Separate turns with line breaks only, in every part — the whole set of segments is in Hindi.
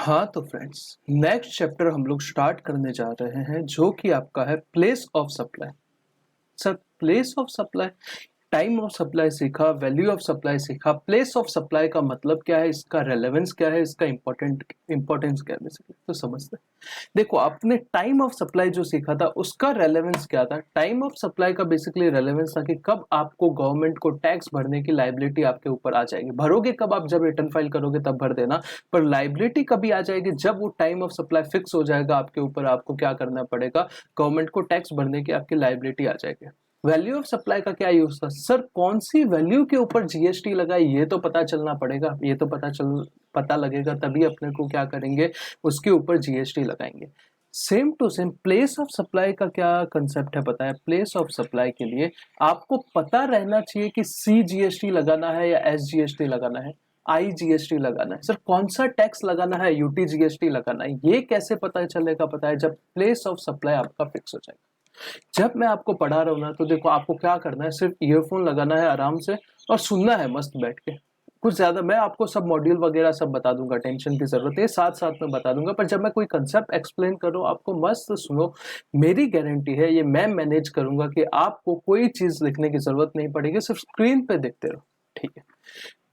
हाँ तो फ्रेंड्स, नेक्स्ट चैप्टर हम लोग स्टार्ट करने जा रहे हैं जो कि आपका है place of supply. Sir, place of supply, time of supply सीखा, वैल्यू ऑफ सप्लाई सीखा, प्लेस ऑफ सप्लाई का मतलब क्या है, इसका रेलेवेंस क्या है, इसका इंपॉर्टेंस क्या है, बेसिकली तो समझते हैं। देखो, आपने टाइम ऑफ सप्लाई जो सीखा था उसका रेलेवेंस क्या था। टाइम ऑफ सप्लाई का बेसिकली रेलेवेंस था कि कब आपको गवर्नमेंट को टैक्स भरने की लाइबिलिटी आपके ऊपर आ जाएगी। भरोगे कब, आप जब रिटर्न फाइल करोगे तब भर देना, पर लाइबिलिटी कभी आ जाएगी जब वो टाइम ऑफ सप्लाई फिक्स हो जाएगा आपके ऊपर, आपको क्या करना पड़ेगा, गवर्नमेंट को टैक्स भरने की आपकी लाइबिलिटी आ जाएगी। वैल्यू ऑफ सप्लाई का क्या यूज था सर, कौन सी वैल्यू के ऊपर जीएसटी लगा ये तो पता चलना पड़ेगा, ये तो पता लगेगा तभी अपने को क्या करेंगे, उसके ऊपर जीएसटी लगाएंगे। Same to same place of supply का क्या कंसेप्ट है पता है। प्लेस ऑफ सप्लाई के लिए आपको पता रहना चाहिए कि सी जीएसटी लगाना है या एस जीएसटी लगाना है, आई जीएसटी लगाना है, सर कौन सा टैक्स लगाना है, यूटी जीएसटी लगाना है। ये कैसे पता चलेगा पता है, जब प्लेस ऑफ सप्लाई आपका फिक्स हो जाएगा। जब मैं आपको पढ़ा रहा हूँ ना, तो देखो आपको क्या करना है, सिर्फ ईयरफोन लगाना है आराम से और सुनना है मस्त बैठ के। कुछ ज्यादा मैं आपको सब मॉड्यूल वगैरह सब बता दूंगा, टेंशन की जरूरत है, साथ साथ में बता दूंगा, पर जब मैं कोई कंसेप्ट एक्सप्लेन करूँ आपको मस्त सुनो। मेरी गारंटी है, ये मैं मैनेज करूंगा कि आपको कोई चीज लिखने की जरूरत नहीं पड़ेगी, सिर्फ स्क्रीन पे देखते रहो, ठीक है।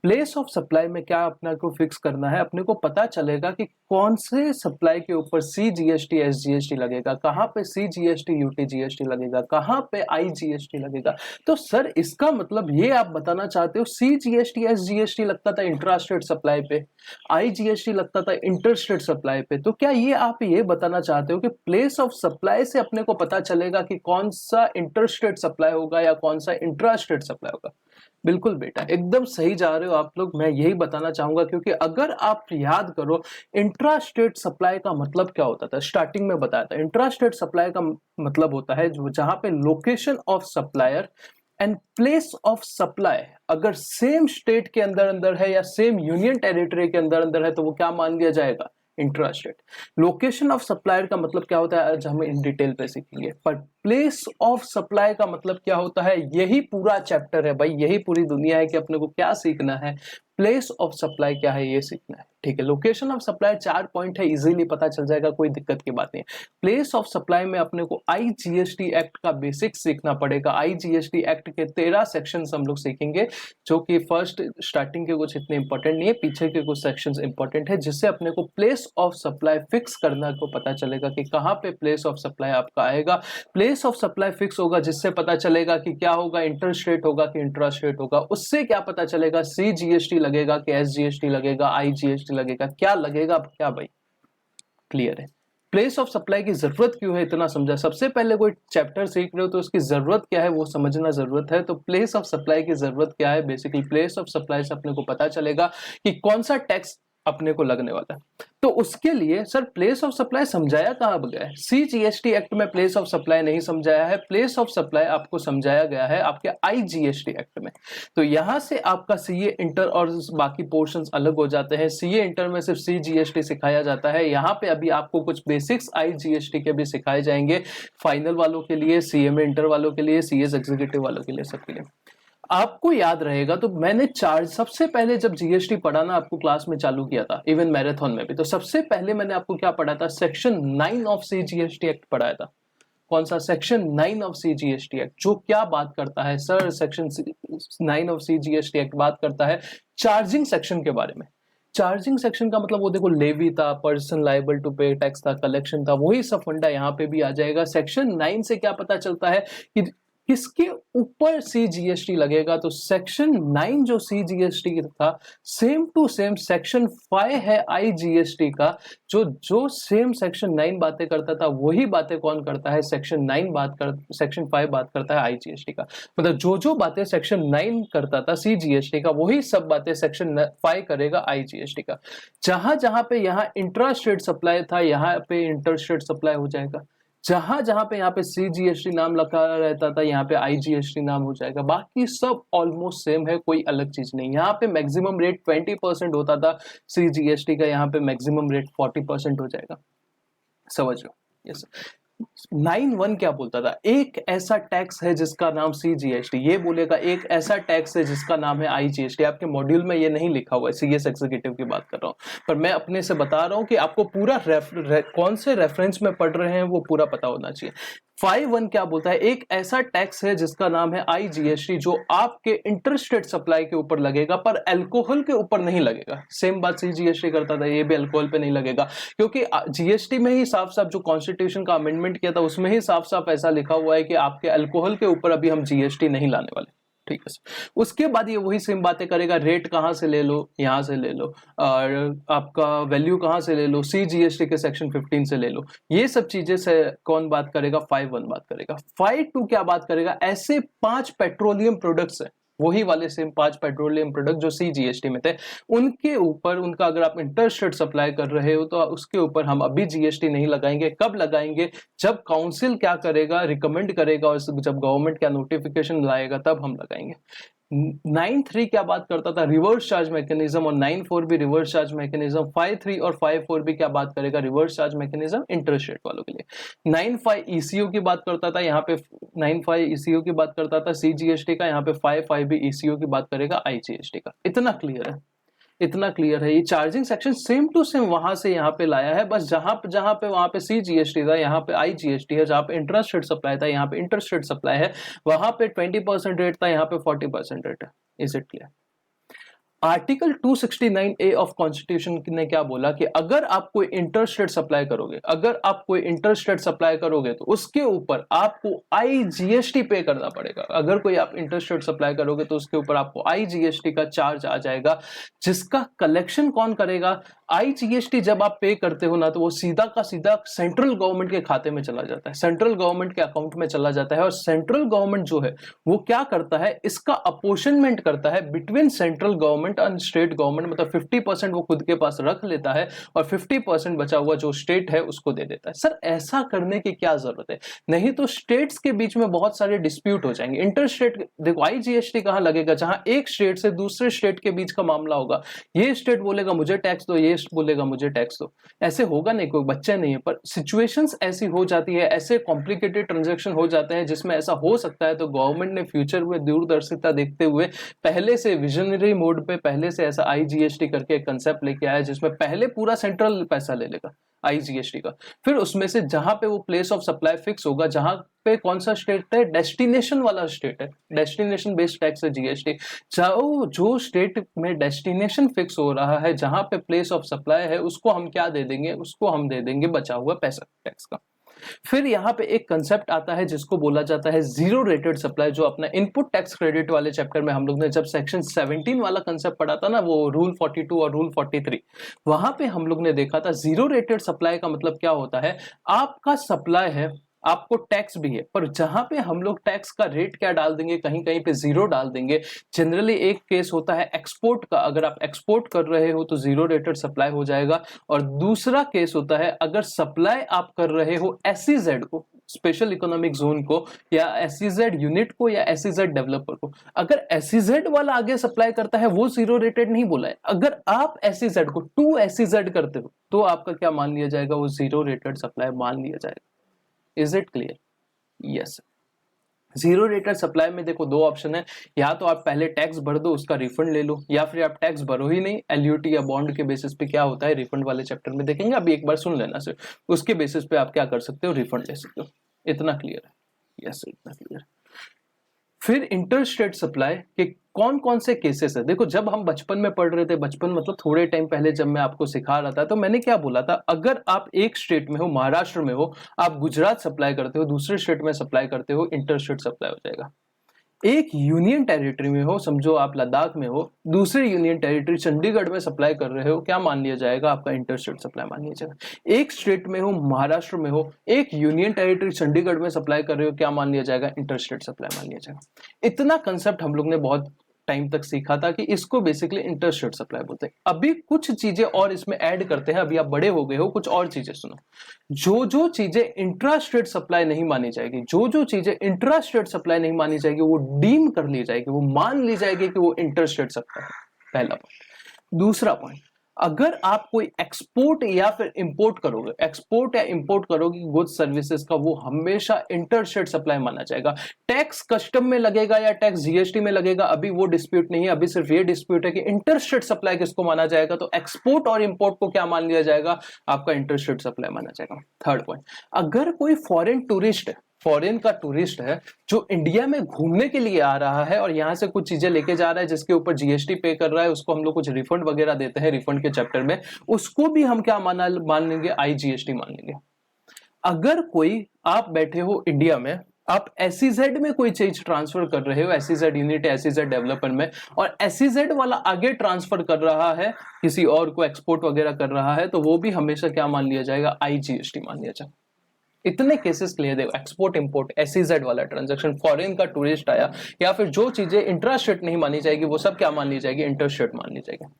प्लेस ऑफ सप्लाई में क्या अपना को फिक्स करना है, अपने को पता चलेगा कि कौन से सप्लाई के ऊपर सी जीएसटी एस जीएसटी लगेगा, कहाँ पे सी जीएसटी यूटी जीएसटी लगेगा, कहाँ पे आई जीएसटी लगेगा। तो सर इसका मतलब ये आप बताना चाहते हो, सी जीएसटी एस जीएसटी लगता था इंट्रा स्टेट सप्लाई पे, आई जीएसटी लगता था इंटर स्टेट सप्लाई पे, तो क्या ये आप ये बताना चाहते हो कि प्लेस ऑफ सप्लाई से अपने को पता चलेगा कि कौन सा इंटर स्टेट सप्लाई होगा या कौन सा इंट्रा स्टेट सप्लाई होगा। बिल्कुल बेटा, एकदम सही जा रहे हो आप लोग, मैं यही बताना चाहूंगा, क्योंकि अगर आप याद करो इंट्रा स्टेट सप्लाई का मतलब क्या होता था, स्टार्टिंग में बताया था। इंट्रा स्टेट सप्लाई का मतलब होता है जो जहां पे location of supplier and place of supply अगर सेम स्टेट के अंदर अंदर है या सेम यूनियन टेरिटरी के अंदर अंदर है, तो वो क्या मान लिया जाएगा, intra state. Location of supplier का मतलब क्या होता है आज हम इन डिटेल पे सीखेंगे, पर प्लेस ऑफ सप्लाई का मतलब क्या होता है, यही पूरा चैप्टर है भाई, यही पूरी दुनिया है कि अपने को क्या सीखना है, प्लेस ऑफ सप्लाई क्या है ये सीखना है, ठीक है। लोकेशन ऑफ सप्लाई 4 पॉइंट है, इजीली पता चल जाएगा, कोई दिक्कत की बात नहीं है। प्लेस ऑफ सप्लाई में अपने को आईजीएसटी एक्ट का बेसिक सीखना पड़ेगा। आईजीएसटी एक्ट के 13 सेक्शंस हम लोग सीखेंगे, जो कि फर्स्ट स्टार्टिंग के कुछ इतने इंपॉर्टेंट नहीं है, पीछे के कुछ सेक्शंस इंपॉर्टेंट है, जिससे अपने को प्लेस ऑफ सप्लाई फिक्स करना को पता चलेगा कि कहाँ पे प्लेस ऑफ सप्लाई आपका आएगा। प्लेस ऑफ सप्लाई फिक्स होगा जिससे पता चलेगा कि क्या होगा, इंटर स्टेट होगा कि इंट्रा स्टेट होगा। उससे क्या पता चलेगा, सी जीएसटी लगेगा कि एस जीएसटी लगेगा, आई जीएसटी लगेगा, क्या लगेगा, क्या भाई क्लियर है। प्लेस ऑफ सप्लाई की जरूरत क्यों है इतना समझा। सबसे पहले कोई चैप्टर सीख रहे हो तो उसकी जरूरत क्या है वो समझना जरूरत है। तो प्लेस ऑफ सप्लाई की जरूरत क्या है, बेसिकली प्लेस ऑफ सप्लाई से अपने को पता चलेगा कि कौन सा टैक्स अपने को लगने वाला है। तो उसके लिए सर प्लेस ऑफ सप्लाई समझाया कहाँ गया है, सीजीएसटी एक्ट में प्लेस ऑफ सप्लाई नहीं समझाया है। प्लेस ऑफ सप्लाई आपको समझाया गया है आपके आईजीएसटी एक्ट में। तो यहां से आपका सीए इंटर और बाकी पोर्शंस अलग हो जाते हैं। सीए इंटर में सिर्फ सीजीएसटी सिखाया जाता है, यहाँ पे अभी आपको कुछ बेसिक्स आईजीएसटी के भी सिखाए जाएंगे, फाइनल वालों के लिए, सीएमए इंटर वालों के लिए, सीएस एग्जीक्यूटिव वालों के लिए, सबके लिए। आपको याद रहेगा तो मैंने चार्ज सबसे पहले जब जीएसटी पढ़ाना आपको क्लास में चालू किया था, इवन मैराथन में भी, तो सबसे पहले मैंने आपको क्या पढ़ा था, सेक्शन 9 ऑफ सीजीएसटी एक्ट पढ़ाया था। कौन सा, सेक्शन 9 ऑफ सीजीएसटी एक्ट, जो क्या बात करता है sir, section 9 of CGST act बात करता है चार्जिंग सेक्शन के बारे में। चार्जिंग सेक्शन का मतलब वो देखो, लेवी था, पर्सन लाइबल टू पे टैक्स था, कलेक्शन था, वही सब फंडा यहाँ पे भी आ जाएगा। सेक्शन 9 से क्या पता चलता है कि किसके ऊपर सीजीएसटी लगेगा। तो सेक्शन 9 जो सीजीएसटी था, सेम टू सेम सेक्शन 5 है आईजीएसटी का। जो जो सेम सेक्शन 9 बातें करता था वही बातें कौन करता है, सेक्शन 5 बात करता है आईजीएसटी का। मतलब जो जो बातें सेक्शन 9 करता था सीजीएसटी का, वही सब बातें सेक्शन 5 करेगा आईजीएसटी का। जहां जहां पे यहाँ इंट्रा स्टेट सप्लाई था, यहाँ पे इंटर स्टेट सप्लाई हो जाएगा। जहां जहां पे यहाँ पे सीजीएसटी नाम लगा रहता था, यहाँ पे आईजीएसटी नाम हो जाएगा। बाकी सब ऑलमोस्ट सेम है, कोई अलग चीज नहीं। यहाँ पे मैक्सिमम रेट 20% होता था सीजीएसटी का, यहाँ पे मैक्सिमम रेट 40% हो जाएगा। समझ लो, यस। 9(1) क्या बोलता था, एक ऐसा टैक्स है जिसका नाम CGST, ये बोलेगा एक ऐसा टैक्स है जिसका नाम है IGST। आपके मॉड्यूल में ये नहीं लिखा हुआ है, CS एग्जीक्यूटिव की बात कर रहा हूँ, पर मैं अपने से बता रहा हूँ कि आपको पूरा कौन से रेफरेंस में पढ़ रहे हैं वो पूरा पता होना चाहिए। 5(1) क्या बोलता है, एक ऐसा टैक्स है जिसका नाम है IGST, जो आपके इंटरस्टेट सप्लाई के ऊपर लगेगा पर अल्कोहल के ऊपर नहीं लगेगा। सेम बात CGST करता था, ये भी अल्कोहल पे नहीं लगेगा, क्योंकि GST में ही साफ साफ जो कॉन्स्टिट्यूशन का अमेंडमेंट किया था उसमें ही साफ साफ ऐसा लिखा हुआ है कि आपके अल्कोहल के ऊपर अभी हम GST नहीं लाने वाले। ठीक है सर। उसके बाद ये वही सेम बातें करेगा, रेट कहाँ से ले लो, यहाँ से ले लो, और आपका वैल्यू कहाँ से ले लो, CGST के सेक्शन 15 से ले लो। ये सब चीजें से कौन बात करेगा, 5(1) बात करेगा। 5(2) क्या बात करेगा, ऐसे 5 पेट्रोलियम प्रोडक्ट्स है, वही वाले सेम 5 पेट्रोलियम प्रोडक्ट जो CGST में थे, उनके ऊपर उनका अगर आप इंटरस्टेट सप्लाई कर रहे हो तो उसके ऊपर हम अभी GST नहीं लगाएंगे। कब लगाएंगे, जब काउंसिल क्या करेगा, रिकमेंड करेगा, और जब गवर्नमेंट क्या नोटिफिकेशन लाएगा तब हम लगाएंगे। 9(3) क्या बात करता था, रिवर्स चार्ज मैकेनिज्म, और 9(4) भी रिवर्स चार्ज मैकेनिज्म। 5(3) और 5(4) भी क्या बात करेगा, reverse charge mechanism interest rate वालों के लिए। 9(5) ECO की बात करता था, यहाँ पे 9(5) ECO की बात करता था CGST का, यहाँ पे 5(5) भी ECO की बात करेगा IGST का। इतना क्लियर है, इतना क्लियर है। ये charging section same to same वहां से यहाँ पे लाया है, बस जहां पे वहां पे CGST था, यहाँ पे IGST है। जहां पे इंटरेस्ट रेट सप्लाई था, यहाँ पे इंटरेस्ट रेट सप्लाई है। वहां पे 20% रेट था, यहाँ पे 40% रेट है। Is it clear? Article 269A of constitution ने क्या बोला कि अगर आप कोई इंटरेस्ट रेट सप्लाई करोगे, अगर आप कोई इंटरेस्ट रेट सप्लाई करोगे तो उसके ऊपर आपको IGST पे करना पड़ेगा। अगर कोई आप इंटरेस्ट रेट सप्लाई करोगे तो उसके ऊपर आपको IGST का चार्ज आ जाएगा, जिसका कलेक्शन कौन करेगा? IGST जब आप पे करते हो ना, तो वो सीधा का सीधा सेंट्रल गवर्नमेंट के खाते में चला जाता है, सेंट्रल गवर्नमेंट के अकाउंट में चला जाता है। और सेंट्रल गवर्नमेंट जो है वो क्या करता है, इसका अपोर्शनमेंट करता है between central government and state government. मतलब 50% वो खुद के पास रख लेता है और 50% बचा हुआ जो स्टेट है उसको दे देता है। सर ऐसा करने की क्या जरूरत है? नहीं तो स्टेट्स के बीच में बहुत सारे डिस्प्यूट हो जाएंगे। इंटर स्टेट देखो, IGST कहां लगेगा, जहां एक स्टेट से दूसरे स्टेट के बीच का मामला होगा। ये स्टेट बोलेगा मुझे टैक्स दो, ये बोलेगा मुझे टैक्स दो। ऐसे होगा नहीं, कोई बच्चा नहीं है, पर सिचुएशंस ऐसी हो जाती है, ऐसे कॉम्प्लिकेटेड ट्रांजैक्शन हो जाते हैं जिसमें ऐसा हो सकता है। तो गवर्नमेंट ने फ्यूचर में दूरदर्शिता देखते हुए पहले से विजनरी मोड पे पहले से ऐसा IGST करके एक कंसेप्ट लेके आया, जिसमें पहले पूरा सेंट्रल पैसा ले लेगा IGST का, फिर उसमें से जहां पे वो प्लेस ऑफ सप्लाई फिक्स होगा, जहां पे कौन सा स्टेट है, डेस्टिनेशन वाला स्टेट है, डेस्टिनेशन बेस्ड टैक्स है GST। जो स्टेट में डेस्टिनेशन फिक्स हो रहा है, जहां पे प्लेस ऑफ सप्लाई है, उसको हम क्या दे देंगे, उसको हम दे देंगे बचा हुआ पैसा टैक्स का। फिर यहाँ पे एक कंसेप्ट आता है जिसको बोला जाता है जीरो रेटेड सप्लाई, जो अपना इनपुट टैक्स क्रेडिट वाले चैप्टर में हम लोग ने जब सेक्शन 17 वाला कंसेप्ट पढ़ा था ना, वो रूल 42 और रूल 43, वहां पे हम लोग ने देखा था जीरो रेटेड सप्लाई का मतलब क्या होता है। आपका सप्लाई है, आपको टैक्स भी है, पर जहां पे हम लोग टैक्स का रेट क्या डाल देंगे, कहीं कहीं पे जीरो डाल देंगे। जनरली एक केस होता है एक्सपोर्ट का, अगर आप एक्सपोर्ट कर रहे हो तो जीरो रेटेड सप्लाई हो जाएगा। और दूसरा केस होता है अगर सप्लाई आप कर रहे हो SEZ को, स्पेशल इकोनॉमिक जोन को, या SEZ यूनिट को, या SEZ डेवलपर को। अगर SEZ वाला आगे सप्लाई करता है वो जीरो रेटेड नहीं बोला है। अगर आप SEZ को टू SEZ करते हो तो आपका क्या मान लिया जाएगा, वो जीरो रेटेड सप्लाई मान लिया जाएगा। Is it clear? Yes. Zero rated supply में देखो दो ऑप्शन है, या तो आप पहले टैक्स भर दो, उसका रिफंड ले लो, या फिर आप टैक्स भरो ही नहीं, LUT या बॉन्ड के बेसिस पे क्या होता है, रिफंड वाले चैप्टर में देखेंगे, अभी एक बार सुन लेना सिर्फ, उसके बेसिस पे आप क्या कर सकते हो, रिफंड ले सकते हो। इतना क्लियर है? यस, इतना क्लियर। फिर इंटरस्टेट सप्लाई के कौन कौन से केसेस है। देखो जब हम बचपन में पढ़ रहे थे, बचपन मतलब थोड़े टाइम पहले जब मैं आपको सिखा रहा था, तो मैंने क्या बोला था, अगर आप एक स्टेट में हो, महाराष्ट्र में हो, आप गुजरात सप्लाई करते हो, दूसरे स्टेट में सप्लाई करते हो, इंटरस्टेट सप्लाई हो जाएगा। एक यूनियन टेरिटरी में हो, समझो आप लद्दाख में हो, दूसरे यूनियन टेरिटरी चंडीगढ़ में सप्लाई कर रहे हो, क्या मान लिया जाएगा, आपका इंटरस्टेट सप्लाई मान लिया जाएगा। एक स्टेट में हो, महाराष्ट्र में हो, एक यूनियन टेरिटरी चंडीगढ़ में सप्लाई कर रहे हो, क्या मान लिया जाएगा, इंटरस्टेट सप्लाई मान लिया जाएगा। इतना कंसेप्ट हम लोग ने बहुत टाइम तक सीखा था कि इसको बेसिकली इंटरस्टेट सप्लाई बोलते हैं। अभी कुछ चीजें और इसमें ऐड करते हैं, अभी आप बड़े हो गए हो, कुछ और चीजें सुनो। जो जो चीजें इंट्रास्टेट सप्लाई नहीं मानी जाएगी, जो जो चीजें इंट्रास्टेट सप्लाई नहीं मानी जाएगी, वो डीम कर ली जाएगी, वो मान ली जाएगी कि वो इंटरस्टेट सप्लाई है। पहला पॉइंट। दूसरा पॉइंट, अगर आप कोई एक्सपोर्ट या फिर इंपोर्ट करोगे, एक्सपोर्ट या इंपोर्ट करोगे गुड्स सर्विसेज का, वो हमेशा इंटरस्टेट सप्लाई माना जाएगा। टैक्स कस्टम में लगेगा या टैक्स जीएसटी में लगेगा, अभी वो डिस्प्यूट नहीं है, अभी सिर्फ ये डिस्प्यूट है कि इंटरस्टेट सप्लाई किसको माना जाएगा। तो एक्सपोर्ट और इंपोर्ट को क्या मान लिया जाएगा, आपका इंटरस्टेट सप्लाई माना जाएगा। थर्ड पॉइंट, अगर कोई फॉरेन टूरिस्ट है, फॉरेन का टूरिस्ट है जो इंडिया में घूमने के लिए आ रहा है और यहाँ से कुछ चीजें लेके जा रहा है जिसके ऊपर जीएसटी पे कर रहा है, उसको हम लोग कुछ रिफंड वगैरह देते हैं रिफंड के चैप्टर में, उसको भी हम क्या मान लेंगे, आईजीएसटी मान लेंगे। अगर कोई, आप बैठे हो इंडिया में, आप एसईजेड में कोई चीज ट्रांसफर कर रहे हो, एसईजेड यूनिट, एसईजेड डेवलपर में, और एसईजेड वाला आगे ट्रांसफर कर रहा है किसी और को, एक्सपोर्ट वगैरह कर रहा है, तो वो भी हमेशा क्या मान लिया जाएगा, आईजीएसटी मान लिया जाएगा। इतने केसेस क्लियर देखो, एक्सपोर्ट इंपोर्ट, एसईजेड वाला ट्रांजैक्शन, फॉरेन का टूरिस्ट आया, या फिर जो चीजें इंट्रास्टेट नहीं मानी जाएगी वो सब क्या मान ली जाएगी, इंटरस्टेट मान ली जाएगी।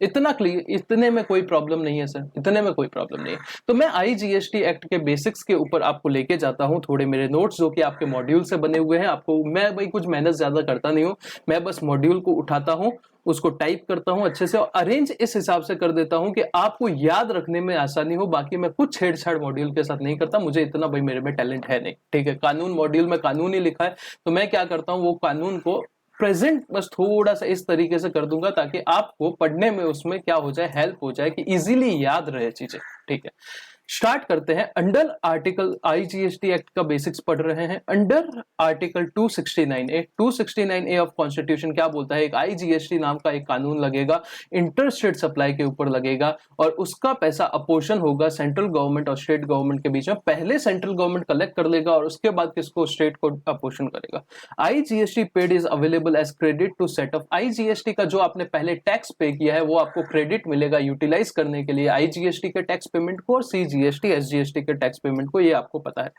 इतना क्लियर, इतने में कोई प्रॉब्लम नहीं है सर, इतने में कोई प्रॉब्लम नहीं है। तो मैं आईजीएसटी एक्ट के बेसिक्स के ऊपर आपको लेके जाता हूं, थोड़े मेरे नोट्स जो कि आपके मॉड्यूल से बने हुए हैं, आपको मैं भाई कुछ मेहनत ज्यादा करता नहीं हूं, मैं बस मॉड्यूल को उठाता हूं, उसको टाइप करता हूं अच्छे से और अरेंज इस हिसाब से कर देता हूं कि आपको याद रखने में आसानी हो। बाकी मैं कुछ छेड़छाड़ मॉड्यूल के साथ नहीं करता, मुझे इतना भाई मेरे में टैलेंट है नहीं, ठीक है। कानून मॉड्यूल में कानून ही लिखा है, तो मैं क्या करता हूं, वो कानून को प्रेजेंट बस थोड़ा सा इस तरीके से कर दूंगा ताकि आपको पढ़ने में उसमें क्या हो जाए, हेल्प हो जाए कि इजीली याद रहे चीजें, ठीक है। स्टार्ट करते हैं। अंडर आर्टिकल, आईजीएसटी एक्ट का बेसिक्स पढ़ रहे हैं। Under article 269A, 269A of constitution क्या बोलता है, एक आईजीएसटी नाम का एक कानून लगेगा, इंटरस्टेट सप्लाई के ऊपर लगेगा और उसका पैसा अपोर्शन होगा सेंट्रल गवर्नमेंट और स्टेट गवर्नमेंट के बीच में। पहले सेंट्रल गवर्नमेंट कलेक्ट कर लेगा और उसके बाद किसको, स्टेट को अपोर्शन करेगा। IGST paid is available as credit to set off, IGST का जो आपने पहले टैक्स पे किया है वो आपको क्रेडिट मिलेगा यूटिलाइज करने के लिए आईजीएसटी के टैक्स पेमेंट को और सीजीएसटी एसजीएसटी के टैक्स पेमेंट को, ये आपको पता है।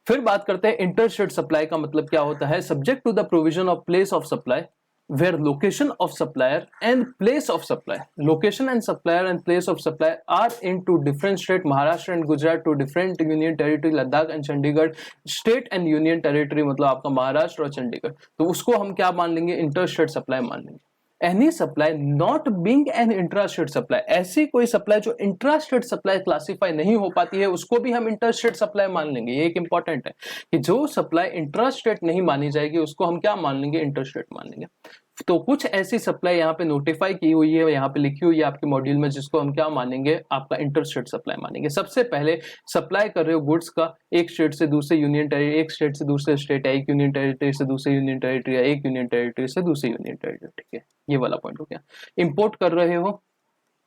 फिर बात करते हैं इंटरस्टेट सप्लाई का मतलब क्या होता है। Subject to the provision of place of supply where location of supplier and place of supply, location and supplier and place of supply are in two different state, Maharashtra and Gujarat, to different union territory, Ladakh and Chandigarh, state and union territory मतलब आपका महाराष्ट्र और चंडीगढ़, तो उसको हम क्या मान लेंगे, इंटरस्टेट सप्लाई मान लेंगे। Any supply not being an intrastate supply, ऐसी कोई सप्लाई जो इंट्रास्टेट सप्लाई क्लासिफाई नहीं हो पाती है उसको भी हम इंटरस्टेट सप्लाई मान लेंगे। ये एक इंपॉर्टेंट है कि जो सप्लाई इंट्रास्टेट नहीं मानी जाएगी उसको हम क्या मान लेंगे, इंटरस्टेट मान लेंगे। तो कुछ ऐसी सप्लाई यहाँ पे नोटिफाई की हुई है, यहाँ पे लिखी हुई है आपके मॉड्यूल में, जिसको हम क्या मानेंगे, आपका इंटरस्टेट सप्लाई मानेंगे। सबसे पहले सप्लाई कर रहे हो गुड्स का एक स्टेट से दूसरे यूनियन टेरिटरी, एक स्टेट से दूसरे स्टेट, या एक यूनियन टेरिटरी से दूसरे यूनियन टेरिटरी, या एक यूनियन टेरिटरी से दूसरी यूनियन टेरिटरी, ठीक है। ये वाला पॉइंट हो गया। इंपोर्ट कर रहे हो,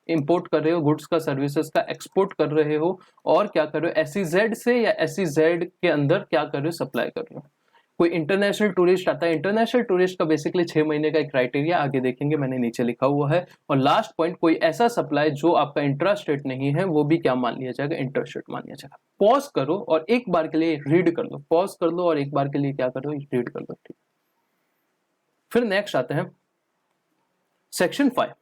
इंपोर्ट कर रहे हो गुड्स का, सर्विसेज का, एक्सपोर्ट कर रहे हो और क्या कर रहे हो, एसईजेड से या एसईजेड के अंदर क्या कर रहे हो, सप्लाई कर रहे हो। कोई इंटरनेशनल टूरिस्ट आता है, इंटरनेशनल टूरिस्ट का बेसिकली 6 महीने का एक क्राइटेरिया आगे देखेंगे, मैंने नीचे लिखा हुआ है। और लास्ट पॉइंट, कोई ऐसा सप्लाई जो आपका इंट्रास्टेट नहीं है वो भी क्या मान लिया जाएगा, इंटरस्टेट मान लिया जाएगा। पॉज करो और एक बार के लिए रीड कर लो, पॉज कर लो और एक बार के लिए क्या करो, रीड कर लो, ठीक। फिर नेक्स्ट आते हैं सेक्शन 5,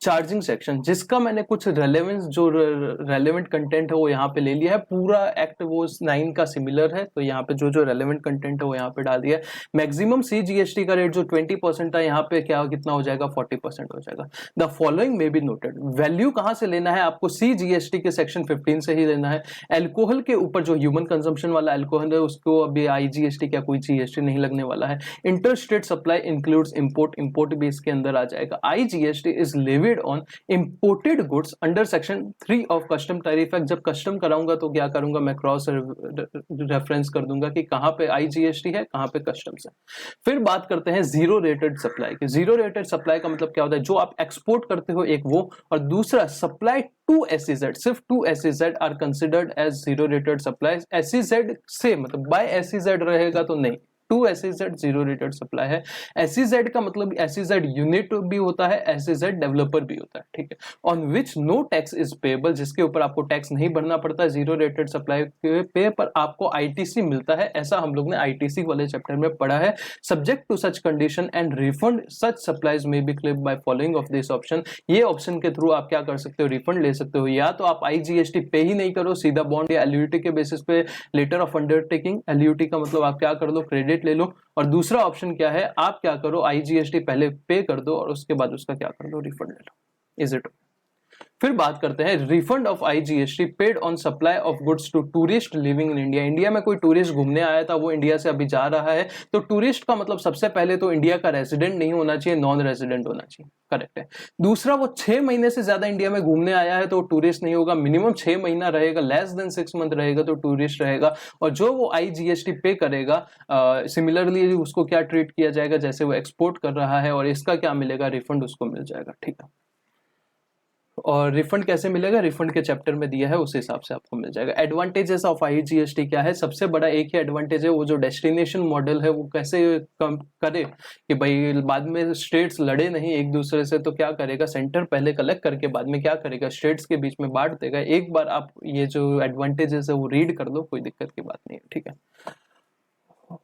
चार्जिंग सेक्शन, जिसका मैंने कुछ रेलेवेंस, जो रेलेवेंट कंटेंट है वो यहाँ पे ले लिया है। पूरा एक्ट वो 9 का सिमिलर है, तो यहाँ पे जो जो रेलेवेंट कंटेंट है वो यहाँ पे डाल दिया है। मैक्सिमम सीजीएसटी का रेट जो 20% था, यहाँ पे क्या कितना हो जाएगा, 40% हो जाएगा। द फॉलोइंग में बी नोटेड, वैल्यू कहाँ से लेना है आपको, सीजीएसटी के सेक्शन 15 से ही लेना है। एल्कोहल के ऊपर जो ह्यूमन कंजम्पशन वाला एल्कोहल है उसको अभी आईजीएसटी क्या कोई जीएसटी नहीं लगने वाला है। Interstate supply includes import, import भी इसके अंदर आ जाएगा। IGST is levied on imported goods under section 3 of custom tariff act. जब कस्टम कराऊंगा तो क्या करूंगा, मैं क्रॉस रेफरेंस कर दूंगा कि कहां पे आईजीएसटी है, कहां पे कस्टम्स है। फिर बात करते हैं जीरो रेटेड सप्लाई की। जीरो रेटेड सप्लाई का मतलब क्या होता है, जो आप एक्सपोर्ट करते हो एक वो, और दूसरा सप्लाई टू एसईजेड, सिर्फ to SEZ are considered as zero rated supply. SEZ से मतलब बाय एसईजेड रहेगा तो नहीं, to SEZ zero rated supply है। एसईजेड का मतलब एसईजेड यूनिट भी होता है, एसईजेड डेवलपर भी होता है, ठीक है। On which no tax is payable, जिसके ऊपर आपको टैक्स नहीं भरना पड़ता है जीरो रेटेड सप्लाई पे, पर आपको आईटीसी मिलता है, ऐसा हम लोग ने आईटीसी वाले चैप्टर में पढ़ा है। Subject to such condition and refund such supplies में be claimed by following of this option. ये ऑप्शन के थ्रू आप क्या कर सकते हो, रिफंड ले सकते हो। या तो आप आईजीएसटी पे ही नहीं करो, सीधा बॉन्ड या एलयूटी के बेसिस पे लेटर ऑफ अंडरटेकिंग, एलयूटी का मतलब आप क्या कर लो, क्रेडिट ले लो। और दूसरा ऑप्शन क्या है, आप क्या करो, आईजीएसटी पहले पे कर दो और उसके बाद उसका क्या कर दो, रिफंड ले लो। Is it? फिर बात करते हैं refund of IGST paid on supply of goods to tourist living in India. India में कोई टूरिस्ट घूमने आया था, वो इंडिया से अभी जा रहा है, तो टूरिस्ट का मतलब सबसे पहले तो इंडिया का रेजिडेंट नहीं होना चाहिए, नॉन रेजिडेंट होना चाहिए, करेक्ट है। दूसरा, वो 6 महीने से ज्यादा इंडिया में घूमने आया है तो टूरिस्ट नहीं होगा, मिनिमम 6 महीना रहेगा, लेस देन 6 मंथ रहेगा तो टूरिस्ट रहेगा। और जो वो आईजीएसटी पे करेगा, सिमिलरली उसको क्या ट्रीट किया जाएगा, जैसे वो एक्सपोर्ट कर रहा है, और इसका क्या मिलेगा, रिफंड उसको मिल जाएगा, ठीक है। और रिफंड कैसे मिलेगा, रिफंड के चैप्टर में दिया है, उस हिसाब से आपको मिल जाएगा। एडवांटेजेस ऑफ आईजीएसटी क्या है, सबसे बड़ा एक ही एडवांटेज है, वो जो डेस्टिनेशन मॉडल है वो कैसे कम करे कि भाई बाद में स्टेट्स लड़े नहीं एक दूसरे से, तो क्या करेगा, सेंटर पहले कलेक्ट करके बाद में क्या करेगा, स्टेट्स के बीच में बांट देगा। एक बार आप ये जो एडवांटेजेस है वो रीड कर लो, कोई दिक्कत की बात नहीं है, ठीक है।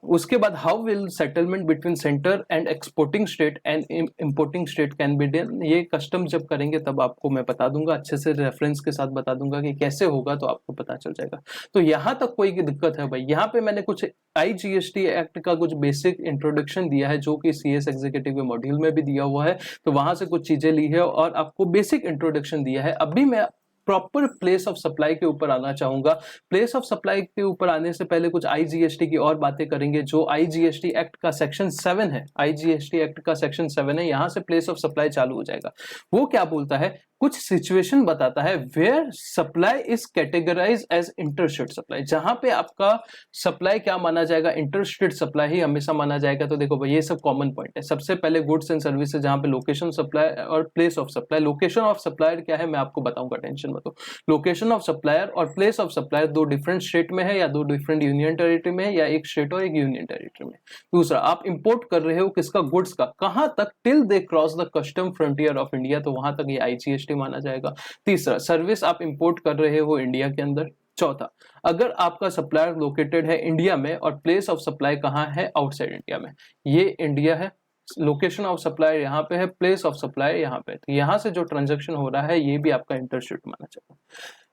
उसके बाद how will settlement between centre and exporting state and importing state can be done, ये कस्टम जब करेंगे तब आपको मैं बता दूंगा, अच्छे से रेफरेंस के साथ बता दूंगा कि कैसे होगा, तो आपको पता चल जाएगा। तो यहां तक कोई दिक्कत है भाई, यहाँ पे मैंने कुछ आईजीएसटी एक्ट का कुछ बेसिक इंट्रोडक्शन दिया है, जो कि सीएस एग्जीक्यूटिव के मॉड्यूल में भी दिया हुआ है, तो वहां से कुछ चीजें ली है और आपको बेसिक इंट्रोडक्शन दिया है। अभी मैं प्रॉपर प्लेस ऑफ सप्लाई के ऊपर आना चाहूंगा। प्लेस ऑफ सप्लाई के ऊपर आने से पहले कुछ आईजीएसटी की और बातें करेंगे। जो आईजीएसटी एक्ट का सेक्शन 7 है, आईजीएसटी एक्ट का सेक्शन 7 है, यहां से प्लेस ऑफ सप्लाई चालू हो जाएगा। वो क्या बोलता है, कुछ सिचुएशन बताता है where supply is categorize as interstate supply, जहां पे आपका सप्लाई क्या माना जाएगा, इंटरस्टेट सप्लाई ही हमेशा माना जाएगा। तो देखो भाई, ये सब कॉमन पॉइंट है। सबसे पहले गुड्स एंड सर्विसेज, जहां पे लोकेशन सप्लाई और place of supply. Location of supplier क्या है मैं आपको बताऊंगा, टेंशन मत लो। लोकेशन ऑफ सप्लायर और प्लेस ऑफ सप्लायर दो डिफरेंट स्टेट में है, या दो डिफरेंट यूनियन टेरिटरी में है, या एक स्टेट और एक यूनियन टेरिटरी में। दूसरा, आप इंपोर्ट कर रहे हो किसका, गुड्स का, कहां तक, till they cross the custom frontier of India, तो वहां तक ये आईजीएसटी माना जाएगा। तीसरा, सर्विस आप इंपोर्ट कर रहे हो इंडिया के अंदर। चौथा, अगर आपका सप्लायर लोकेटेड है इंडिया में और प्लेस ऑफ सप्लाई कहां है, आउटसाइड इंडिया में, ये इंडिया है, लोकेशन ऑफ सप्लाई यहाँ पे है, प्लेस ऑफ सप्लाई यहाँ पे, तो यहाँ से जो ट्रांजैक्शन हो रहा है ये भी आपका इंटरस्टेट माना जाएगा।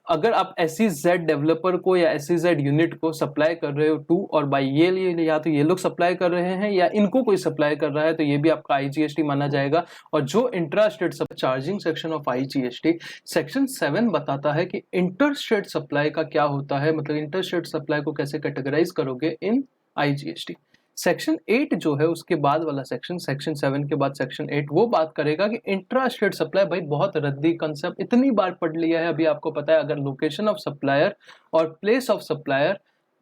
अगर आप SEZ डेवलपर को या SEZ यूनिट को सप्लाई कर रहे हो टू और बाई, ये या तो ये लोग सप्लाई कर रहे हैं या इनको कोई सप्लाई कर रहा है, तो ये भी आपका आईजीएसटी माना जाएगा। और जो intra state charging section of IGST section 7 बताता है कि इंटर स्टेट सप्लाई का क्या होता है, मतलब इंटर स्टेट सप्लाई को कैसे कैटेगराइज करोगे इन आईजीएसटी। सेक्शन 8 जो है उसके बाद वाला सेक्शन, सेक्शन 7 के बाद सेक्शन 8, वो बात करेगा कि इंट्रा स्टेट सप्लाई। भाई बहुत रद्दी कंसेप्ट, इतनी बार पढ़ लिया है, अभी आपको पता है। अगर लोकेशन ऑफ सप्लायर और place of supplier,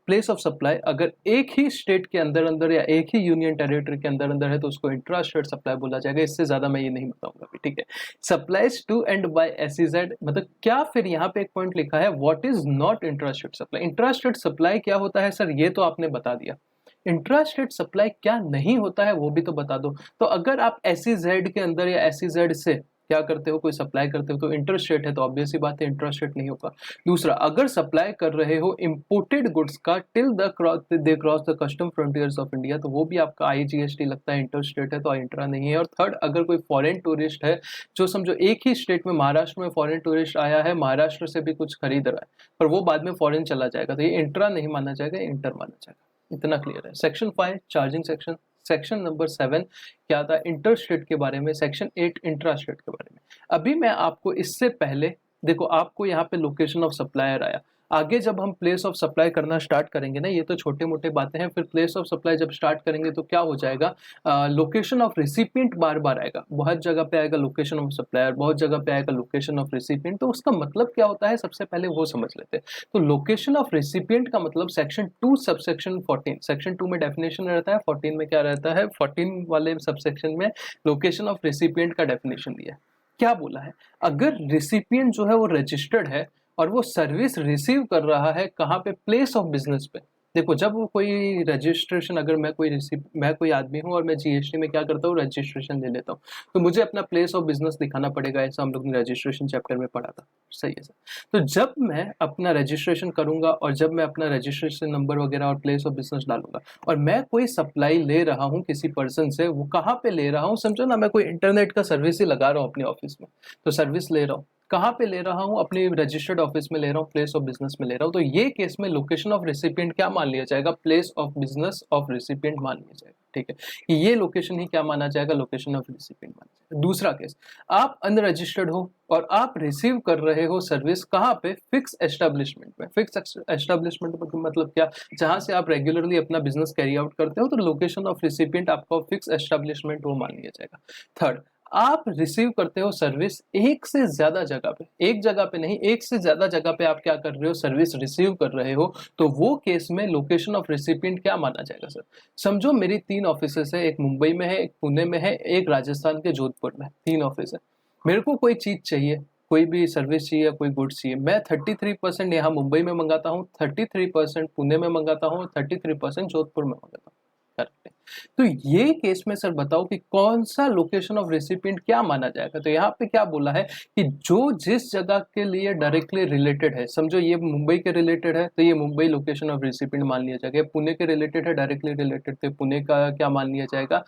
place of supply अगर एक ही स्टेट के अंदर अंदर या एक ही यूनियन टेरिटरी के अंदर अंदर है तो उसको इंट्रा स्टेट सप्लाई बोला जाएगा। इससे ज्यादा मैं ये नहीं बताऊंगा अभी, ठीक है। Supplies to and by SEZ, मतलब क्या, फिर यहाँ पे एक पॉइंट लिखा है what is not intra state supply. Intra state supply क्या होता है सर, ये तो आपने बता दिया। इंट्रा स्टेट सप्लाई क्या नहीं होता है वो भी तो बता दो। तो अगर आप SEZ के अंदर या SEZ से क्या करते हो, कोई सप्लाई करते हो, तो इंटर स्टेट है, तो ऑब्वियस ही बात है इंट्रा स्टेट नहीं होगा। दूसरा, अगर सप्लाई कर रहे हो इंपोर्टेड गुड्स का till they cross the custom frontiers of India, तो वो भी आपका आईजीएसटी लगता है, इंटर स्टेट है तो इंट्रा नहीं है। और थर्ड, अगर कोई फॉरेन टूरिस्ट है, जो समझो एक ही स्टेट में, महाराष्ट्र में फॉरेन टूरिस्ट आया है, महाराष्ट्र से भी कुछ खरीद रहा है पर वो बाद में फॉरेन चला जाएगा, तो ये इंट्रा नहीं माना जाएगा, इंटर माना जाएगा। इतना क्लियर है। Section 5 charging section, section number 7 क्या था, इंटर स्टेट के बारे में, सेक्शन 8 इंट्रा स्टेट के बारे में। अभी मैं आपको इससे पहले देखो, आपको यहाँ पे लोकेशन ऑफ सप्लायर आया, आगे जब हम प्लेस ऑफ सप्लाई करना स्टार्ट करेंगे ना, ये तो छोटे मोटे बातें हैं, फिर प्लेस ऑफ सप्लाई जब स्टार्ट करेंगे तो क्या हो जाएगा, लोकेशन ऑफ रिसिपिएंट बार बार आएगा। बहुत जगह पे आएगा लोकेशन ऑफ सप्लायर, बहुत जगह पे आएगा लोकेशन ऑफ रिसिपिएंट। तो उसका मतलब क्या होता है, सबसे पहले वो समझ लेते हैं। तो लोकेशन ऑफ रिसिपिएंट का मतलब सेक्शन 2 सबसेक्शन 14, सेक्शन 2 में डेफिनेशन रहता है, 14 में क्या रहता है, 14 वाले सबसेक्शन में लोकेशन ऑफ रिसिपिएंट का डेफिनेशन दिया है। क्या बोला है, अगर रिसिपिएंट जो है वो रजिस्टर्ड है और वो सर्विस रिसीव कर रहा है कहाँ पे, प्लेस ऑफ बिजनेस पे। देखो, जब वो कोई रजिस्ट्रेशन, अगर मैं कोई आदमी हूँ और मैं जीएसटी में क्या करता हूँ, रजिस्ट्रेशन ले लेता हूँ, तो मुझे अपना प्लेस ऑफ बिजनेस दिखाना पड़ेगा। ऐसा हम लोग ने रजिस्ट्रेशन चैप्टर में पढ़ा था, सही है सर। तो जब मैं अपना रजिस्ट्रेशन करूंगा और जब मैं अपना रजिस्ट्रेशन नंबर वगैरह और प्लेस ऑफ बिजनेस डालूंगा और मैं कोई सप्लाई ले रहा हूँ किसी पर्सन से, वो कहाँ पे ले रहा हूँ, समझो ना, मैं कोई इंटरनेट का सर्विस ही लगा रहा हूँ अपने ऑफिस में, तो सर्विस ले रहा हूँ, कहाँ पे ले रहा हूँ, अपनी रजिस्टर्ड ऑफिस में ले रहा हूँ, प्लेस ऑफ बिजनेस में ले रहा हूँ। तो ये केस में लोकेशन ऑफ रेसिपिएंट क्या मान लिया जाएगा, place of business of recipient मान लिया जाएगा। ठीक है, कि ये लोकेशन ही क्या माना जाएगा, लोकेशन ऑफ रिसिपिएंट माना जाएगा। दूसरा केस, आप अनरजिस्टर्ड हो और आप रिसीव कर रहे हो सर्विस कहाँ पे, फिक्स एस्टेब्लिशमेंट में। फिक्स एस्टेब्लिशमेंट मतलब क्या, जहां से आप रेगुलरली अपना बिजनेस कैरी आउट करते हो, तो लोकेशन ऑफ रिसिपिएंट आपका फिक्स एस्टेब्लिशमेंट वो मान लिया जाएगा। थर्ड, आप रिसीव करते हो सर्विस एक से ज्यादा जगह पे, एक जगह पे नहीं, एक से ज्यादा जगह पे आप क्या कर रहे हो, सर्विस रिसीव कर रहे हो, तो वो केस में लोकेशन ऑफ रिसिपिएंट क्या माना जाएगा सर। समझो मेरी 3 ऑफिसेस है, एक मुंबई में है, एक पुणे में है, एक राजस्थान के जोधपुर में, 3 ऑफिस है। मेरे को कोई चीज चाहिए, कोई भी सर्विस चाहिए, कोई गुड्स चाहिए, मैं 33% यहाँ मुंबई में मंगाता हूँ, 33% पुणे में मंगाता हूँ, 33% जोधपुर में मंगाता हूँ। करेक्ट है। तो ये केस में सर बताओ कि कौन सा लोकेशन ऑफ रेसिपिएंट क्या माना जाएगा। तो यहाँ पे क्या बोला है कि जो जिस जगह के लिए डायरेक्टली रिलेटेड है, समझो ये मुंबई के रिलेटेड है तो ये मुंबई लोकेशन ऑफ रेसिपिएंट मान लिया जाएगा, पुणे के रिलेटेड है, डायरेक्टली रिलेटेड, तो पुणे का क्या मान लिया जाएगा,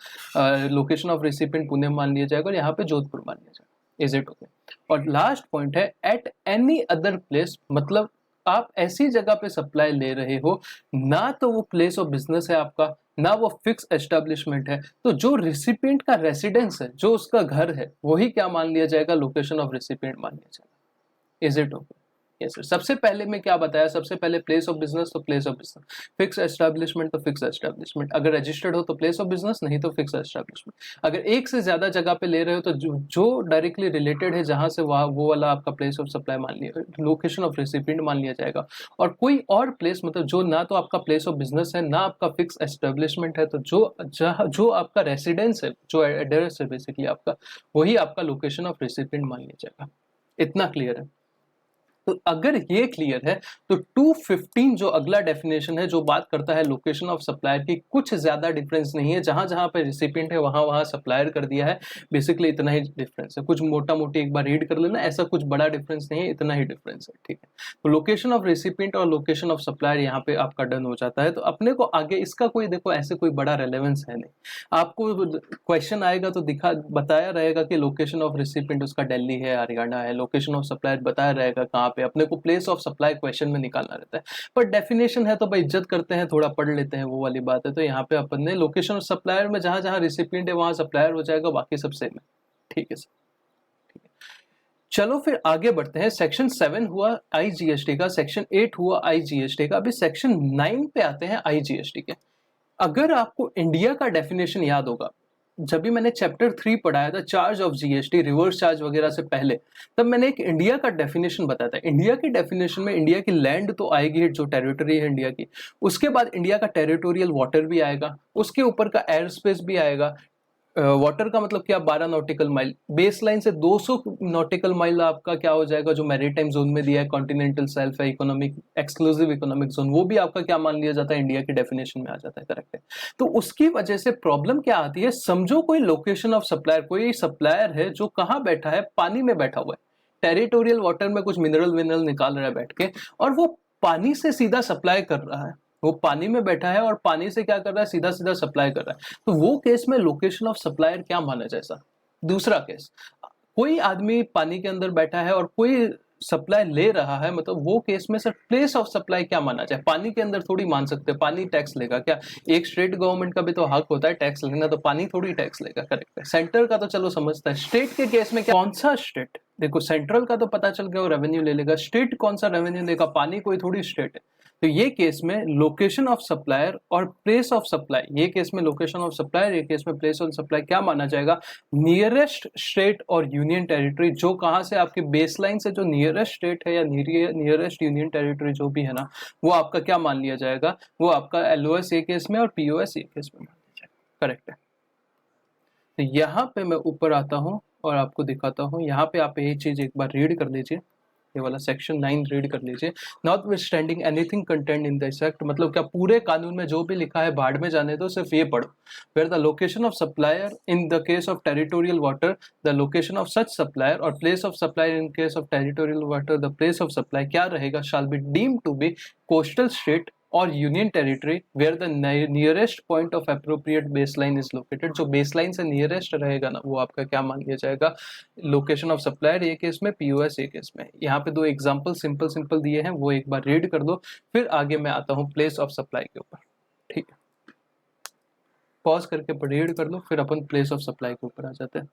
लोकेशन ऑफ रेसिपिएंट पुणे मान लिया जाएगा, और यहाँ पे जोधपुर मान लिया जाएगा। Is it okay. और लास्ट पॉइंट है एट एनी अदर प्लेस, मतलब आप ऐसी जगह पे सप्लाई ले रहे हो, ना तो वो प्लेस ऑफ बिजनेस है आपका, ना वो फिक्स एस्टेब्लिशमेंट है, तो जो रिसिपिएंट का रेसिडेंस है, जो उसका घर है, वही क्या मान लिया जाएगा, लोकेशन ऑफ रिसिपिएंट मान लिया जाएगा। Is it okay. Yes sir. सबसे पहले मैं क्या बताया, सबसे पहले प्लेस ऑफ बिजनेस तो place of business, fix establishment तो फिक्स एस्टेब्लिशमेंट, अगर रजिस्टर्ड हो तो प्लेस ऑफ बिजनेस, नहीं तो फिक्स एस्टेब्लिशमेंट। अगर एक से ज्यादा जगह पे ले रहे हो तो जो डायरेक्टली रिलेटेड है जहां से वह वो वाला आपका प्लेस ऑफ सप्लाई मान लिया, लोकेशन ऑफ रिसिपिएंट मान लिया जाएगा। और कोई और प्लेस, मतलब जो ना तो आपका प्लेस ऑफ बिजनेस है, ना आपका फिक्स एस्टेब्लिशमेंट है, तो जो आपका रेसिडेंस है, जो एड्रेस है बेसिकली आपका, वही आपका लोकेशन ऑफ रिसिपिएंट मान लिया जाएगा। इतना क्लियर है। तो अगर ये क्लियर है तो 215 जो अगला डेफिनेशन है, जो बात करता है लोकेशन ऑफ सप्लायर की, कुछ ज्यादा डिफरेंस नहीं है, जहां जहां पे रिसिपिएंट है वहां वहां सप्लायर कर दिया है, बेसिकली इतना ही डिफरेंस है। कुछ मोटा मोटी एक बार रीड कर लेना, ऐसा कुछ बड़ा डिफरेंस नहीं है, इतना ही डिफरेंस है। ठीक है, तो लोकेशन ऑफ रिसिपिएंट और लोकेशन ऑफ सप्लायर यहाँ पे आपका डन हो जाता है। तो अपने को आगे इसका कोई देखो ऐसे कोई बड़ा रेलेवेंस है नहीं, आपको क्वेश्चन आएगा तो दिखा बताया रहेगा कि लोकेशन ऑफ रिसिपिएंट उसका दिल्ली है, हरियाणा है, लोकेशन ऑफ सप्लायर बताया रहेगा कहाँ पे, अपने को प्लेस ऑफ सप्लाई क्वेश्चन में निकालना रहता है। पर डेफिनेशन है तो भाई इज्जत करते हैं, थोड़ा पढ़ लेते हैं, वो वाली बात है। तो यहाँ पे अपन ने लोकेशन ऑफ सप्लायर में जहां जहां रिसिपिएंट है वहां सप्लायर हो जाएगा, बाकी सब सेम है। ठीक है सर। चलो फिर आगे बढ़ते हैं। सेक्शन 7 हुआ आईजीएसटी का, सेक्शन 8 हुआ आईजीएसटी का, अभी सेक्शन 9 पे आते हैं आईजीएसटी के। अगर आपको इंडिया का डेफिनेशन याद होगा, जब भी मैंने चैप्टर 3 पढ़ाया था, charge of GST, reverse charge वगैरह से पहले, तब मैंने एक इंडिया का डेफिनेशन बताया था। इंडिया की डेफिनेशन में इंडिया की लैंड तो आएगी, जो टेरिटरी है इंडिया की, उसके बाद इंडिया का टेरिटोरियल वाटर भी आएगा, उसके ऊपर का एयर स्पेस भी आएगा। वाटर का मतलब क्या, 12 नॉटिकल माइल, बेस लाइन से 200 नॉटिकल माइल आपका क्या हो जाएगा, जो मैरीटाइम जोन में दिया है, कॉन्टिनेंटल सेल्फ है, इकोनॉमिक एक्सक्लूसिव इकोनॉमिक जोन, वो भी आपका क्या मान लिया जाता है, इंडिया की डेफिनेशन में आ जाता है। करेक्ट है। तो उसकी वजह से प्रॉब्लम क्या आती है, समझो कोई लोकेशन ऑफ सप्लायर, कोई सप्लायर है जो कहाँ बैठा है, पानी में बैठा हुआ है, टेरिटोरियल वाटर में कुछ मिनरल विनरल निकाल रहा है बैठ के, और वो पानी से सीधा सप्लाई कर रहा है, वो पानी में बैठा है और पानी से क्या कर रहा है, सीधा सीधा सप्लाई कर रहा है। तो वो केस में लोकेशन ऑफ सप्लायर क्या माना जाए सर। दूसरा केस, कोई आदमी पानी के अंदर बैठा है और कोई सप्लाई ले रहा है, मतलब वो केस में सर प्लेस ऑफ सप्लाई क्या माना जाए। पानी के अंदर थोड़ी मान सकते हैं, पानी टैक्स लेगा क्या, एक स्टेट गवर्नमेंट का भी तो हक होता है टैक्स लेना, तो पानी थोड़ी टैक्स लेगा। करेक्ट है। सेंटर का तो चलो समझता है, स्टेट के केस में क्या, कौन सा स्टेट, देखो सेंट्रल का तो पता चल गया वो रेवेन्यू ले लेगा, स्टेट कौन सा रेवेन्यू देगा, पानी कोई थोड़ी स्टेट है। तो ये केस में लोकेशन ऑफ सप्लायर और प्लेस ऑफ सप्लाई, ये केस में लोकेशन ऑफ सप्लायर, ये केस में प्लेस ऑफ सप्लाई क्या माना जाएगा, नियरेस्ट स्टेट और यूनियन टेरिटरी, जो कहां से आपकी बेसलाइन से जो नियरेस्ट स्टेट है या नियरेस्ट यूनियन टेरिटरी जो भी है ना, वो आपका क्या मान लिया जाएगा, वो आपका एलओएस ए केस में और पीओएस ए केस में मान लिया जाएगा। करेक्ट है। तो यहाँ पे मैं ऊपर आता हूँ और आपको दिखाता हूँ, यहाँ पे आप ये चीज एक बार रीड कर लीजिए, ये वाला सेक्शन 9 रीड कर लीजिए। Not withstanding anything content in this act, मतलब क्या पूरे कानून में जो भी लिखा है भाड़ में जाने दो, सिर्फ ये पढ़ो। Where the location of supplier in the case of territorial water, the location of such supplier, और place of supplier in case of territorial water, the place of supply क्या रहेगा, shall be deemed to be coastal state और union territory where the nearest point of appropriate baseline is located, जो बेसलाइन से नियरेस्ट रहेगा ना, वो आपका क्या मान लिया जाएगा, लोकेशन ऑफ सप्लायर ये केस में, पीओएस ये केस में। यहाँ पे 2 एग्जांपल सिंपल सिंपल दिए हैं, वो एक बार रीड कर दो, फिर आगे मैं आता हूँ प्लेस ऑफ सप्लाई के ऊपर। ठीक है। पॉज करके रीड कर लो, फिर अपन प्लेस ऑफ सप्लाई के ऊपर आ जाते हैं।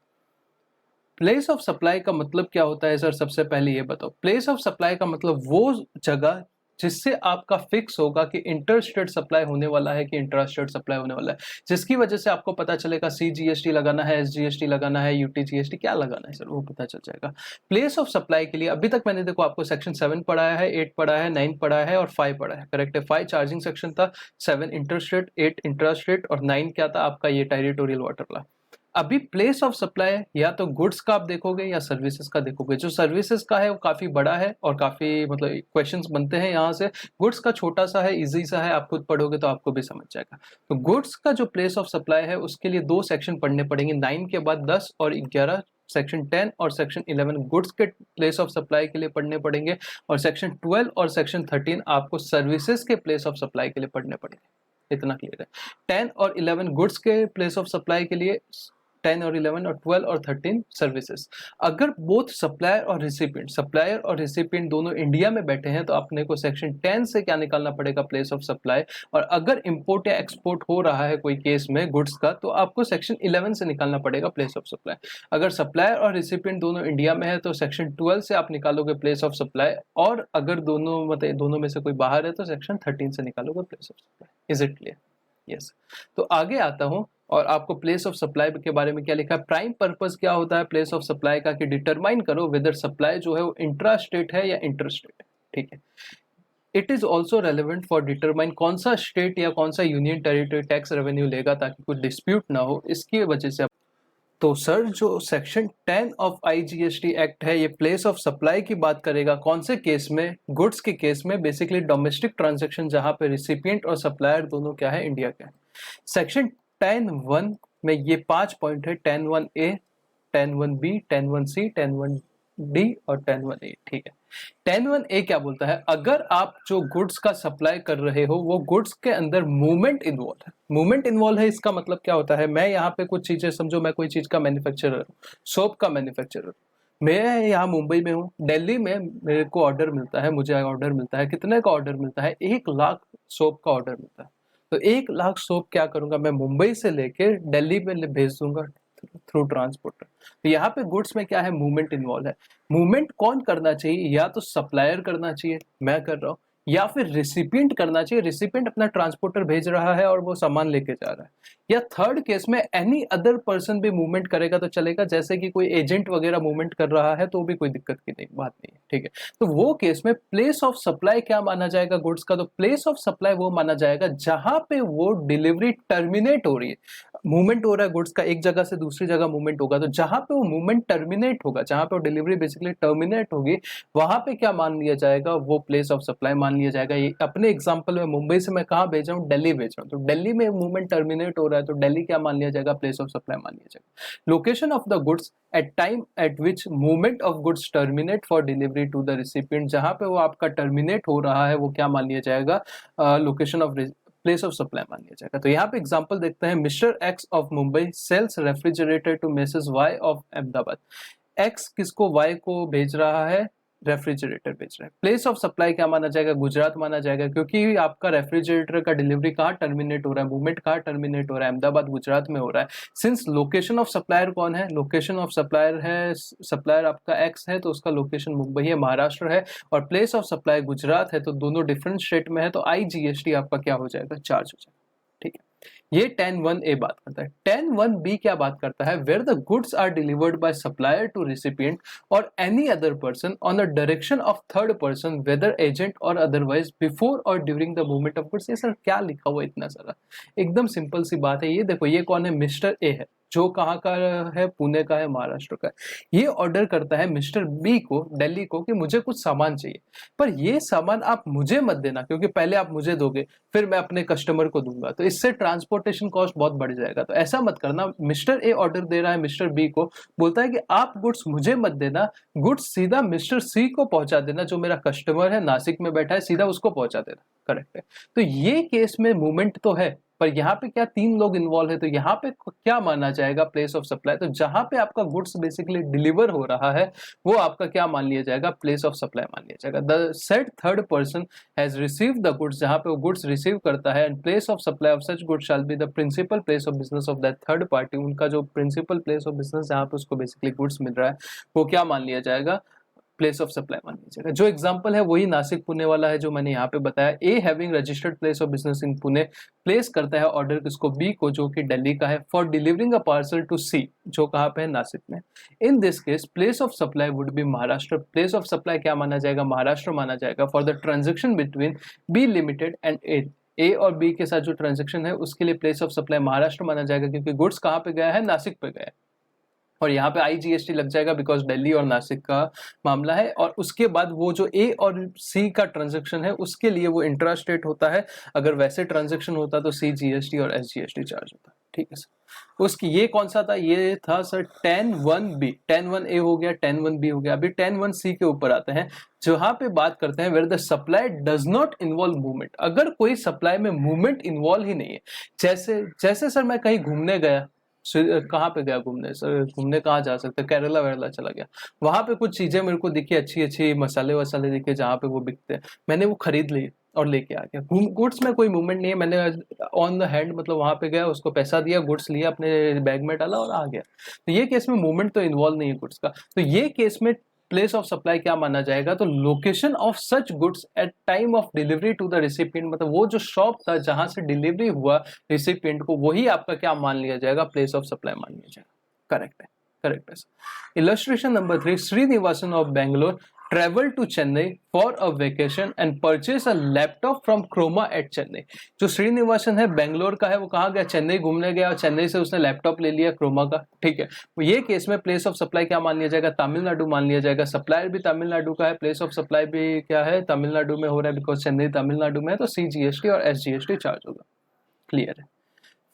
प्लेस ऑफ सप्लाई का मतलब क्या होता है सर? सबसे पहले ये बताओ। प्लेस ऑफ सप्लाई का मतलब वो जगह जिससे आपका फिक्स होगा कि इंटर स्टेट सप्लाई होने वाला है कि इंट्रा स्टेट सप्लाई होने वाला है, जिसकी वजह से आपको पता चलेगा CGST लगाना है, SGST लगाना है, UTGST क्या लगाना है सर, वो पता चल जाएगा। प्लेस ऑफ सप्लाई के लिए अभी तक मैंने देखो आपको सेक्शन 7 पढ़ाया है, 8 पढ़ा है, 9 पढ़ा है और 5 पढ़ा है, करेक्ट है। 5 चार्जिंग सेक्शन था, 7 इंटर स्टेट, 8 इंट्रा स्टेट और 9 क्या था आपका ये टेरिटोरियल वाटर लॉ। अभी प्लेस ऑफ सप्लाई या तो गुड्स का आप देखोगे या सर्विसेज का देखोगे। जो सर्विसेज का है वो काफी बड़ा है और काफी मतलब क्वेश्चंस बनते हैं यहाँ से। गुड्स का छोटा सा है, इजी सा है, आप खुद पढ़ोगे तो आपको भी समझ जाएगा। तो गुड्स का जो प्लेस ऑफ सप्लाई है उसके लिए 2 सेक्शन पढ़ने पड़ेंगे, 9 के बाद 10 और 11। सेक्शन 10 और सेक्शन 11 गुड्स के प्लेस ऑफ सप्लाई के लिए पढ़ने पड़ेंगे और सेक्शन 12 और सेक्शन 13 आपको सर्विसेज के प्लेस ऑफ सप्लाई के लिए पढ़ने पड़ेंगे। इतना क्लियर है। 10 और 11 गुड्स के प्लेस ऑफ सप्लाई के लिए, 10 और 11 और 12 और 13 सर्विसेज। अगर बोथ सप्लायर और रिसिपिएंट दोनों इंडिया में बैठे हैं तो अपने को सेक्शन 10 से क्या निकालना पड़ेगा? Place of supply. और अगर इंपोर्ट या एक्सपोर्ट हो रहा है कोई केस में गुड्स का तो आपको सेक्शन 11 से निकालना पड़ेगा प्लेस ऑफ सप्लाई। अगर सप्लायर और रिसिपिएंट दोनों इंडिया में है तो सेक्शन 12 से आप निकालोगे प्लेस ऑफ सप्लाई, और अगर दोनों में से कोई बाहर है तो सेक्शन 13 से निकालोगे place of supply. Is it clear? Yes. तो आगे आता हूं और आपको प्लेस ऑफ सप्लाई के बारे में क्या लिखा है। प्राइम पर्पस क्या होता है प्लेस ऑफ सप्लाई का कि डिटरमाइन करो वेदर सप्लाई जो है वो इंट्रा स्टेट है या इंटर स्टेट है। ठीक है। It is also relevant for determine कौन सा स्टेट या कौन सा यूनियन टेरिटरी टैक्स रेवेन्यू लेगा ताकि कुछ डिस्प्यूट ना हो, इसकी वजह से। तो सर जो सेक्शन 10 ऑफ IGST एक्ट है ये प्लेस ऑफ सप्लाई की बात करेगा कौन से केस में? गुड्स के केस में, बेसिकली डोमेस्टिक ट्रांजैक्शन जहां पे रिसिपिएंट और सप्लायर दोनों क्या है? इंडिया का है। सेक्शन 10(1) में ये 5 पॉइंट है, 10(1)A, 10(1)B, 10(1)C, 10(1)D और 10(1)A। ठीक है। 10(1)A क्या बोलता है? अगर आप जो गुड्स का सप्लाई कर रहे हो वो गुड्स के अंदर मूवमेंट इन्वॉल्व है। मूवमेंट इन्वॉल्व है इसका मतलब क्या होता है? मैं यहाँ पे कुछ चीजें समझो, मैं कोई चीज का मैन्युफैक्चरर हूँ, सोप का मैन्युफैक्चरर। मैं यहाँ मुंबई में हूँ, दिल्ली में मेरे को ऑर्डर मिलता है, मुझे ऑर्डर मिलता है, कितने का ऑर्डर मिलता है? 1 लाख सोप का ऑर्डर मिलता है। तो 1 लाख सोप क्या करूंगा मैं? मुंबई से लेके दिल्ली में भेज दूंगा थ्रू ट्रांसपोर्टर। तो यहाँ पे गुड्स में क्या है? मूवमेंट इन्वॉल्व है। मूवमेंट कौन करना चाहिए? या तो सप्लायर करना चाहिए, मैं कर रहा हूँ, या फिर रिसिपिएंट करना चाहिए, रिसिपिएंट अपना ट्रांसपोर्टर भेज रहा है और वो सामान लेके जा रहा है, या थर्ड केस में एनी अदर पर्सन भी मूवमेंट करेगा तो चलेगा, जैसे कि कोई एजेंट वगैरह मूवमेंट कर रहा है तो भी कोई दिक्कत की नहीं बात नहीं है। ठीक है। तो वो केस में प्लेस ऑफ सप्लाई क्या माना जाएगा गुड्स का? तो प्लेस ऑफ सप्लाई वो माना जाएगा जहां पे वो डिलीवरी टर्मिनेट हो रही है, मूवमेंट हो रहा है गुड्स का, एक जगह से दूसरी जगह मूवमेंट होगा, तो जहां पे वो मूवमेंट टर्मिनेट होगा, जहां पे वो डिलीवरी बेसिकली टर्मिनेट होगी, वहां पे क्या मान लिया जाएगा? वो प्लेस ऑफ सप्लाई मान लिया जाएगा। ये अपने एग्जांपल में मुंबई से मैं कहाँ भेज रहा हूँ? दिल्ली भेज रहा हूँ, तो दिल्ली में मूवमेंट टर्मिनेट हो रहा है तो दिल्ली क्या मान लिया जाएगा? प्लेस ऑफ सप्लाई मान लिया जाएगा। Location of the goods at time at which movement of goods terminate for delivery to the recipient, जहां पे वो आपका टर्मिनेट हो रहा है वो क्या मान लिया जाएगा? Location of place of supply मान लिया जाएगा। तो यहाँ पे एग्जांपल देखते हैं। Mister X of Mumbai sales refrigerator to missus Y of Ahmedabad. X किसको? वाई को भेज रहा है, रेफ्रिजरेटर भेज रहा है। प्लेस ऑफ सप्लाई क्या माना जाएगा? गुजरात माना जाएगा, क्योंकि आपका रेफ्रिजरेटर का डिलीवरी कहाँ टर्मिनेट हो रहा है? मूवमेंट कहाँ टर्मिनेट हो रहा है? अहमदाबाद गुजरात में हो रहा है। सिंस लोकेशन ऑफ सप्लायर कौन है? लोकेशन ऑफ सप्लायर है, सप्लायर आपका एक्स है तो उसका लोकेशन मुंबई है, महाराष्ट्र है, और प्लेस ऑफ सप्लाई गुजरात है, तो दोनों डिफरेंट स्टेट में है, तो IGST आपका क्या हो जाएगा? चार्ज हो जाएगा। ठीक है। ये 10(1)A बात करता है। 10(1)B क्या बात करता है? Where the goods are delivered by supplier to recipient और any other person on the direction of third person whether agent और अदरवाइज बिफोर और during the movement of goods. ये सर क्या लिखा हुआ इतना सारा? एकदम सिंपल सी बात है। ये देखो, ये कौन है? मिस्टर ए है, जो कहाँ का है? पुणे का है, महाराष्ट्र का है। ये ऑर्डर करता है मिस्टर बी को, दिल्ली को, कि मुझे कुछ सामान चाहिए, पर ये सामान आप मुझे मत देना, क्योंकि पहले आप मुझे दोगे फिर मैं अपने कस्टमर को दूंगा, तो इससे ट्रांसपोर्टेशन कॉस्ट बहुत बढ़ जाएगा। तो ऐसा मत करना। मिस्टर ए ऑर्डर दे रहा है मिस्टर बी को, बोलता है कि आप गुड्स मुझे मत देना, गुड्स सीधा मिस्टर सी को पहुंचा देना, जो मेरा कस्टमर है नासिक में बैठा है, सीधा उसको पहुंचा देना। करेक्ट है। तो ये केस में मूवमेंट तो है, पर यहाँ पे क्या 3 लोग इन्वॉल्व है, तो यहाँ पे क्या माना जाएगा प्लेस ऑफ सप्लाई, तो जहां पे आपका गुड्स बेसिकली डिलीवर हो रहा है वो आपका क्या मान लिया जाएगा, प्लेस ऑफ सप्लाई मान लिया जाएगा। The said third person has received the goods, जहां पे वो गुड्स रिसीव करता है, and place of supply of such goods shall be the principal place of business of that third party, उनका जो प्रिंसिपल प्लेस ऑफ बिजनेस जहां पे उसको बेसिकली गुड्स मिल रहा है वो क्या मान लिया जाएगा, प्लेस ऑफ सप्लाई मान लीजिएगा। जो एग्जांपल है वही नासिक पुणे वाला है जो मैंने यहाँ पे बताया। ए having registered place of business in Pune place करता है ऑर्डर किसको, बी को, जो कि दिल्ली का है, for delivering a parcel to C, जो कहाँ पे है, नासिक में। In this case place of supply would be Maharashtra, place of supply क्या माना जाएगा, महाराष्ट्र माना जाएगा, for the transaction between B limited and A और बी के साथ जो ट्रांजेक्शन है उसके लिए प्लेस ऑफ सप्लाई महाराष्ट्र माना जाएगा, क्योंकि गुड्स कहाँ पे गया है, नासिक पे गया है, और यहाँ पे IGST लग जाएगा बिकॉज दिल्ली और नासिक का मामला है। और उसके बाद वो जो ए और सी का ट्रांजैक्शन है उसके लिए वो इंट्रा स्टेट होता है, अगर वैसे ट्रांजैक्शन होता तो CGST और SGST चार्ज होता। ठीक है सर। उसकी ये कौन सा था, ये था सर 10(1)(b), 10(1)(a) हो गया, 10(1)(b) हो गया। अभी 10(1)(c) के ऊपर आते हैं, जहां पे बात करते हैं where the supply does not involve movement, अगर कोई सप्लाई में मूवमेंट इन्वॉल्व ही नहीं है, जैसे जैसे सर मैं कहीं घूमने गया, कहाँ पे गया घूमने सर, घूमने कहाँ जा सकते, केरला वेरला चला गया, वहां पे कुछ चीजें मेरे को दिखी अच्छी अच्छी, मसाले वसाले दिखे जहाँ पे वो बिकते हैं, मैंने वो खरीद ली और लेके आ गया। गुड्स में कोई मूवमेंट नहीं है, मैंने ऑन द हैंड मतलब वहां पे गया, उसको पैसा दिया, गुड्स लिया, अपने बैग में डाला और आ गया। तो ये केस में मूवमेंट तो इन्वॉल्व नहीं है गुड्स का, तो ये केस में प्लेस ऑफ सप्लाई क्या माना जाएगा, तो location of such goods at time of delivery to the recipient, मतलब वो जो शॉप था जहां से डिलीवरी हुआ रिसिपिएंट को, वही आपका क्या मान लिया जाएगा, प्लेस ऑफ सप्लाई मान लिया जाएगा। करेक्ट है, करेक्ट है। Illustration number 3, Srinivasan of Bangalore travel to Chennai for a vacation and purchase a laptop from Croma at Chennai। जो श्रीनिवासन है बेंगलोर का है, वो कहाँ गया, चेन्नई घूमने गया और चेन्नई से उसने लैपटॉप ले लिया क्रोमा का। ठीक है, ये केस में प्लेस ऑफ सप्लाई क्या मान लिया जाएगा, तमिलनाडु मान लिया जाएगा। सप्लायर भी तमिलनाडु का है, प्लेस ऑफ सप्लाई भी क्या है, तमिलनाडु में हो रहा है, बिकॉज चेन्नई तमिलनाडु में है, तो CGST और SGST चार्ज होगा। क्लियर है।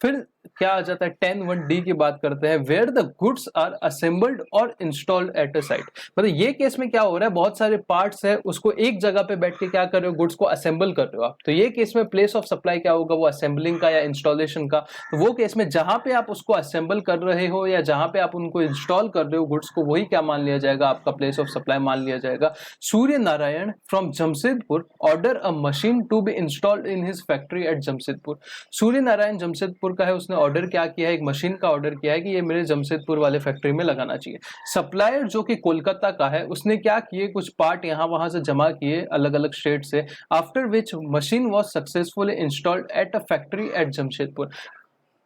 फिर क्या आ जाता है, 10(1)(d) की बात करते हैं, where the goods are assembled or installed at a site, मतलब ये केस में क्या हो रहा है, बहुत सारे पार्ट्स है, उसको एक जगह पे बैठ के क्या कर रहे हो, गुड्स को असेंबल कर रहे हो आप, तो ये केस में प्लेस ऑफ सप्लाई क्या होगा, वो असेंबलिंग का या इंस्टॉलेशन का। तो वो केस में जहां पे आप उसको असेंबल कर रहे हो या जहां पे आप उनको इंस्टॉल कर रहे हो गुड्स को, वही क्या मान लिया जाएगा, आपका प्लेस ऑफ सप्लाई मान लिया जाएगा। Surya Narayan from Jamshedpur order a machine to be installed in his factory at Jamshedpur. Surya Narayan Jamshedpur का है, उसने ऑर्डर क्या किया है, एक मशीन का ऑर्डर किया है कि ये मेरे जमशेदपुर वाले फैक्ट्री में लगाना चाहिए। सप्लायर जो कि कोलकाता का है, उसने क्या किए, कुछ पार्ट यहाँ वहां से जमा किए अलग अलग स्टेट से, after which machine was successfully installed at a factory at Jamshedpur.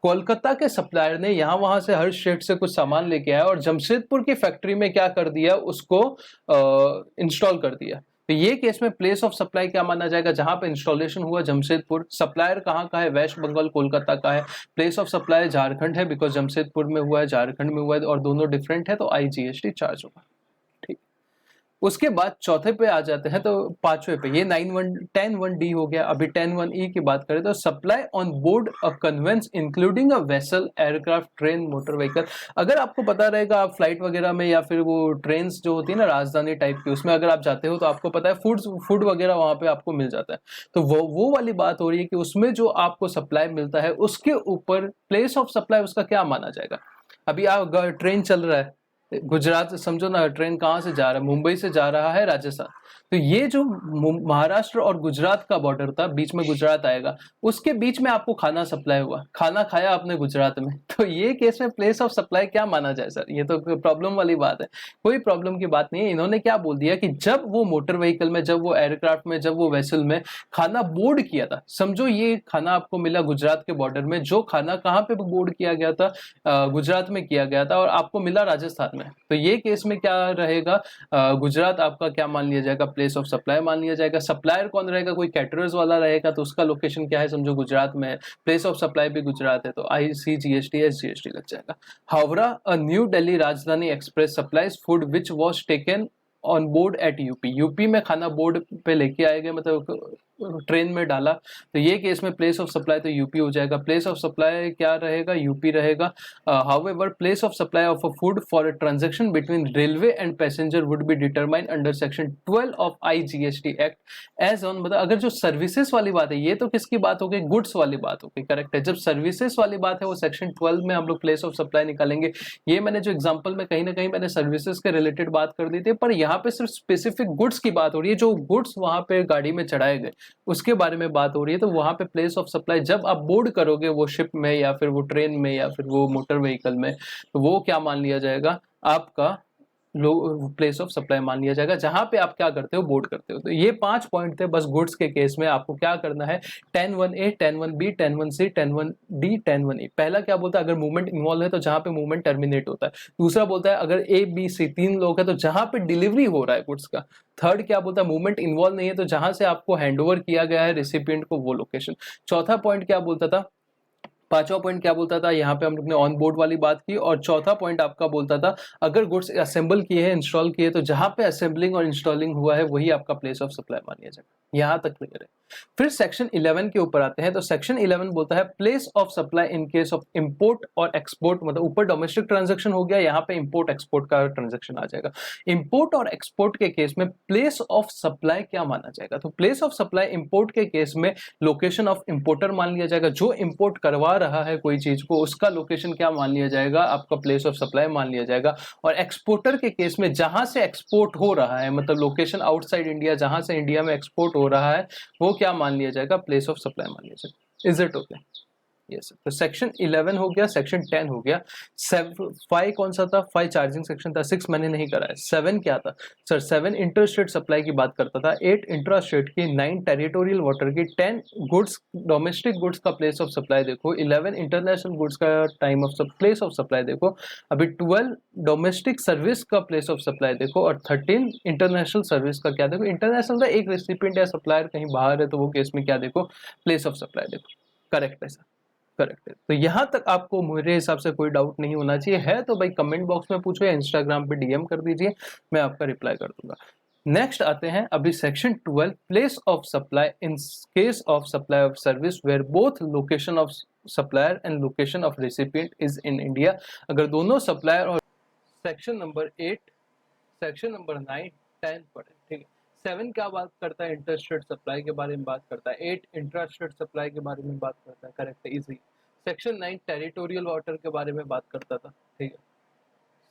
Kolkata के सप्लायर ने यहाँ वहां से हर स्टेट से कुछ सामान लेके आया और जमशेदपुर की फैक्ट्री में क्या कर दिया, उसको इंस्टॉल कर दिया। तो ये केस में प्लेस ऑफ सप्लाई क्या माना जाएगा, जहां पे इंस्टॉलेशन हुआ जमशेदपुर, सप्लायर कहाँ का है, वेस्ट बंगाल कोलकाता का है, प्लेस ऑफ सप्लाई झारखंड है, बिकॉज जमशेदपुर में हुआ है, झारखंड में हुआ है, और दोनों डिफरेंट है, तो IGST चार्ज होगा। ठीक, उसके बाद चौथे पे आ जाते हैं, तो पांचवे पे, ये 10(1)(d) हो गया। अभी 10(1)(e) की बात करें तो supply on board a conveyance including a vessel, aircraft, train, motor vehicle. अगर आपको पता रहेगा, आप फ्लाइट वगैरह में या फिर वो ट्रेन जो होती है ना राजधानी टाइप की, उसमें अगर आप जाते हो तो आपको पता है फूड वगैरह वहां पे आपको मिल जाता है। तो वो वाली बात हो रही है कि उसमें जो आपको सप्लाई मिलता है उसके ऊपर प्लेस ऑफ सप्लाई उसका क्या माना जाएगा। अभी आप ट्रेन चल रहा है गुजरात से, समझो ना, ट्रेन कहाँ से जा रहा है, मुंबई से जा रहा है राजस्थान, तो ये जो महाराष्ट्र और गुजरात का बॉर्डर था, बीच में गुजरात आएगा, उसके बीच में आपको खाना सप्लाई हुआ, खाना खाया आपने गुजरात में, तो ये केस में प्लेस ऑफ सप्लाई क्या माना जाए सर, ये तो प्रॉब्लम वाली बात है। कोई प्रॉब्लम की बात नहीं है, इन्होंने क्या बोल दिया कि जब वो मोटर व्हीकल में, जब वो एयरक्राफ्ट में, जब वो वेसल में खाना बोर्ड किया था, समझो ये खाना आपको मिला गुजरात के बॉर्डर में, जो खाना कहाँ पे बोर्ड किया गया था, गुजरात में किया गया था, और आपको मिला राजस्थान में, तो ये केस में क्या रहेगा, गुजरात आपका क्या मान लिया जाएगा, प्लेस ऑफ सप्लाई मान लिया जाएगा। सप्लायर कौन रहेगा, कोई कैटरर्स वाला रहेगा, तो उसका लोकेशन क्या है, समझो गुजरात में है, प्लेस ऑफ सप्लाई भी गुजरात है, तो ICGST SGST लग जाएगा। हावड़ा अ new Delhi Rajdhani express supplies food which was taken on board at UP में खाना बोर्ड पे लेके आए गए, मतलब ट्रेन में डाला, तो ये केस में प्लेस ऑफ सप्लाई तो यूपी हो जाएगा। प्लेस ऑफ सप्लाई क्या रहेगा, यूपी रहेगा। However place of supply of a food for a transaction between railway and passenger would be determined under section 12 of IGST act as on. मतलब अगर जो सर्विसेज वाली बात है, ये तो किसकी बात हो गई, गुड्स वाली बात हो गई, करेक्ट है। जब सर्विसेज वाली बात है वो सेक्शन 12 में हम लोग प्लेस ऑफ सप्लाई निकालेंगे। ये मैंने जो एग्जांपल में कहीं ना कहीं मैंने सर्विसेज के रिलेटेड बात कर दी थी, पर यहाँ पे सिर्फ स्पेसिफिक गुड्स की बात हो रही है, जो गुड्स वहां पे गाड़ी में चढ़ाए गए उसके बारे में बात हो रही है। तो वहां पे प्लेस ऑफ सप्लाई जब आप बोर्ड करोगे वो शिप में या फिर वो ट्रेन में या फिर वो मोटर व्हीकल में, तो वो क्या मान लिया जाएगा, आपका प्लेस ऑफ सप्लाई मान लिया जाएगा, जहां पे आप क्या करते हो, बोर्ड करते हो। तो ये 5 पॉइंट थे बस गुड्स के केस में। आपको क्या करना है, 10(1)A, 10(1)B, 10(1)C, 10(1)D, 10(1)E। पहला क्या बोलता है, अगर मूवमेंट इन्वॉल्व है तो जहां पे मूवमेंट टर्मिनेट होता है। दूसरा बोलता है अगर A B C 3 लोग हैं तो जहां पे डिलीवरी हो रहा है गुड्स का। थर्ड क्या बोलता है, मूवमेंट इन्वॉल्व नहीं है तो जहां से आपको हैंडओवर किया गया है रिसिपिएंट को वो लोकेशन। चौथा पॉइंट क्या बोलता था, पांचवा पॉइंट क्या बोलता था, यहाँ पे हम लोग ने ऑन बोर्ड वाली बात की। और चौथा पॉइंट आपका बोलता था अगर गुड्स असेंबल किए हैं, इंस्टॉल किए, तो जहां पे असेंबलिंग और इंस्टॉलिंग हुआ है वही आपका प्लेस ऑफ सप्लाई मानिया जाएगा। यहाँ तक क्लियर है। फिर सेक्शन 11 के ऊपर आते हैं। तो सेक्शन 11 बोलता है place of supply in case of import और एक्सपोर्ट। मतलब ऊपर डोमेस्टिक ट्रांजेक्शन हो गया, यहाँ पे इंपोर्ट एक्सपोर्ट का ट्रांजेक्शन आ जाएगा। इंपोर्ट और एक्सपोर्ट के केस में प्लेस ऑफ सप्लाई क्या माना जाएगा, तो प्लेस ऑफ सप्लाई इंपोर्ट के केस में लोकेशन ऑफ इंपोर्टर मान लिया जाएगा। जो इंपोर्ट करवा रहा है कोई चीज को, उसका लोकेशन क्या मान लिया जाएगा, आपका प्लेस ऑफ सप्लाई मान लिया जाएगा। और एक्सपोर्टर के केस में जहां से एक्सपोर्ट हो रहा है, मतलब लोकेशन आउटसाइड इंडिया, जहां से इंडिया में एक्सपोर्ट हो रहा है, वो क्या मान लिया जाएगा, प्लेस ऑफ सप्लाई मान लिया जाएगा। Is it okay? यस। तो सेक्शन 11 हो गया, सेक्शन 10 हो गया। 5 कौन सा था, 5 चार्जिंग सेक्शन था। 6 मैंने नहीं करा है। 7 क्या था सर, 7 इंटर स्टेट सप्लाई की बात करता था। 8 इंट्रा स्टेट की, 9 टेरिटोरियल वाटर की, 10 गुड्स डोमेस्टिक गुड्स का प्लेस ऑफ सप्लाई देखो, 11 इंटरनेशनल गुड्स का time of place of supply देखो, अभी 12 डोमेस्टिक सर्विस का प्लेस ऑफ सप्लाई देखो, और 13 इंटरनेशनल सर्विस का क्या देखो। इंटरनेशनल का एक रेसिपिएंट या सप्लायर कहीं बाहर है तो वो केस में क्या देखो, प्लेस ऑफ सप्लाई देखो। करेक्ट है सर, करेक्ट है। तो यहां तक आपको मेरे हिसाब से कोई डाउट नहीं होना चाहिए। है तो भाई कमेंट बॉक्स में पूछो या इंस्टाग्राम पे DM कर दीजिए, मैं आपका रिप्लाई कर दूंगा। नेक्स्ट आते हैं अभी section 12 place of supply in case of supply of service where both location of supplier and location of recipient is in India. अगर दोनों सप्लायर और सेक्शन नंबर 8, सेक्शन नंबर 9, 10 पढ़े, ठीक है। 7 क्या बात करता है, इंटरस्टेट सप्लाई के बारे में बात करता है। 8 इंट्रास्टेट सप्लाई के बारे में बात करता है, करेक्ट है, इजी। सेक्शन 9 टेरिटोरियल वाटर के बारे में बात करता था, ठीक है।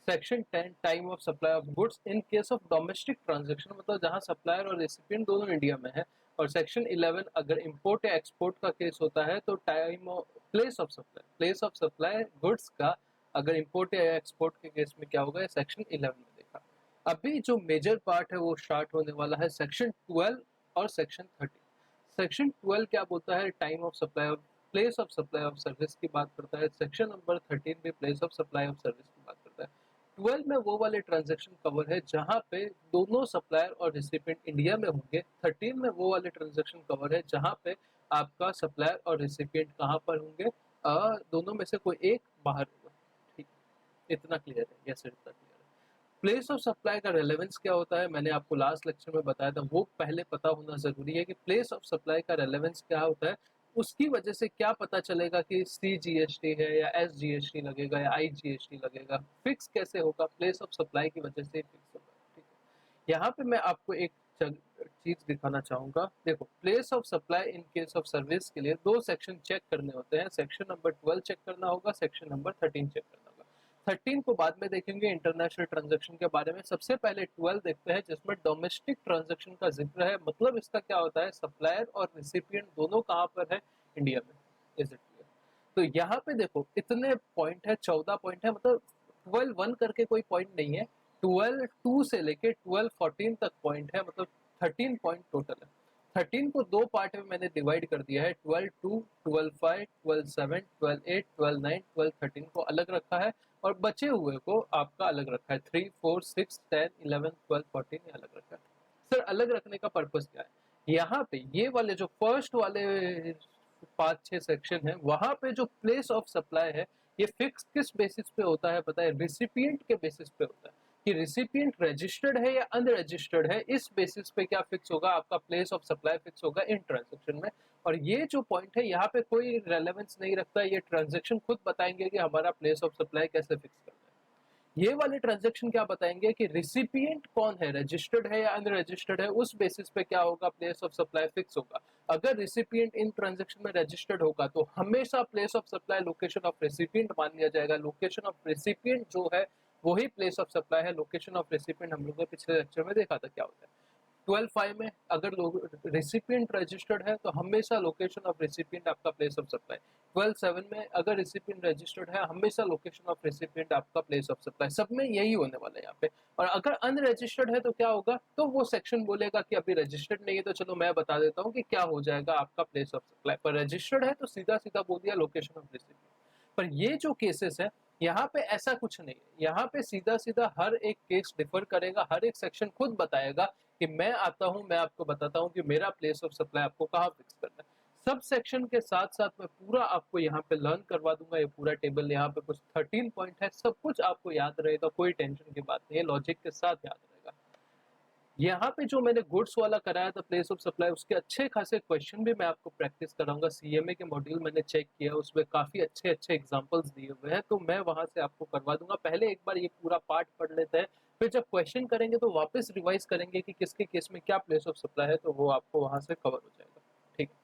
Section 10 time of supply of goods in case of domestic transaction, मतलब जहां सप्लायर और रेसिपिएंट दोनों इंडिया में है। और सेक्शन 11 अगर इंपोर्ट या एक्सपोर्ट का केस होता है तो time of place of supply, place of supply goods का अगर इंपोर्ट या एक्सपोर्ट के केस में क्या होगा, सेक्शन 11 में देखा। अभी जो मेजर पार्ट है वो स्टार्ट होने वाला है सेक्शन 12 और सेक्शन 13। सेक्शन 12 क्या बोलता है, time of supply of place of supply of service की बात करता है। सेक्शन नंबर 13 भी place of supply of service की बात करता है। 12 में वो वाले ट्रांजैक्शन कवर है जहां पे दोनों सप्लायर और रिसिपिएंट इंडिया में होंगे। 13 में वो वाले ट्रांजैक्शन कवर है जहां पे आपका सप्लायर और रिसिपिएंट कहाँ पर होंगे, दोनों में से कोई एक बाहर होगा। ठीक, इतना क्लियर है, यस इतना क्लियर है। प्लेस ऑफ सप्लाई का रेलेवेंस क्या होता है, मैंने आपको लास्ट लेक्चर में बताया था, वो पहले पता होना जरूरी है कि प्लेस ऑफ सप्लाई का रेलेवेंस क्या होता है। उसकी वजह से क्या पता चलेगा कि CGST है या SGST लगेगा या IGST लगेगा, फिक्स कैसे होगा, प्लेस ऑफ सप्लाई की वजह से फिक्स होगा। ठीक है, यहाँ पे मैं आपको एक चीज दिखाना चाहूंगा। देखो, place of supply in case of service के लिए 2 सेक्शन चेक करने होते हैं। सेक्शन नंबर 12 चेक करना होगा, सेक्शन नंबर 13 चेक करना होगा। 13 को बाद में देखेंगे इंटरनेशनल ट्रांजैक्शन के बारे में। सबसे पहले 12 देखते हैं जिसमें डोमेस्टिक ट्रांजैक्शन का जिक्र है। मतलब इसका क्या होता है, सप्लायर और रिसिपिएंट दोनों कहाँ पर है, इंडिया में। Is it clear? तो यहाँ पे देखो इतने पॉइंट है, 14 पॉइंट है, मतलब 12(1) करके कोई पॉइंट नहीं है। 12(2) से लेके 12(14) तक पॉइंट है, मतलब 13 पॉइंट टोटल है। 13 को 2 पार्ट में मैंने डिवाइड कर दिया है, 12(2), 12(5), 12(7), 12(8), 12(9), 12(13) को अलग रखा है, और बचे हुए को आपका अलग रखा है। 3, 4, 6, 10, 11, 12, 14 ये अलग रखा है। सर अलग रखने का पर्पस क्या है, यहाँ पे ये वाले जो फर्स्ट वाले 5-6 सेक्शन है, वहां पे जो प्लेस ऑफ सप्लाई है ये फिक्स किस बेसिस पे होता है पता है, रिसिपिएंट के बेसिस पे होता है। कि रिसिपिएंट रजिस्टर्ड है या अनरजिस्टर्ड है, इस बेसिस पे क्या फिक्स होगा, आपका प्लेस ऑफ सप्लाई फिक्स होगा इन ट्रांजेक्शन में। और ये जो पॉइंट है यहाँ पे कोई रेलेवेंस नहीं रखता, ये ट्रांजेक्शन खुद बताएंगे कि हमारा प्लेस ऑफ सप्लाई कैसे फिक्स करना है। ये वाले ट्रांजेक्शन क्या बताएंगे कि रिसिपिएंट कौन है, रजिस्टर्ड है या अनरजिस्टर्ड है, उस बेसिस पे क्या होगा, प्लेस ऑफ सप्लाई फिक्स होगा। अगर रिसिपिएंट इन ट्रांजेक्शन में रजिस्टर्ड होगा तो हमेशा place of supply location of recipient मान लिया जाएगा। लोकेशन ऑफ रेसिपिएंट जो है वही प्लेस ऑफ सप्लाई है। लोकेशन ऑफ रेसिपिएंट हम लोग ने पिछले लेक्चर में देखा था क्या होता है। 12.5 में अगर रिसिपिएंट रजिस्टर्ड है तो हमेशा लोकेशन ऑफ रेसिपिएंट आपका प्लेस ऑफ सप्लाई। 12.7 में अगर रिसिपिएंट रजिस्टर्ड है हमेशा लोकेशन ऑफ रेसिपिएंट आपका प्लेस ऑफ सप्लाई। सब में यही होने वाला है यहाँ पे। और अगर अनरजिस्टर्ड है तो क्या होगा, तो वो सेक्शन बोलेगा कि अभी रजिस्टर्ड नहीं है, तो चलो मैं बता देता हूँ कि क्या हो जाएगा आपका प्लेस ऑफ सप्लाई। पर रजिस्टर्ड है तो सीधा सीधा बोल दिया लोकेशन ऑफ रेसिपिएंट। पर ये जो केसेस है यहाँ पे ऐसा कुछ नहीं है। यहाँ पे सीधा सीधा हर एक केस डिफर करेगा, हर एक सेक्शन खुद बताएगा कि मैं आता हूँ, मैं आपको बताता हूँ कि मेरा प्लेस ऑफ सप्लाई आपको कहाँ फिक्स करना है। सब सेक्शन के साथ साथ मैं पूरा आपको यहाँ पे लर्न करवा दूंगा। ये पूरा टेबल यहाँ पे कुछ 13 पॉइंट है, सब कुछ आपको याद रहेगा, कोई टेंशन की बात नहीं है, लॉजिक के साथ याद रहेगा। यहाँ पे जो मैंने गुड्स वाला कराया था प्लेस ऑफ सप्लाई, उसके अच्छे खासे क्वेश्चन भी मैं आपको प्रैक्टिस कराऊंगा। सीएमए के मॉड्यूल मैंने चेक किया, उसमें काफी अच्छे अच्छे एग्जांपल्स दिए हुए हैं, तो मैं वहां से आपको करवा दूंगा। पहले एक बार ये पूरा पार्ट पढ़ लेते हैं, फिर जब क्वेश्चन करेंगे तो वापस रिवाइज करेंगे कि किसके केस में क्या प्लेस ऑफ सप्लाई है, तो वो आपको वहां से कवर हो जाएगा। ठीक है।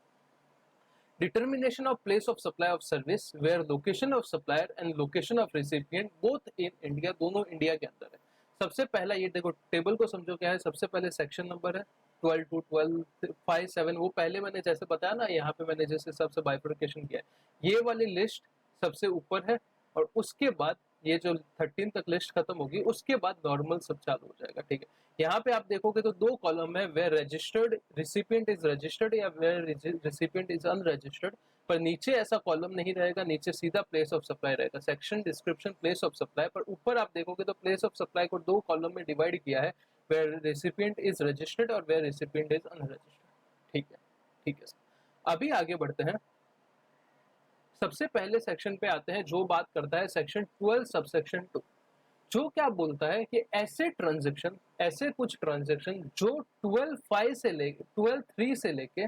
Determination of place of supply of service where location of supplier and location of recipient both in India, दोनों इंडिया के अंदर है। सबसे पहला ये देखो टेबल को समझो क्या है। सबसे पहले सेक्शन नंबर है 12 टू 12 5 7। वो पहले मैंने जैसे बताया ना, यहाँ पे मैंने जिस हिसाब से बाइफर्केशन किया है, ये वाली लिस्ट सबसे ऊपर है, और उसके बाद ये जो 13 तक लिस्ट खत्म होगी उसके बाद नॉर्मल सब चालू हो जाएगा। ठीक है। यहाँ पे आप देखोगे तो दो कॉलम है, where registered recipient is registered या वेयर रिसिपिएंट इज अनरजिस्टर्ड। पर नीचे ऐसा कॉलम नहीं रहेगा, नीचे सीधा प्लेस ऑफ सप्लाई रहेगा, section description place of supply. पर ऊपर आप देखोगे तो प्लेस ऑफ सप्लाई को दो कॉलम में डिवाइड किया है, वेयर रेसिपिएंट इज रजिस्टर्ड और वेयर रेसिपिएंट इज अनरजिस्टर्ड। ठीक है। ठीक है सर, अभी आगे बढ़ते हैं। सबसे पहले सेक्शन पे आते हैं जो बात करता है सेक्शन 12 सबसेक्शन 2, जो क्या बोलता है कि ऐसे ट्रांजैक्शन, ऐसे कुछ ट्रांजैक्शन जो 12.5 से लेके 12.3 से लेके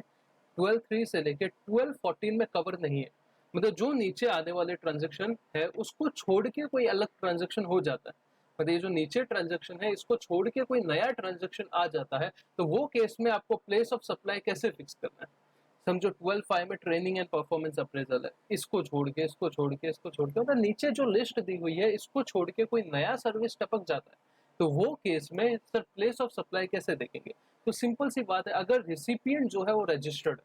12.3 से लेके 12.14 में कवर नहीं है। मतलब जो नीचे आने वाले ट्रांजैक्शन है उसको छोड़ के कोई अलग ट्रांजैक्शन हो जाता है, मतलब ये जो नीचे ट्रांजैक्शन है इसको छोड़ के कोई नया ट्रांजैक्शन आ जाता है, तो वो केस में आपको प्लेस ऑफ सप्लाई कैसे फिक्स करना है। समझो 12.5 में ट्रेनिंग एंड परफॉर्मेंस अप्रेजल है, इसको छोड़ के इसको छोड़ के इसको छोड़ के, मतलब नीचे जो लिस्ट दी हुई है इसको छोड़ के कोई नया सर्विस टपक जाता है, तो वो केस में सर प्लेस ऑफ सप्लाई कैसे देखेंगे। तो सिंपल सी बात है, अगर रिसिपिएंट जो है वो रजिस्टर्ड,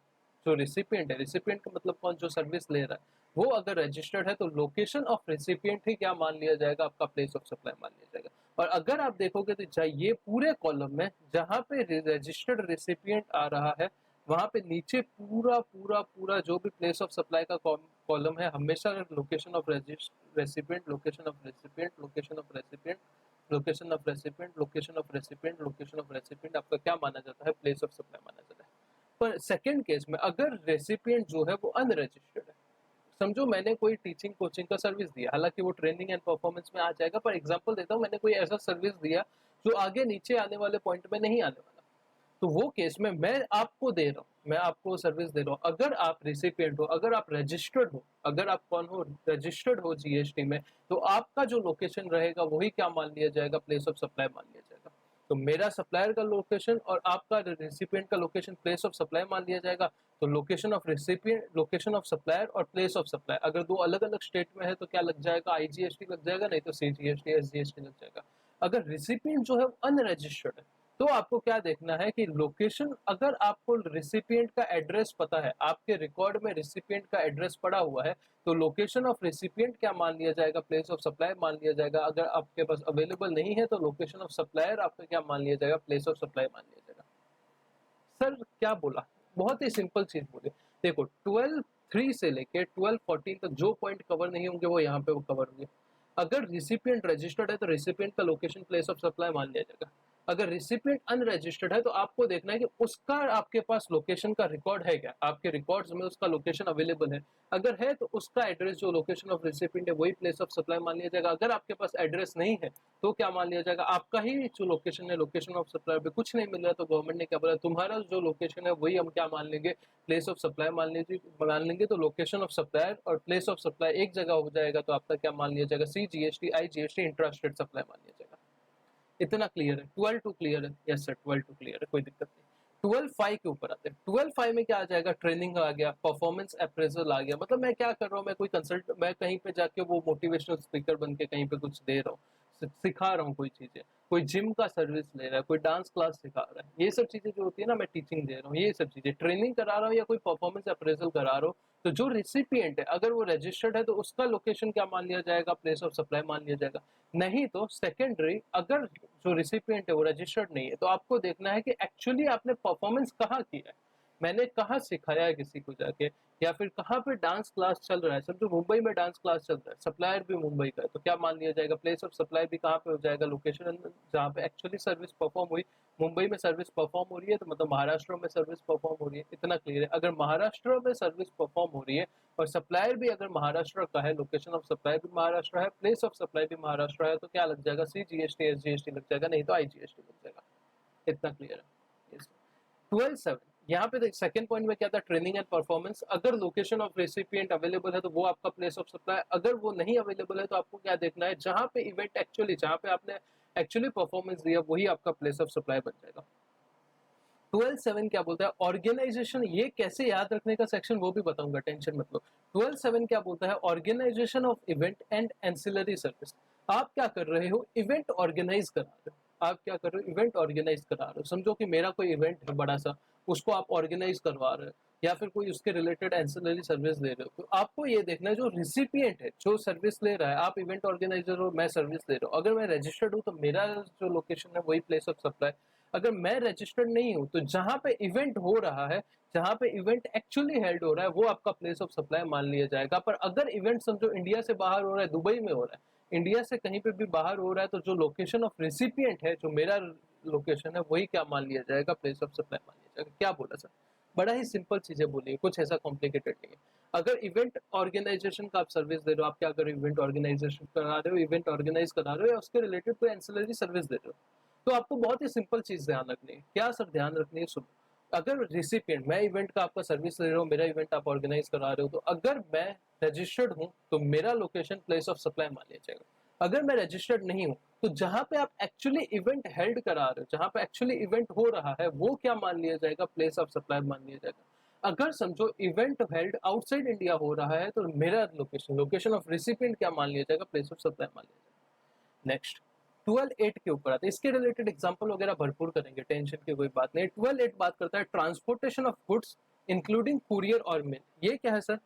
जो रिसिपिएंट है, रिसिपिएंट का मतलब कौन, जो सर्विस ले रहा है, वो अगर रजिस्टर्ड है तो लोकेशन ऑफ रिसिपिएंट ही क्या मान लिया जाएगा, आपका प्लेस ऑफ सप्लाई मान लिया जाएगा। और अगर आप देखोगे तो चाहिए पूरे कॉलम में जहां पे रजिस्टर्ड रिसिपिएंट आ रहा है, वहां पे नीचे पूरा पूरा पूरा जो भी प्लेस ऑफ सप्लाई का कॉलम है, हमेशा location of recipient, location of recipient, location of recipient, location of recipient, location of recipient, location of recipient आपका क्या माना जाता है, प्लेस ऑफ सप्लाई माना जाता है। पर सेकंड केस में अगर रेसिपिएंट जो है वो अनरजिस्टर्ड है, समझो मैंने कोई टीचिंग कोचिंग का सर्विस दिया, हालांकि वो ट्रेनिंग एंड परफॉर्मेंस में आ जाएगा, पर एग्जांपल देता हूँ, मैंने कोई ऐसा सर्विस दिया जो आगे नीचे आने वाले पॉइंट में नहीं आने वाला, तो वो केस में मैं आपको दे रहा हूँ, मैं आपको सर्विस दे रहा हूँ, अगर आप रिसिपिएंट हो, अगर आप रजिस्टर्ड हो, अगर आप कौन हो, रजिस्टर्ड हो जीएसटी में, तो आपका जो लोकेशन रहेगा वही क्या मान लिया जाएगा, प्लेस ऑफ सप्लाई मान लिया जाएगा। तो मेरा सप्लायर का लोकेशन और आपका रिसिपिएंट का लोकेशन प्लेस ऑफ सप्लाई मान लिया जाएगा। तो location of recipient, location of supplier और प्लेस ऑफ सप्लाई अगर दो अलग अलग स्टेट में है तो क्या लग जाएगा, आईजीएसटी लग जाएगा, नहीं तो सीजीएसटी एसजीएसटी लग जाएगा। अगर रिसिपिएंट जो है अनरजिस्टर्ड है तो आपको क्या देखना है कि लोकेशन, अगर आपको रिसिपिएंट का एड्रेस पता है, आपके रिकॉर्ड में रिसिपिएंट का एड्रेस पड़ा हुआ है, तो लोकेशन ऑफ रिसिपिएंट क्या मान लिया जाएगा, प्लेस ऑफ सप्लाई मान लिया जाएगा। अगर आपके पास अवेलेबल नहीं है तो लोकेशन ऑफ सप्लायर आपका क्या मान लिया जाएगा, प्लेस ऑफ सप्लाई मान लिया जाएगा। सर क्या बोला, बहुत ही सिंपल चीज बोले। देखो 12.3 से लेके 12.14 तक जो पॉइंट कवर नहीं होंगे वो यहाँ पे वो कवर होंगे। अगर रिसिपिएंट रजिस्टर्ड है तो रिसिपिएंट का लोकेशन प्लेस ऑफ सप्लाई मान लिया जाएगा। अगर रिसिपिएंट अनरजिस्टर्ड है तो आपको देखना है कि उसका आपके पास लोकेशन का रिकॉर्ड है क्या, आपके रिकॉर्ड्स में उसका लोकेशन अवेलेबल है। अगर है तो उसका एड्रेस जो लोकेशन ऑफ रिसिपिएंट है वही प्लेस ऑफ सप्लाई मान लिया जाएगा। अगर आपके पास एड्रेस नहीं है तो क्या मान लिया जाएगा, आपका ही जो लोकेशन है, लोकेशन ऑफ सप्लाई पे कुछ नहीं मिल रहा तो गवर्नमेंट ने क्या बोला, तुम्हारा जो लोकेशन है वही हम क्या मान लेंगे, प्लेस ऑफ सप्लाई मान लेंगे। तो लोकेशन ऑफ सप्लायर और प्लेस ऑफ सप्लाई एक जगह हो जाएगा तो आपका क्या मान लिया जाएगा, CGST IGST intra state supply मान लिया जाएगा। इतना क्लियर है? 12 टू क्लियर है? यस सर 12 टू क्लियर है, कोई दिक्कत नहीं। 12.5 के ऊपर आते हैं। 12.5 में क्या आ जाएगा, ट्रेनिंग आ गया, परफॉर्मेंस अप्रेजल आ गया। मतलब मैं क्या कर रहा हूँ, मैं कोई कंसल्ट, मैं कहीं पे जाके वो मोटिवेशनल स्पीकर बन के कहीं पे कुछ दे रहा हूँ, सिखा रहा हूँ कोई चीजें, कोई जिम का सर्विस ले रहा है, कोई डांस क्लास सिखा रहा है, ये सब चीजें जो होती है ना, मैं टीचिंग दे रहा हूँ, ये सब चीजें ट्रेनिंग करा रहा हूँ या कोई परफॉर्मेंस अप्रेजल करा रहा हूँ। तो जो रिसिपिएंट है अगर वो रजिस्टर्ड है तो उसका लोकेशन क्या मान लिया जाएगा, प्लेस ऑफ सप्लाई मान लिया जाएगा। नहीं तो सेकेंडरी, अगर जो रिसिपिएंट है वो रजिस्टर्ड नहीं है तो आपको देखना है कि एक्चुअली आपने परफॉर्मेंस कहाँ किया है, मैंने कहाँ सिखाया है किसी को जाके, या फिर कहाँ पे डांस क्लास चल रहा है। समझो मुंबई में डांस क्लास चल रहा है, सप्लायर भी मुंबई का है, तो क्या मान लिया जाएगा, प्लेस ऑफ सप्लाई भी कहाँ पे हो जाएगा, लोकेशन जहाँ पे एक्चुअली सर्विस परफॉर्म हुई। मुंबई में सर्विस परफॉर्म हो रही है तो मतलब महाराष्ट्र में सर्विस परफॉर्म हो रही है। इतना क्लियर है? अगर महाराष्ट्र में सर्विस परफॉर्म हो रही है और सप्लायर भी अगर महाराष्ट्र का है, लोकेशन ऑफ सप्लाई भी महाराष्ट्र है, प्लेस ऑफ सप्लाई भी महाराष्ट्र है, तो क्या लग जाएगा, CGST SGST लग जाएगा, नहीं तो IGST लग जाएगा। इतना क्लियर है? 12.7 यहाँ पे सेकंड पॉइंट में क्या था, ट्रेनिंग एंड परफॉर्मेंस। अगर लोकेशन ऑफ रेसिपिएंट अवेलेबल है तो वो आपका प्लेस ऑफ सप्लाई, अगर वो नहीं अवेलेबल है तो आपको क्या देखना है, जहां पे इवेंट एक्चुअली, जहां पे आपने एक्चुअली परफॉर्मेंस दिया वही आपका प्लेस ऑफ सप्लाई बन जाएगा। 12.7 क्या बोलता है, ऑर्गेनाइजेशन, ये कैसे याद रखने का सेक्शन वो भी बताऊंगा, टेंशन मत लो। 12.7 क्या बोलता है, organisation of event and ancillary service. आप क्या कर रहे हो, इवेंट ऑर्गेनाइज करा रहे हो। आप क्या कर रहे हो, इवेंट ऑर्गेनाइज करा रहे हो। समझो कि मेरा कोई इवेंट है बड़ा सा, उसको आप ऑर्गेनाइज करवा रहे हो, या फिर कोई उसके रिलेटेड एंसिलरी सर्विस दे रहे हो। तो आपको ये देखना है जो रिसिपिएंट है, जो सर्विस ले रहा है, आप इवेंट ऑर्गेनाइजर हो, मैं सर्विस दे रहा हूँ, अगर मैं रजिस्टर्ड हूँ तो मेरा जो लोकेशन है वही प्लेस ऑफ सप्लाई। अगर मैं रजिस्टर्ड नहीं हूं तो जहां पे इवेंट हो रहा है, जहां पे इवेंट एक्चुअली हेल्ड हो रहा है, वो आपका प्लेस ऑफ सप्लाई मान लिया जाएगा। पर अगर इवेंट समझो इंडिया से बाहर हो रहा है, दुबई में हो रहा है, इंडिया से कहीं पे भी बाहर हो रहा है, तो जो लोकेशन ऑफ रिसिपिएंट है, जो मेरा लोकेशन है, वही क्या मान लिया जाएगा, प्लेस ऑफ सप्लाई मान लिया जाएगा। क्या बोला सर? बड़ा ही सिंपल चीजें बोली, कुछ ऐसा कॉम्प्लिकेटेड नहीं है। अगर इवेंट ऑर्गेनाइजेशन का आप सर्विस दे रहे हो, आप क्या कर रहे हो, इवेंट ऑर्गेनाइजेशन करा रहे हो, इवेंट ऑर्गेनाइज करा रहे हो, या उसके रिलेटेड कोई एंसिलरी सर्विस दे रहे हो, तो आपको बहुत ही सिंपल चीज ध्यान रखनी है। क्या सर ध्यान रखनी है? सुनो, अगर रिसिपिएंट, मैं इवेंट का आपका सर्विस ले रहा हूँ, मेरा इवेंट आप ऑर्गेनाइज करा रहे हो, तो अगर मैं रजिस्टर्ड हूँ तो मेरा लोकेशन प्लेस ऑफ सप्लाई मान लिया जाएगा। अगर मैं रजिस्टर्ड नहीं हूँ तो जहां पे आप एक्चुअली इवेंट हेल्ड करा रहे हो, जहां पे एक्चुअली इवेंट हो रहा है, वो क्या मान लिया जाएगा, प्लेस ऑफ सप्लाई मान लिया जाएगा। अगर समझो इवेंट हेल्ड आउटसाइड इंडिया हो रहा है तो मेरा लोकेशन, लोकेशन ऑफ रिसिपिएंट क्या मान लिया जाएगा, प्लेस ऑफ सप्लाई मान लिया जाएगा। नेक्स्ट 12.8 के ऊपर आते हैं, इसके रिलेटेड एग्जांपल वगैरह भरपूर करेंगे, टेंशन की कोई बात नहीं। 12.8 बात करता है transportation of goods including courier और मेल। ये क्या है सर?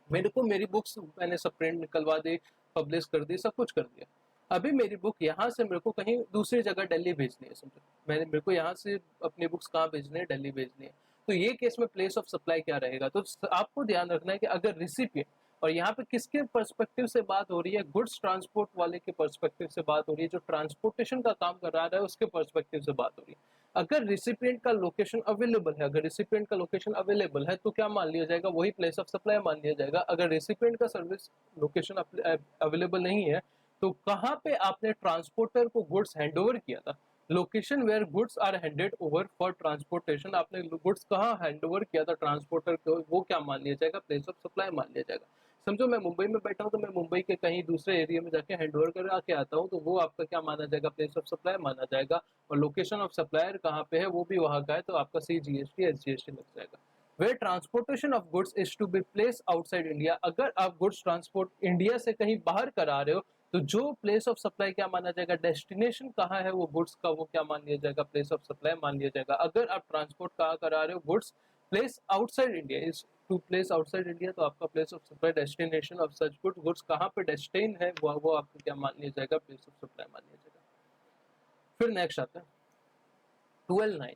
मेरे को मेरी बुक्स मैंने सब प्रिंट निकलवा दी, पब्लिश कर दी, सब कुछ कर दिया। अभी मेरी बुक यहाँ से मेरे को कहीं दूसरी जगह दिल्ली भेजनी है, समझो मेरे को यहाँ से अपनी बुक्स कहाँ भेजनी है, दिल्ली भेजनी है। तो ये केस में प्लेस ऑफ सप्लाई क्या रहेगा, तो आपको ध्यान रखना है कि अगर रिसिपिएंट, और यहाँ पे किसके पर्सपेक्टिव से बात हो रही है, गुड्स ट्रांसपोर्ट वाले के पर्सपेक्टिव से बात हो रही है, जो ट्रांसपोर्टेशन का काम कर रहा है उसके पर्सपेक्टिव से बात हो रही है। अगर रिसिपिएंट का लोकेशन अवेलेबल है, अगर रिसिपिएंट का लोकेशन अवेलेबल है तो क्या मान लिया जाएगा, वही प्लेस ऑफ सप्लाई मान लिया जाएगा। अगर रिसिपिएंट का सर्विस लोकेशन अवेलेबल नहीं है तो कहाँ पे आपने ट्रांसपोर्टर को गुड्स हैंडओवर किया था, location where goods are handed over for transportation, आपने गुड्स कहाँ हैंडओवर किया था ट्रांसपोर्टर को, वो क्या मान लिया जाएगा, प्लेस ऑफ सप्लाई मान लिया जाएगा। समझो मैं मुंबई में बैठा हूँ तो मैं मुंबई के कहीं दूसरे एरिया में जाके हैंडओवर कर आके आता हूँ, तो वो आपका क्या माना जाएगा, प्लेस ऑफ सप्लाई माना जाएगा। और लोकेशन ऑफ सप्लायर कहाँ पे है वो भी वहां का है, तो आपका CGST SGST लग जाएगा। Where transportation of goods is to be place outside India, अगर आप गुड्स ट्रांसपोर्ट इंडिया से कहीं बाहर करा रहे हो तो जो प्लेस ऑफ सप्लाई क्या माना जाएगा, डेस्टिनेशन कहाँ है वो गुड्स का, वो क्या मान लिया जाएगा, प्लेस ऑफ सप्लाई मान लिया जाएगा। अगर आप ट्रांसपोर्ट कहाँ करा रहे हो, goods place outside India is to place outside India, तो आपका place of supply, destination of such goods कहाँ पे डेस्टिन है वो आपको क्या मान लिया जाएगा, प्लेस ऑफ सप्लाई मान लिया जाएगा। फिर नेक्स्ट आता है 12.9,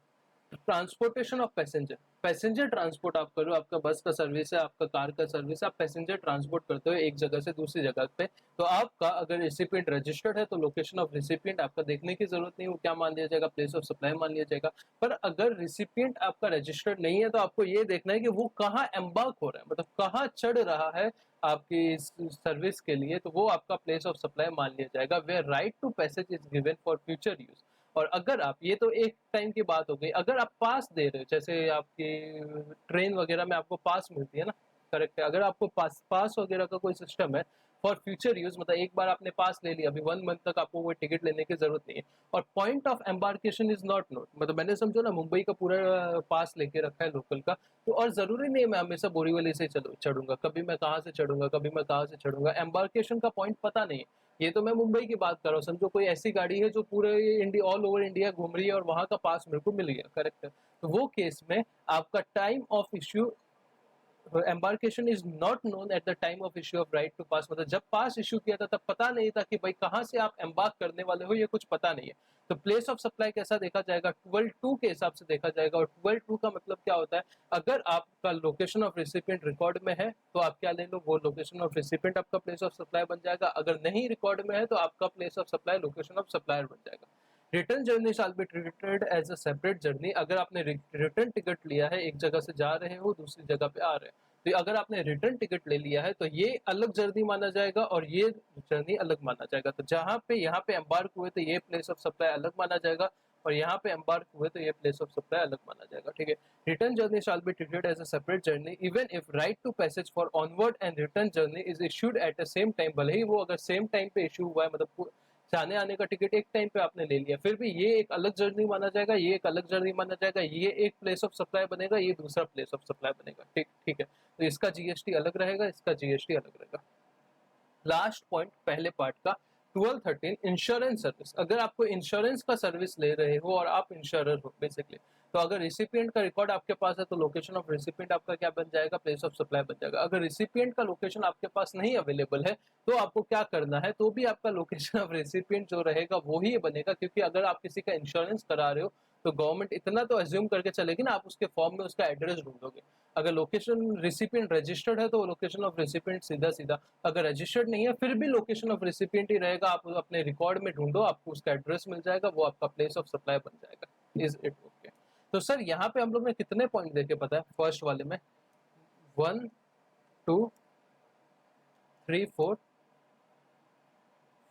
transportation of passenger, passenger transport आप कर रहे हो, आपका बस का सर्विस है, आपका कार का सर्विस है, आप पैसेंजर ट्रांसपोर्ट करते हो एक जगह से दूसरी जगह पे, तो आपका अगर रेसिपिएंट रजिस्टर्ड है तो लोकेशन ऑफ रेसिपिएंट आपका देखने की जरूरत नहीं, वो क्या मान लिया जाएगा, प्लेस ऑफ सप्लाई मान लिया जाएगा। पर अगर रेसिपिएंट आपका रजिस्टर्ड नहीं है तो आपको ये देखना है कि वो कहाँ एम्बार्क हो रहा है, मतलब कहाँ चढ़ रहा है आपकी सर्विस के लिए, तो वो आपका प्लेस ऑफ सप्लाई मान लिया जाएगा, where right to passage is given for future use. और अगर आप, ये तो एक टाइम की बात हो गई, अगर आप पास दे रहे हो, जैसे आपकी ट्रेन वगैरह में आपको पास मिलती है ना, करेक्ट है, अगर आपको पास पास वगैरह का कोई सिस्टम है फॉर फ्यूचर यूज, मतलब एक बार आपने पास ले लिया, अभी 1 मंथ तक आपको वो टिकट लेने की जरूरत नहीं है, और point of embarkation is not note, मतलब मैंने समझो ना मुंबई का पूरा पास लेके रखा है लोकल का, तो और जरूरी नहीं है मैं हमेशा बोरीवली से चढ़ूंगा, कभी मैं कहाँ से चढ़ूंगा, कभी मैं कहाँ से चढ़ूंगा, एम्बार्केशन का पॉइंट पता नहीं है। ये तो मैं मुंबई की बात कर रहा हूँ, समझो कोई ऐसी गाड़ी है जो पूरे इंडिया, ऑल ओवर इंडिया घूम रही है और वहां का पास मेरे को मिल गया, करेक्ट है, तो वो केस में आपका time of issue embarkation is not known at the time of issue of right to pass, मतलब जब पास इश्यू किया था तब पता नहीं था कि भाई कहाँ से आप एम्बार्क करने वाले हो, ये कुछ पता नहीं है। तो प्लेस ऑफ सप्लाई कैसा देखा जाएगा, 12(2) के हिसाब से देखा जाएगा, और 12(2) का मतलब क्या होता है, अगर आपका लोकेशन ऑफ रेसिपिएंट रिकॉर्ड में है तो आप क्या ले लो, वो लोकेशन ऑफ रेसिपिएंट आपका प्लेस ऑफ सप्लाई बन जाएगा, अगर नहीं रिकॉर्ड में है तो आपका place of supply location of supplier बन जाएगा। Return journey shall be treated as a separate journey, अगर आपने रिटर्न टिकट लिया है, एक जगह से जा रहे हो दूसरी जगह पे आ रहे हैं, तो अगर आपने रिटर्न टिकट ले लिया है तो ये अलग जर्नी माना जाएगा और ये जर्नी अलग माना जाएगा। तो जहाँ पे यहाँ पे एम्बार्क हुए तो ये प्लेस ऑफ सप्लाई अलग माना जाएगा, और यहाँ पे एम्बार्क हुए तो ये प्लेस ऑफ सप्लाई अलग माना जाएगा, ठीक है। Return journey shall be treated as a separate journey even if right to passage for onward and return journey is issued at the same time, भले ही वो अगर सेम टाइम पे इशू हुआ है, मतलब जाने आने का टिकट एक टाइम पे आपने ले लिया, फिर भी ये एक अलग जर्नी माना जाएगा, ये एक अलग जर्नी माना जाएगा, ये एक प्लेस ऑफ सप्लाई बनेगा, ये दूसरा प्लेस ऑफ सप्लाई बनेगा, ठीक ठीक है। तो इसका जीएसटी अलग रहेगा, इसका जीएसटी अलग रहेगा। लास्ट पॉइंट पहले पार्ट का 1213 इंश्योरेंस सर्विस, अगर आपको इंश्योरेंस का सर्विस ले रहे हो और आप इंश्योरर हो बेसिकली, तो अगर रिसिपिएंट का रिकॉर्ड आपके पास है तो लोकेशन ऑफ रिसिपिएंट आपका क्या बन जाएगा, प्लेस ऑफ सप्लाई बन जाएगा। अगर रिसिपिएंट का लोकेशन आपके पास नहीं अवेलेबल है तो आपको क्या करना है, तो भी आपका लोकेशन ऑफ रेसिपिएंट जो रहेगा वो ही बनेगा, क्योंकि अगर आप किसी का इंश्योरेंस करा रहे हो तो गवर्नमेंट इतना तो अज्यूम करके चलेगी ना, आप उसके फॉर्म में उसका एड्रेस ढूंढोगे। अगर लोकेशन रेसिपिएंट रजिस्टर्ड है तो लोकेशन ऑफ रेसिपिएंट सीधा सीधा, अगर रजिस्टर्ड नहीं है फिर भी लोकेशन ऑफ रेसिपिएंट ही रहेगा, आप अपने रिकॉर्ड में ढूंढो, आपको उसका एड्रेस मिल जाएगा, वो आपका प्लेस ऑफ सप्लाई बन जाएगा। Is it okay? तो सर यहाँ पे हम लोग ने कितने पॉइंट देखे पता है, फर्स्ट वाले में 1 2 3 4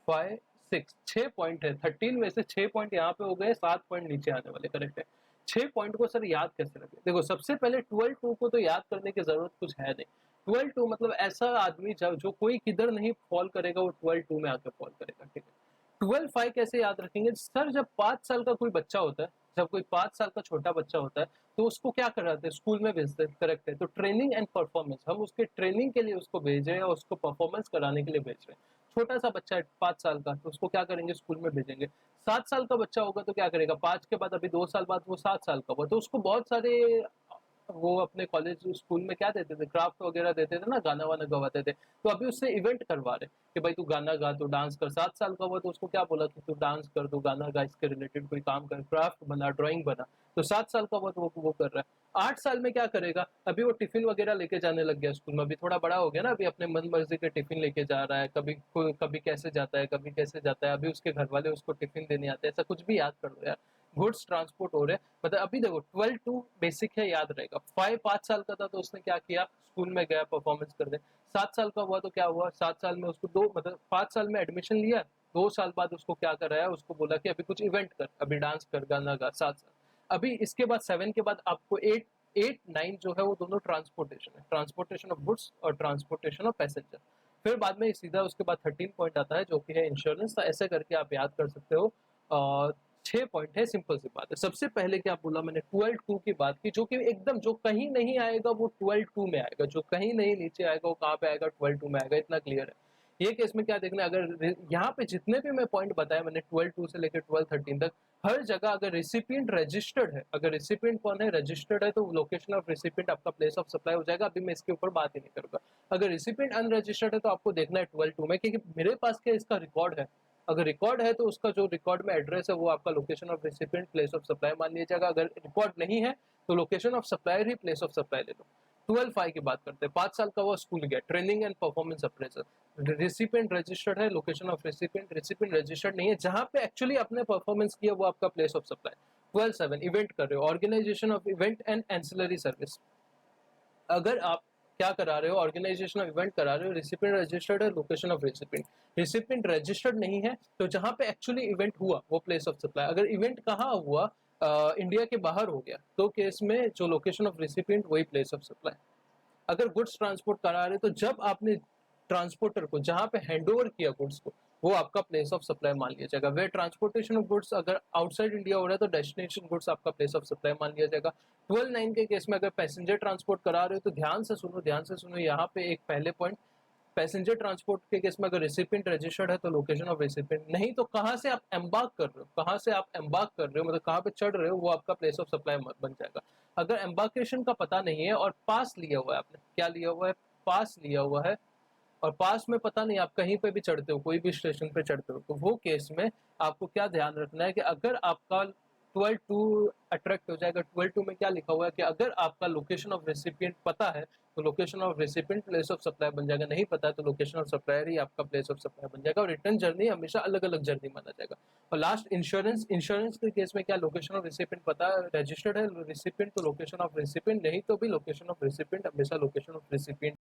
5 6 6 पॉइंट है, 13 में से 6 पॉइंट यहाँ पे हो गए, 7 पॉइंट नीचे आने वाले, करेक्ट है। 6 पॉइंट को सर याद कैसे रखें, देखो सबसे पहले 12(2) को तो याद करने की जरूरत कुछ है नहीं। 12(2) मतलब ऐसा आदमी जब जो कोई किधर नहीं फॉल करेगा वो 12(2) में आके फॉल करेगा, ठीक है। 12(5) कैसे याद रखेंगे सर, जब 5 साल का कोई बच्चा होता है, जब कोई 5 साल का छोटा बच्चा होता है तो उसको क्या कराते हैं, स्कूल में भेजते हैं, करेक्ट है। तो ट्रेनिंग एंड परफॉर्मेंस, हम उसके ट्रेनिंग के लिए उसको भेज रहे हैं और उसको परफॉर्मेंस कराने के लिए भेज रहे हैं। छोटा सा बच्चा है 5 साल का, तो उसको क्या करेंगे, स्कूल में भेजेंगे। 7 साल का बच्चा होगा तो क्या करेगा, 5 के बाद अभी 2 साल बाद वो 7 साल का हुआ, तो उसको बहुत सारे वो अपने कॉलेज स्कूल में क्या देते थे, क्राफ्ट वगैरह देते थे ना, गाना वाना गवाते थे, तो अभी उससे इवेंट करवा रहे कि भाई तू गाना गा, तू डांस कर। 7 साल का हुआ तो उसको क्या बोला कि तू डांस कर, तू गाना गा, इसके रिलेटेड कोई काम कर, क्राफ्ट बना, ड्राइंग बना। तो 7 साल का हुआ तो वो कर रहा है। 8 साल में क्या करेगा, अभी वो टिफिन वगैरह लेके जाने लग गया स्कूल में, अभी थोड़ा बड़ा हो गया ना, अभी अपने मन मर्जी के टिफिन लेके जा रहा है, कभी कभी कैसे जाता है, कभी कैसे जाता है, अभी उसके घर वाले उसको टिफिन देने आते हैं, ऐसा कुछ भी याद कर लो यार, गुड्स ट्रांसपोर्ट हो रहे हैं। मतलब अभी देखो 12(2) बेसिक है, याद रहेगा। 5 साल का था तो उसने क्या किया, स्कूल में गया, परफॉर्मेंस कर दे। 7 साल का हुआ तो क्या हुआ, 7 साल में उसको दो, मतलब 5 साल में एडमिशन लिया, 2 साल बाद उसको क्या कराया, उसको बोला कि अभी कुछ इवेंट कर, अभी डांस कर, गाना गा। 7 साल, अभी इसके बाद 7 के बाद आपको 8 9 जो है वो दोनों ट्रांसपोर्टेशन है, ट्रांसपोर्टेशन ऑफ गुड्स और ट्रांसपोर्टेशन ऑफ पैसेंजर। फिर बाद में सीधा उसके बाद 13 पॉइंट आता है जो कि है इंश्योरेंस। तो ऐसे करके आप याद कर सकते हो। 6 पॉइंट है, सिंपल सी बात है। सबसे पहले क्या बोला मैंने, 12(2) की बात की, जो कि एकदम जो कहीं नहीं आएगा वो 12(2) में आएगा, जो कहीं नहीं नीचे आएगा वो कहाँ पे आएगा, 12(2) में आएगा, इतना क्लियर है। ये केस में क्या देखना, अगर यहाँ पे जितने भी मैं पॉइंट बताया मैंने 12(2) से लेकर 12(13) तक, हर जगह अगर रेसिपिएंट रजिस्टर्ड है, अगर रेसिपिएंट कौन है, रजिस्टर्ड है, तो लोकेशन ऑफ रेसिपिएंट आपका प्लेस ऑफ सप्लाई हो जाएगा। अभी मैं इसके ऊपर बात ही नहीं करूंगा। अगर रेसिपिएंट अनरजिस्टर्ड है तो आपको देखना है 12(2) में, क्योंकि मेरे पास क्या इसका रिकॉर्ड है। अगर रिकॉर्ड है तो उसका जो रिकॉर्ड में एड्रेस है वो आपका location of recipient place of supply मान लिया जाएगा। अगर रिकॉर्ड नहीं है तो location of supplier he place of supply ले लो। 12(5) की बात करते हैं, 5 साल का वो स्कूल गया, training and performance appraisal. Recipient registered है, लोकेशन ऑफ रेसिपिएंट रजिस्टर्ड नहीं है, जहां पे एक्चुअली आपने परफॉर्मेंस किया वो आपका प्लेस ऑफ सप्लाई। 12(7) इवेंट कर रहे हो, organisation of event and ancillary service. अगर आप क्या करा रहे हो, ऑर्गेनाइजेशन ऑफ इवेंट करा रहे हो, रेसिपिएंट रजिस्टर्ड है, लोकेशन ऑफ रेसिपिएंट रजिस्टर्ड नहीं है, तो जहां पे एक्चुअली इवेंट हुआ वो प्लेस ऑफ सप्लाई। अगर इवेंट कहाँ हुआ, इंडिया के बाहर हो गया, तो केस में जो लोकेशन ऑफ रेसिपिएंट वही प्लेस ऑफ सप्लाई। अगर गुड्स ट्रांसपोर्ट करा रहे तो जब आपने ट्रांसपोर्टर को जहां पे हैंडओवर किया गुड्स को, वो आपका प्लेस ऑफ सप्लाई मान लिया जाएगा। वे ट्रांसपोर्टेशन ऑफ गुड्स अगर आउटसाइड इंडिया हो रहा है तो डेस्टिनेशन गुड्स आपका प्लेस ऑफ सप्लाई मान लिया जाएगा। 12(9) के केस में अगर पैसेंजर ट्रांसपोर्ट करा रहे हो तो ध्यान से सुनो यहाँ पे एक पहले पॉइंट, पैसेंजर ट्रांसपोर्ट के केस में अगर रेसिपिएंट रजिस्टर्ड है तो लोकेशन ऑफ रेसिपिएंट, नहीं तो कहाँ से आप एम्बार्क कर रहे हो, मतलब कहाँ पे चढ़ रहे हो, वो आपका प्लेस ऑफ सप्लाई बन जाएगा। अगर एम्बार्केशन का पता नहीं है और पास लिया हुआ है, आपने क्या लिया हुआ है, पास लिया हुआ है, और पास में पता नहीं, आप कहीं पे भी चढ़ते हो, कोई भी स्टेशन पे चढ़ते हो, तो वो केस में आपको क्या ध्यान रखना है कि अगर आपका 12(2) अट्रैक्ट हो जाएगा। 12(2) में क्या लिखा हुआ है कि अगर आपका लोकेशन ऑफ रेसिपिएंट पता है तो location of recipient place of supply बन जाएगा, नहीं पता है तो लोकेशन ऑफ सप्लायर ही आपका प्लेस ऑफ सप्लाई बन जाएगा, और रिटर्न जर्नी हमेशा अलग अलग जर्नी माना जाएगा। और लास्ट इंश्योरेंस के केस में क्या, लोकेशन ऑफ रेसिपिएंट पता है, रजिस्टर्ड है रेसिपिएंट तो लोकेशन ऑफ रेसिपिएंट, नहीं तो भी लोकेशन ऑफ रेसिपिएंट, हमेशा लोकेशन ऑफ रेसिपिएंट।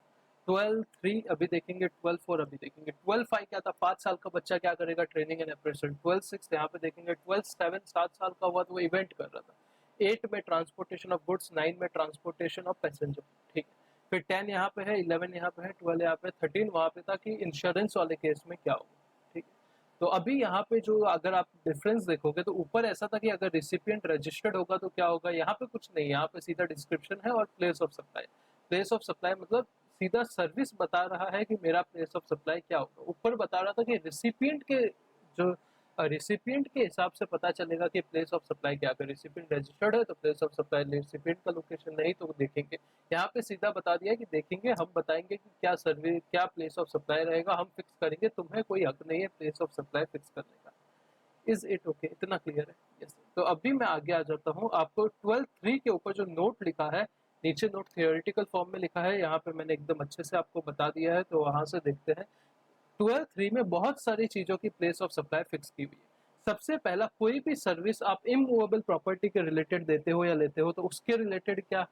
12(3) अभी देखेंगे, 12(4) अभी देखेंगे। 12(5) क्या था, 5 साल का बच्चा क्या करेगा, ट्रेनिंग एंड अप्रेजल। 12(6) यहाँ पे देखेंगे। 12(7) 7 साल का हुआ तो वो इवेंट कर रहा था। 8 में ट्रांसपोर्टेशन ऑफ गुड्स, 9 में ट्रांसपोर्टेशन ऑफ पैसेंजर, ठीक है। फिर 10 यहाँ पे है, 11 यहाँ पे है, 12 यहाँ पे, 13 वहाँ पे था कि इंश्योरेंस वाले केस में क्या होगा, ठीक है। तो अभी यहाँ पे जो अगर आप डिफरेंस देखोगे तो ऊपर ऐसा था कि अगर रिसिपिएंट रजिस्टर्ड होगा तो क्या होगा, यहाँ पे कुछ नहीं, यहाँ पे सीधा डिस्क्रिप्शन है और place of supply. Place of supply मतलब सीधा सर्विस बता रहा है कि मेरा प्लेस ऑफ सप्लाई क्या होगा। ऊपर बता रहा था कि रिसिपिएंट के हिसाब से पता चलेगा कि प्लेस ऑफ सप्लाई क्या है। रिसिपिएंट रजिस्टर्ड है तो प्लेस ऑफ सप्लाई रिसिपिएंट का लोकेशन, नहीं तो देखेंगे। यहाँ पे सीधा बता दिया कि देखेंगे, हम बताएंगे कि क्या प्लेस ऑफ सप्लाई रहेगा, हम फिक्स करेंगे, तुम्हें कोई हक नहीं है प्लेस ऑफ सप्लाई फिक्स करने का। इज इट ओके, इतना क्लियर है? यस। तो अभी मैं आगे आ जाता हूँ। आपको 12(3) के ऊपर जो नोट लिखा है, नीचे नोट थियोरेटिकल फॉर्म में लिखा है, यहाँ पे मैंने एकदम अच्छे से आपको बता दिया है, तो वहां से देखते हैं। 12(3) में बहुत सारी चीजों की प्लेस ऑफ सप्लाई फिक्स की हुई है। सबसे पहला, कोई भी सर्विस आप इमूवेबल प्रॉपर्टी के रिलेटेड देते हो या लेते हो तो उसके रिलेटेड क्या।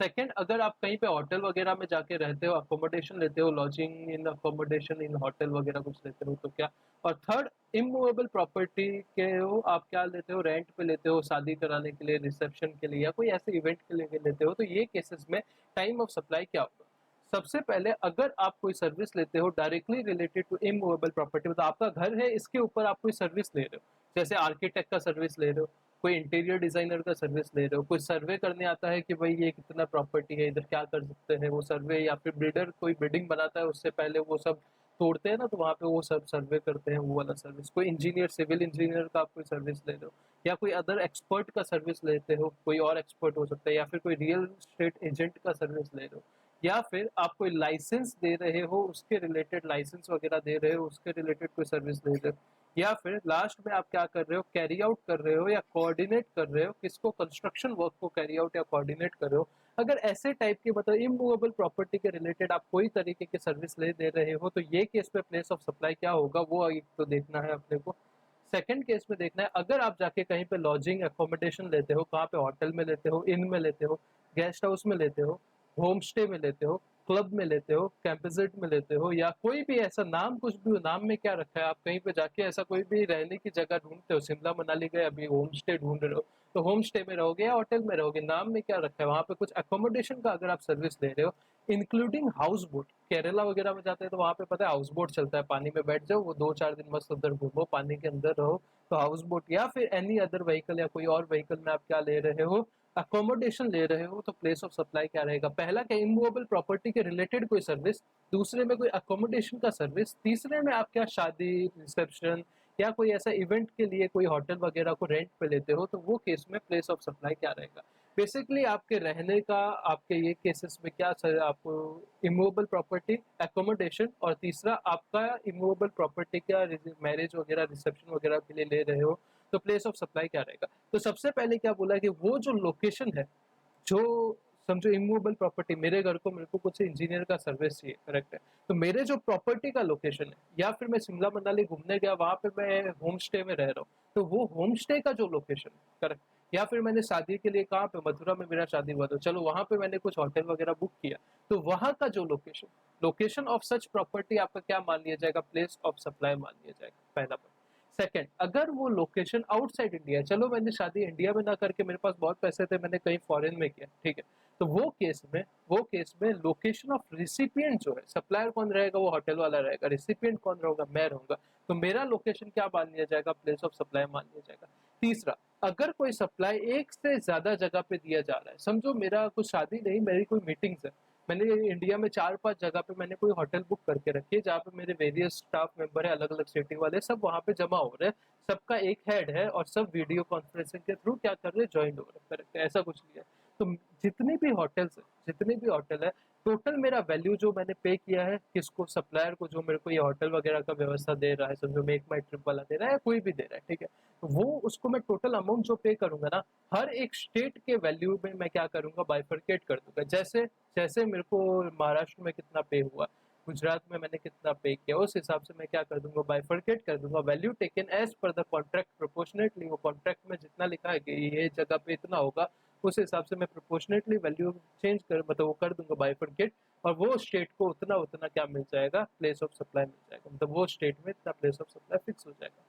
सेकंड, अगर आप कहीं पे होटल वगैरह में जाके रहते हो, अकोमोडेशन लेते हो, लॉजिंग इन अकोमोडेशन इन होटल वगैरह कुछ लेते हो तो क्या। और थर्ड, इमूवेबल प्रॉपर्टी के हो, आप क्या लेते हो, रेंट पे लेते हो, शादी कराने के लिए, रिसेप्शन के लिए, या कोई ऐसे इवेंट के लिए लेते हो, तो ये केसेस में टाइम ऑफ सप्लाई क्या होगा। सबसे पहले, अगर आप कोई सर्विस लेते हो directly related to immovable property, मतलब आपका घर है, इसके ऊपर आप कोई सर्विस ले रहे हो, जैसे आर्किटेक्ट का सर्विस ले रहे हो, कोई इंटीरियर डिजाइनर का सर्विस ले रहे हो, कोई सर्वे करने आता है कि भाई ये कितना प्रॉपर्टी है, इधर क्या कर सकते हैं, वो सर्वे, या फिर बिल्डर कोई बिल्डिंग बनाता है उससे पहले वो सब तोड़ते हैं ना, तो वहाँ पे वो सब सर्वे करते हैं, वो वाला सर्विस। कोई इंजीनियर, सिविल इंजीनियर का आप कोई सर्विस ले रहे हो, या कोई अदर एक्सपर्ट का सर्विस लेते हो, कोई और एक्सपर्ट हो सकता है, या फिर कोई रियल एस्टेट एजेंट का सर्विस ले रहे हो, या फिर आप कोई लाइसेंस दे रहे हो, उसके रिलेटेड लाइसेंस वगैरह दे रहे हो, उसके रिलेटेड कोई सर्विस ले रहे हो, या फिर लास्ट में आप क्या कर रहे हो, कैरी आउट कर रहे हो या कोऑर्डिनेट कर रहे हो, किसको, कंस्ट्रक्शन वर्क को कैरी आउट या कोऑर्डिनेट कर रहे हो। अगर ऐसे टाइप के मतलब इमूवेबल प्रॉपर्टी के रिलेटेड आप कोई तरीके के सर्विस ले दे रहे हो तो ये केस में प्लेस ऑफ सप्लाई क्या होगा, वो एक तो देखना है अपने को। सेकंड केस में देखना है, अगर आप जाके कहीं पे लॉजिंग अकोमोडेशन लेते हो, कहाँ पे, होटल में लेते हो, इन में लेते हो, गेस्ट हाउस में लेते हो, होम स्टे में लेते हो, क्लब में लेते हो, कैंपसट में लेते हो, या कोई भी ऐसा नाम, कुछ भी नाम में क्या रखा है, आप कहीं पे जाके ऐसा कोई भी रहने की जगह ढूंढते हो, शिमला मनाली गए, अभी होम स्टे ढूंढ रहे हो, तो होम स्टे में रहोगे या होटल में रहोगे, नाम में क्या रखा है, वहां पे कुछ अकोमोडेशन का अगर आप सर्विस ले रहे हो, इंक्लूडिंग हाउस बोट। केरला वगैरह में जाते हैं तो वहां पे पता है हाउस बोट चलता है, पानी में बैठ जाओ, वो 2-4 दिन मस्त उधर घूमो, पानी के अंदर रहो, तो हाउस बोट, या फिर एनी अदर व्हीकल या कोई और व्हीकल में आप क्या ले रहे हो, अकोमोडेशन ले रहे हो, तो प्लेस ऑफ सप्लाई क्या रहेगा। पहला क्या, इमूवेबल प्रॉपर्टी के रिलेटेड कोई सर्विस, दूसरे में कोई अकोमोडेशन का सर्विस, तीसरे में आप क्या शादी, रिसेप्शन या कोई ऐसा इवेंट के लिए कोई होटल वगैरह को रेंट पे लेते हो, तो वो केस में प्लेस ऑफ सप्लाई क्या रहेगा। बेसिकली आपके रहने का, आपके ये केसेस में क्या सर, आपको इमूवेबल प्रॉपर्टी, एकोमोडेशन, और तीसरा आपका इमूवेबल प्रॉपर्टी का मैरिज वगैरह रिसेप्शन वगैरह के लिए ले रहे हो तो प्लेस ऑफ सप्लाई क्या रहेगा। तो सबसे पहले क्या बोला कि वो जो लोकेशन है, जो समझो इमूवेबल प्रॉपर्टी, मेरे को कुछ इंजीनियर का सर्विस चाहिए, करेक्ट है, तो मेरे जो प्रॉपर्टी का लोकेशन है, या फिर मैं शिमला मनाली घूमने गया, वहां पे मैं होम स्टे में रह रहा हूँ, तो वो होम स्टे का जो लोकेशन है, करेक्ट, या फिर मैंने शादी के लिए कहाँ पे, मथुरा में मेरा शादी हुआ, तो चलो वहां पे मैंने कुछ होटल वगैरह बुक किया, तो वहां का जो location, location of such property आपका क्या मान लिया जाएगा, प्लेस ऑफ सप्लाई मान लिया जाएगा, पहला पॉइंट। सेकंड, अगर वो लोकेशन आउटसाइड इंडिया है, चलो मैंने शादी इंडिया में ना करके मेरे पास बहुत पैसे थे, मैंने कहीं फॉरेन में किया, ठीक है, तो वो केस में लोकेशन ऑफ रिसिपिएंट जो है, सप्लायर कौन रहेगा, वो होटल वाला रहेगा, रिसिपिएंट कौन रहेगा, मैं रहूंगा, तो मेरा लोकेशन क्या मान लिया जाएगा, प्लेस ऑफ सप्लाई मान लिया जाएगा। तीसरा, अगर कोई सप्लाई एक से ज्यादा जगह पे दिया जा रहा है, समझो मेरा कुछ शादी नहीं, मेरी कोई मीटिंग्स है, मैंने इंडिया में 4-5 जगह पे मैंने कोई होटल बुक करके रखी है, जहाँ पे मेरे वेरियस स्टाफ मेंबर है, अलग अलग सिटी वाले, सब वहाँ पे जमा हो रहे हैं, सबका एक हेड है और सब वीडियो कॉन्फ्रेंसिंग के थ्रू क्या कर रहे हैं, ज्वाइन हो रहे हैं, ऐसा कुछ नहीं है। तो जितने भी होटल है, टोटल मेरा वैल्यू जो मैंने पे किया है किसको, सप्लायर को, जो मेरे को ये होटल वगैरह का व्यवस्था दे रहा है, समझो मेक माई ट्रिप वाला दे रहा है या कोई भी दे रहा है, ठीक है, तो वो उसको मैं टोटल अमाउंट जो पे करूंगा ना, हर एक स्टेट के वैल्यू में मैं क्या करूंगा, बाइफरकेट कर दूंगा। जैसे जैसे मेरे को महाराष्ट्र में कितना पे हुआ, गुजरात में मैंने कितना पे किया, उस हिसाब से मैं क्या कर दूंगा, बाइफरकेट कर दूंगा, value taken as per the contract proportionately, वो कॉन्ट्रैक्ट में जितना लिखा है कि ये जगह पे इतना होगा, उस हिसाब से मैं प्रोपोर्शनेटली वैल्यू चेंज कर, मतलब वो कर दूंगा बाइफरकेट, और वो स्टेट को उतना उतना क्या मिल जाएगा, प्लेस ऑफ सप्लाई मिल जाएगा, मतलब वो स्टेट में इतना प्लेस ऑफ सप्लाई फिक्स हो जाएगा।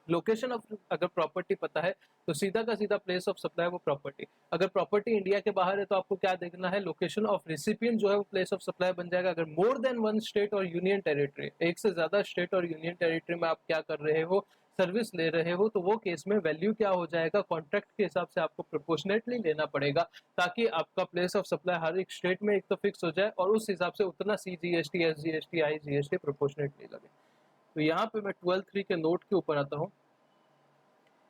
लोकेशन ऑफ, अगर प्रॉपर्टी पता है तो सीधा का सीधा प्लेस ऑफ सप्लाई वो प्रॉपर्टी, अगर प्रॉपर्टी इंडिया के बाहर है तो आपको क्या देखना है, लोकेशन ऑफ रिसिपिएंट जो है वो प्लेस ऑफ सप्लाई बन जाएगा। अगर मोर देन वन स्टेट और यूनियन टेरिटरी, एक से ज्यादा स्टेट और यूनियन टेरिटरी में आप क्या कर रहे हो, सर्विस ले रहे हो, तो वो केस में वैल्यू क्या हो जाएगा, कॉन्ट्रैक्ट के हिसाब से आपको प्रोपोर्शनेटली लेना पड़ेगा, ताकि आपका प्लेस ऑफ सप्लाई हर एक स्टेट में एक तो फिक्स हो जाए और उस हिसाब से उतना CGST, SGST, IGST प्रोपोर्शनेटली लगे। तो यहाँ पे मैं 12(3) के नोट के ऊपर आता हूँ।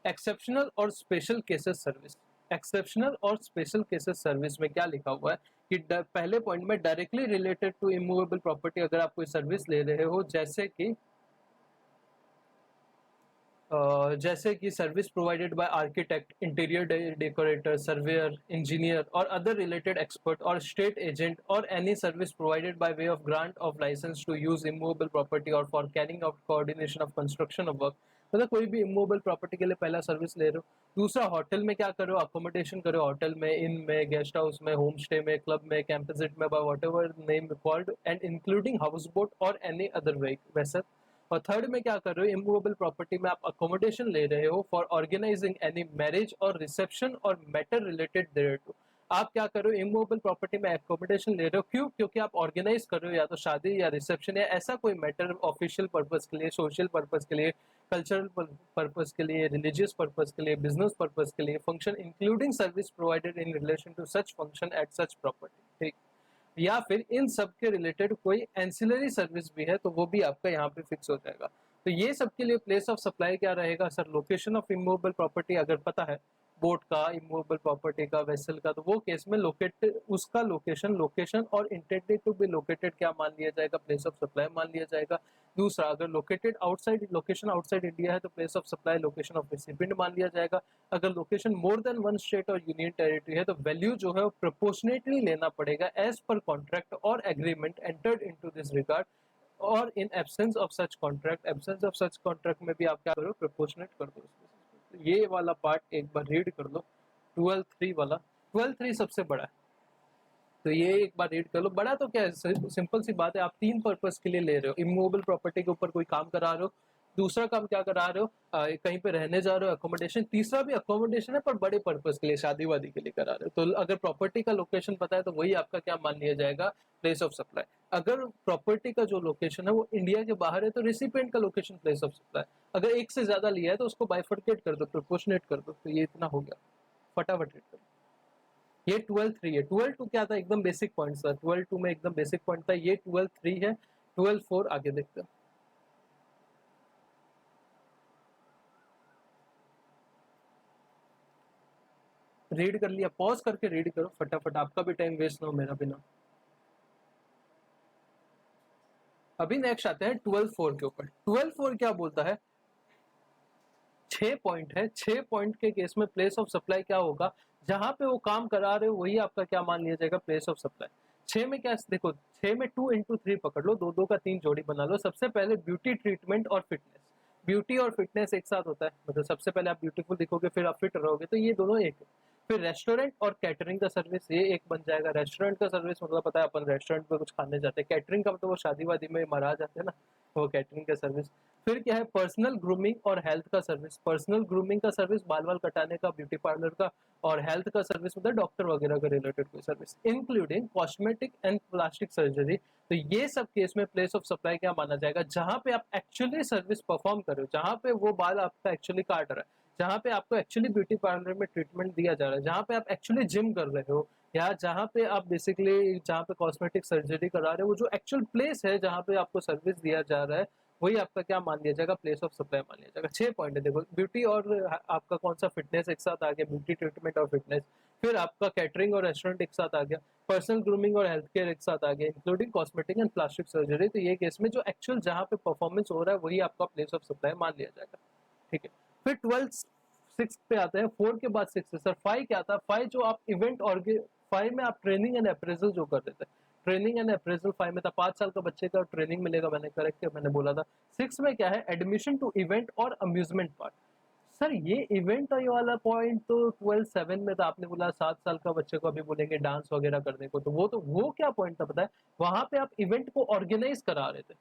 एक्सेप्शनल और स्पेशल केसेस सर्विस, एक्सेप्शनल और स्पेशल केसेस सर्विस में क्या लिखा हुआ है कि पहले पॉइंट में directly related to immovable property, अगर आप कोई सर्विस ले रहे हो, जैसे कि service provided by architect, interior decorator, surveyor, engineer और अदर रिलेटेड एक्सपर्ट और स्टेट एजेंट, और any service provided by way of grant of license to use immovable property और for carrying out coordination of construction of work, मतलब कोई भी इमूवेबल प्रॉपर्टी के लिए पहला सर्विस ले रहे हो। दूसरा, होटल में क्या करो, अकोमोडेशन करो, होटल में, इन में, गेस्ट हाउस में, होम स्टे में, क्लब में, कैंपसिट में, by what ever name called, and including house boat और एनी अदर वेसल। और थर्ड में क्या कर रहे हो, इमूवेबल प्रॉपर्टी में आप अकोमोडेशन ले रहे हो फॉर ऑर्गेनाइजिंग एनी मैरिज और रिसेप्शन और मैटर रिलेटेड देयर टू। आप क्या कर रहे हो, इमूवेबल प्रॉपर्टी में अकोमोडेशन ले रहे हो, क्यों, क्योंकि आप ऑर्गेनाइज कर रहे हो या तो शादी या रिसेप्शन या ऐसा कोई मैटर, ऑफिशियल पर्पज के लिए, सोशल पर्पज के लिए, कल्चरल पर्पज के लिए, रिलीजियस पर्पज के लिए, बिजनेस पर्पज के लिए, function including service provided in relation to such function at such property, ठीक, या फिर इन सब के रिलेटेड कोई एंसिलरी सर्विस भी है तो वो भी आपका यहाँ पे फिक्स हो जाएगा। तो ये सबके लिए प्लेस ऑफ सप्लाई क्या रहेगा sir, location of immovable property अगर पता है, बोट का, इमूवेबल प्रॉपर्टी का, वेसल का, तो वो केस में लोकेटेड, उसका लोकेशन और इंटेंडेड टू बी लोकेटेड क्या मान लिया जाएगा, प्लेस ऑफ सप्लाई मान लिया जाएगा। दूसरा, अगर located outside, location outside India है तो place of supply location of recipient मान लिया जाएगा। अगर location more than one state और यूनियन टेरिटरी है तो वैल्यू जो है वो प्रोपोर्शनेटली लेना पड़ेगा एज पर कॉन्ट्रैक्ट और agreement entered into this regard, और in absence of such contract, absence of such contract में भी आप क्या करो, प्रोपोर्शनेट कर दो। तो ये वाला पार्ट एक बार रीड कर लो, 12(3) वाला। 12(3) सबसे बड़ा है, तो ये एक बार रीड कर लो। बड़ा तो क्या है, सिंपल सी बात है, आप तीन पर्पस के लिए ले रहे हो, इमूवेबल प्रॉपर्टी के ऊपर कोई काम करा रहे हो, दूसरा काम क्या करा रहे हो, कहीं पे रहने जा रहे हो, अकोमोडेशन, तीसरा भी अकोमोडेशन है पर बड़े पर्पस के लिए, शादी वादी के लिए करा रहे हो। तो अगर प्रॉपर्टी का लोकेशन पता है तो वही आपका क्या मान लिया जाएगा, प्लेस ऑफ सप्लाई। अगर प्रॉपर्टी का जो लोकेशन है वो इंडिया के बाहर है तो रिसिपिएंट का लोकेशन प्लेस ऑफ सप्लाई। अगर एक से ज्यादा लिया है तो उसको बाइफर्केट कर दो, प्रोपोर्शनेट कर दो। तो ये इतना हो गया, फटाफट रीड करो। ये 12(3) है। 12(2) क्या था, एकदम बेसिक पॉइंट था। 12(2) में एकदम बेसिक पॉइंट था, ये 12(3) है। 12(4) आगे देखते हैं। रीड कर लिया, पॉज करके रीड करो फटाफट, आपका भी टाइम वेस्ट ना हो मेरा भी ना। अभी नेक्स्ट आते हैं 12.4 के ऊपर। 12.4 क्या बोलता है, 6 पॉइंट है, 6 पॉइंट के केस में प्लेस ऑफ सप्लाई क्या होगा, जहां पे वो काम करा रहे हो वही आपका क्या मान लिया जाएगा, प्लेस ऑफ सप्लाई। 6 में क्या, देखो 6 में 2 into 3 पकड़ लो, 2 2 का 3 जोड़ी बना लो। सबसे पहले ब्यूटी ट्रीटमेंट और फिटनेस, ब्यूटी और फिटनेस एक साथ होता है, मतलब सबसे पहले आप ब्यूटीफुल दिखोगे फिर आप फिट रहोगे, तो ये दोनों एक है। फिर रेस्टोरेंट और कैटरिंग का सर्विस, ये एक बन जाएगा। रेस्टोरेंट का सर्विस मतलब पता है अपन रेस्टोरेंट पे कुछ खाने जाते हैं, कैटरिंग का तो वो शादी वादी में महाराज जाते हैं ना, वो कैटरिंग का सर्विस। फिर क्या है, पर्सनल ग्रूमिंग और हेल्थ का सर्विस। पर्सनल ग्रूमिंग का सर्विस बाल बाल कटाने का, ब्यूटी पार्लर का, और हेल्थ का सर्विस मतलब डॉक्टर वगैरह का रिलेटेड कोई service, including cosmetic and plastic surgery. तो ये सब केस में प्लेस ऑफ सप्लाई क्या माना जाएगा, जहां पे आप एक्चुअली सर्विस परफॉर्म कर रहे हो, जहां पे वो बाल आपका एक्चुअली काट रहा है, जहां पे आपको एक्चुअली ब्यूटी पार्लर में ट्रीटमेंट दिया जा रहा है, जहां पे आप एक्चुअली जिम कर रहे हो, या जहां पे आप बेसिकली जहां पे कॉस्मेटिक सर्जरी करा रहे हो, वो जो एक्चुअल प्लेस है जहां पे आपको सर्विस दिया जा रहा है, वही आपका क्या मान लिया जाएगा, प्लेस ऑफ सप्लाई मान लिया जाएगा। 6 पॉइंट है देखो, ब्यूटी और आपका कौन सा, फिटनेस एक साथ आ गया, ब्यूटी ट्रीटमेंट और फिटनेस। फिर आपका कैटरिंग और रेस्टोरेंट एक साथ आ गया, पर्सनल ग्रूमिंग और हेल्थ केयर एक साथ आ गया, including cosmetic and plastic surgery. तो ये केस में जो एक्चुअल जहां पे परफॉर्मेंस हो रहा है वही आपका प्लेस ऑफ सप्लाई मान लिया जाएगा, ठीक है। फिर 12 6 पे आते हैं, 4 के बाद 6 है सर। 5 क्या आता है, 5 जो आप इवेंट और 5 में आप ट्रेनिंग एंड अप्रेजल जो कर रहे थे, ट्रेनिंग एंड अप्रेजल 5 में था, 5 साल का बच्चे का ट्रेनिंग मिलेगा, मैंने करेक्ट मैंने बोला था। 6 में क्या है, एडमिशन टू इवेंट और अम्यूजमेंट पार्क। सर ये इवेंट ये वाला पॉइंट तो 12.7 में था, आपने बोला 7 साल का बच्चे को अभी बोलेंगे डांस वगैरह करने को, तो वो क्या पॉइंट था पता है, वहां पे आप इवेंट को ऑर्गेनाइज करा रहे थे,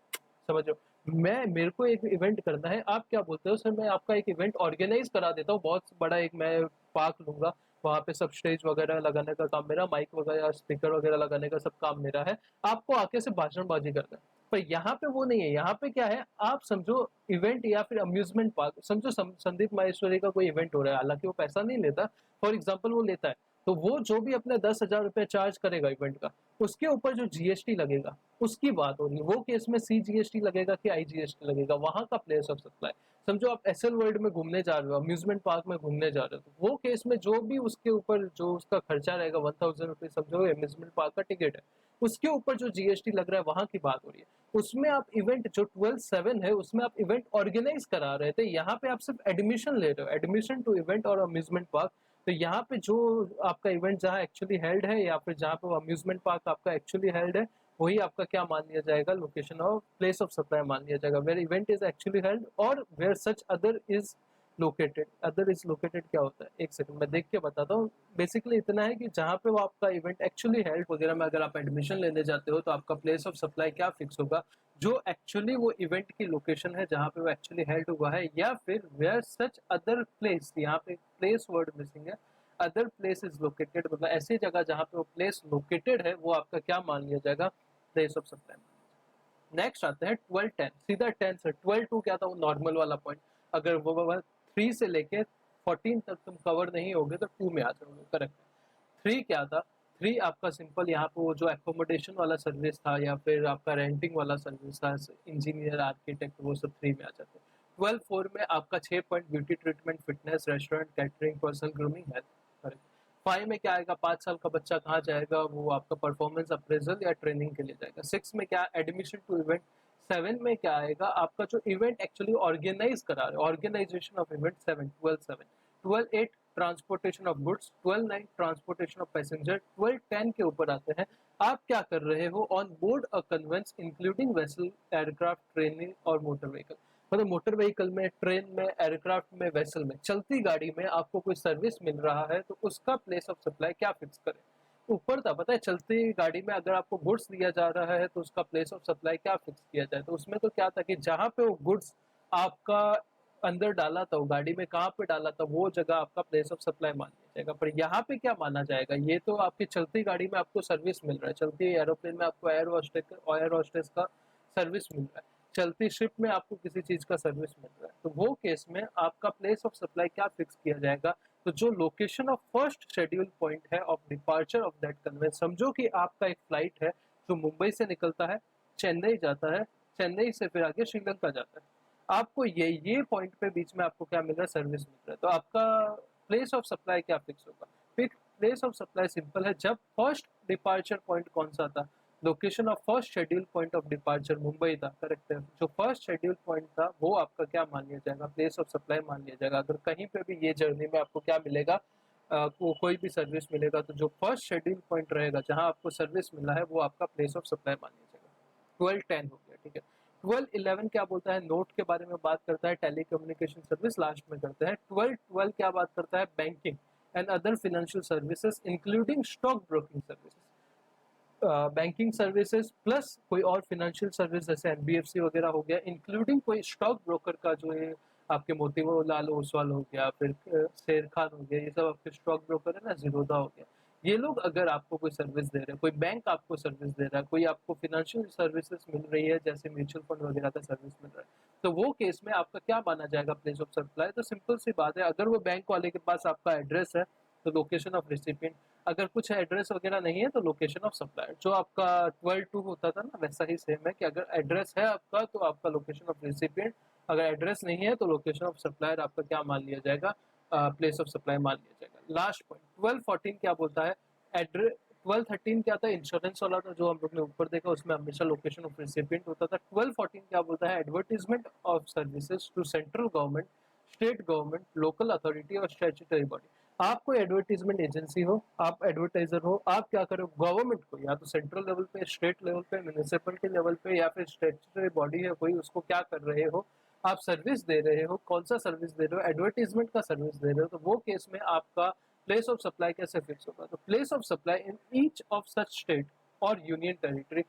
समझो। मैं मेरे को एक इवेंट करना है, आप क्या बोलते हो सर, मैं आपका एक इवेंट ऑर्गेनाइज करा देता हूँ, बहुत बड़ा एक मैं पार्क लूंगा, वहां पे सब स्टेज वगैरह लगाने का काम मेरा, माइक वगैरह स्पीकर वगैरह लगाने का सब काम मेरा है, आपको आके से भाषणबाजी करना है। पर यहाँ पे वो नहीं है, यहाँ पे क्या है, आप समझो इवेंट या फिर अम्यूजमेंट पार्क, समझो संदीप माहेश्वरी का कोई इवेंट हो रहा है, हालांकि वो पैसा नहीं लेता, फॉर एग्जाम्पल वो लेता है, तो वो जो भी अपने 10,000 रुपए चार्ज करेगा इवेंट का, उसके ऊपर जो जीएसटी लगेगा उसकी बात हो रही है। वो केस में सीजीएसटी लगेगा कि आईजीएसटी लगेगा, वहां का प्लेस ऑफ सप्लाई। समझो आप एसएल वर्ल्ड में घूमने जा रहे हो, अम्यूजमेंट पार्क में घूमने जा रहे हो, तो वो केस में जो भी उसके ऊपर जो उसका खर्चा रहेगा 1,000 रुपीज, समझो अम्यूजमेंट पार्क का टिकट है, उसके ऊपर जो जीएसटी लग रहा है वहां की बात हो रही है। उसमें आप इवेंट जो 12.7 है उसमें आप इवेंट ऑर्गेनाइज करा रहे थे, यहाँ पे आप सिर्फ एडमिशन ले रहे हो, एडमिशन टू इवेंट और अम्यूजमेंट पार्क। तो यहाँ पे जो आपका इवेंट जहाँ एक्चुअली हेल्ड है, या फिर जहाँ पे वो अम्यूजमेंट पार्क आपका एक्चुअली हेल्ड है, वही आपका क्या मान लिया जाएगा, location of place of supply मान लिया जाएगा, where event is actually held और where such other is located. Other is located क्या होता है, एक सेकंड मैं देख के बताता हूँ। बेसिकली इतना है कि जहाँ पे वो आपका इवेंट एक्चुअली हेल्ड वगैरह में अगर आप एडमिशन लेने जाते हो, तो आपका प्लेस ऑफ सप्लाई क्या फिक्स होगा, जो एक्चुअली वो इवेंट की लोकेशन है जहाँ पे वो एक्चुअली हेल्ड हुआ है, या फिर वेयर सच अदर प्लेस, यहाँ पे प्लेस वर्ड मिसिंग है, अदर प्लेस इज लोकेटेड, मतलब ऐसी जगह जहाँ पे वो प्लेस लोकेटेड है, वो आपका क्या मान लिया जाएगा, प्लेस ऑफ सप्लाई। नेक्स्ट आते हैं 12.10, सीधा 10 से 12.2 क्या था, वो नॉर्मल वाला पॉइंट, अगर वो 3 से लेके 14 तक तुम कवर नहीं होगे तो 2 में आ जाओगे, करेक्ट। 3 क्या था, 3 आपका सिंपल यहाँ पे वो जो एकोमोडेशन वाला सर्विस था, या फिर आपका रेंटिंग वाला सर्विस था, इंजीनियर आर्किटेक्ट, वो सब 3 में आ जाते हैं। 12.4 में आपका 6 point beauty treatment, fitness, restaurant, catering, personal grooming, health, correct. 5 में क्या आएगा, 5 साल का बच्चा कहाँ जाएगा, वो आपका परफॉर्मेंस अप्रेजल या ट्रेनिंग के लिए जाएगा। 6 में क्या, एडमिशन टू इवेंट। 7 में क्या आएगा, आपका जो इवेंट एक्चुअली ऑर्गेनाइज करा रहे, organisation of event 7, 12.7। 12.8 transportation of goods, 12.9 transportation of passenger. 12.10 के ऊपर आते हैं, आप क्या कर रहे हो on board a conveyance including vessel, aircraft, train और मोटर व्हीकल। मतलब मोटर व्हीकल में, ट्रेन में, एयरक्राफ्ट में, वेसल में, चलती गाड़ी में आपको कोई सर्विस मिल रहा है, तो उसका प्लेस ऑफ सप्लाई क्या फिक्स करें। ऊपर था पता है, चलती गाड़ी में अगर आपको गुड्स दिया जा रहा है तो उसका प्लेस ऑफ सप्लाई क्या फिक्स किया जाए, तो उसमें तो क्या था कि जहां पे वो गुड्स आपका अंदर डाला था, वो गाड़ी में कहाँ पे डाला था, वो जगह आपका प्लेस ऑफ सप्लाई मान लिया जाएगा। पर यहाँ पे क्या माना जाएगा, ये तो आपकी चलती गाड़ी में आपको सर्विस मिल रहा है, चलती एरोप्लेन में आपको एयर होस्टेस का सर्विस मिल रहा है, चलती शिप में आपको किसी चीज का सर्विस मिल रहा है, तो वो केस में आपका प्लेस ऑफ सप्लाई क्या फिक्स किया जाएगा, तो जो location of first schedule point है of departure of that conveyance. समझो कि आपका एक फ्लाइट है जो मुंबई से निकलता है, चेन्नई जाता है, चेन्नई से फिर आगे श्रीलंका जाता है, आपको ये पॉइंट पे बीच में आपको क्या मिल रहा है, सर्विस मिल रहा है, तो आपका प्लेस ऑफ सप्लाई क्या फिक्स होगा। प्लेस ऑफ सप्लाई सिंपल है। जब फर्स्ट डिपार्चर पॉइंट कौन सा था, location of first schedule point of departure Mumbai था, करेक्ट है। जो फर्स्ट शेड्यूल पॉइंट था वो आपका क्या मान लिया जाएगा, प्लेस ऑफ सप्लाई मान लिया जाएगा। अगर कहीं पे भी ये जर्नी में आपको क्या मिलेगा, कोई भी सर्विस मिलेगा, तो जो फर्स्ट शेड्यूल पॉइंट रहेगा जहां आपको सर्विस मिला है वो आपका प्लेस ऑफ सप्लाई मान लिया जाएगा। 12-10 हो गया, ठीक है। 12-11 क्या बोलता है, नोट के बारे में बात करता है, टेली कम्युनिकेशन सर्विस लास्ट में करते हैं। 12-12 क्या बात करता है, banking and other financial services including stock broking services, banking services plus कोई और फाइनेंशियल सर्विस जैसे एनबीएफसी वगैरह हो गया, इंक्लूडिंग कोई स्टॉक ब्रोकर का जो है आपके मोतीलाल ओसवाल हो गया, फिर शेर खान हो गया, ये सब आपके स्टॉक ब्रोकर है ना, जीरोधा हो गया। ये लोग अगर आपको कोई सर्विस दे रहे हैं, कोई बैंक आपको सर्विस दे रहा है, कोई आपको फाइनेंशियल सर्विसेज मिल रही है जैसे म्यूचुअल फंड वगैरह का सर्विस मिल रहा है, तो वो केस में आपका क्या माना जाएगा प्लेस ऑफ सप्लाई। तो सिंपल सी बात है, अगर वो बैंक वाले के पास आपका एड्रेस है तो लोकेशन ऑफ रिसिपिएंट, अगर कुछ एड्रेस वगैरह नहीं है तो लोकेशन ऑफ सप्लायर। जो आपका 12-2 होता था ना, वैसा ही सेम है कि अगर एड्रेस है आपका तो आपका लोकेशन ऑफ रिसिपिएंट, अगर एड्रेस नहीं है तो लोकेशन ऑफ सप्लायर आपका क्या मान लिया जाएगा, प्लेस ऑफ सप्लाई मान लिया जाएगा। लास्ट पॉइंट 12-14 क्या बोलता है, एड्रेस। 12-13 क्या था, इंश्योरेंस वाला था जो हम लोग ने ऊपर देखा, उसमें हमेशा लोकेशन ऑफ रिसिपिएंट होता था। 12-14 क्या बोलता है, advertisement of services to central government, state government, local authority और स्टैट्यूटरी बॉडी। आप कोई एडवर्टीजमेंट एजेंसी हो, आप एडवर्टाइजर हो, आप क्या करो, गवर्नमेंट को या तो सेंट्रल लेवल पे, स्टेट लेवल पे, म्यूनिसिपैलिटी लेवल पे या फिर स्टैट्यूटरी बॉडी है कोई, उसको क्या कर रहे हो, आप सर्विस दे रहे हो। कौन सा सर्विस दे रहे हो, एडवर्टीजमेंट का सर्विस दे रहे हो, तो वो केस में आपका प्लेस ऑफ सप्लाई कैसे फिक्स होगा। तो place of supply in each of such state और यूनियन टेरिटरी,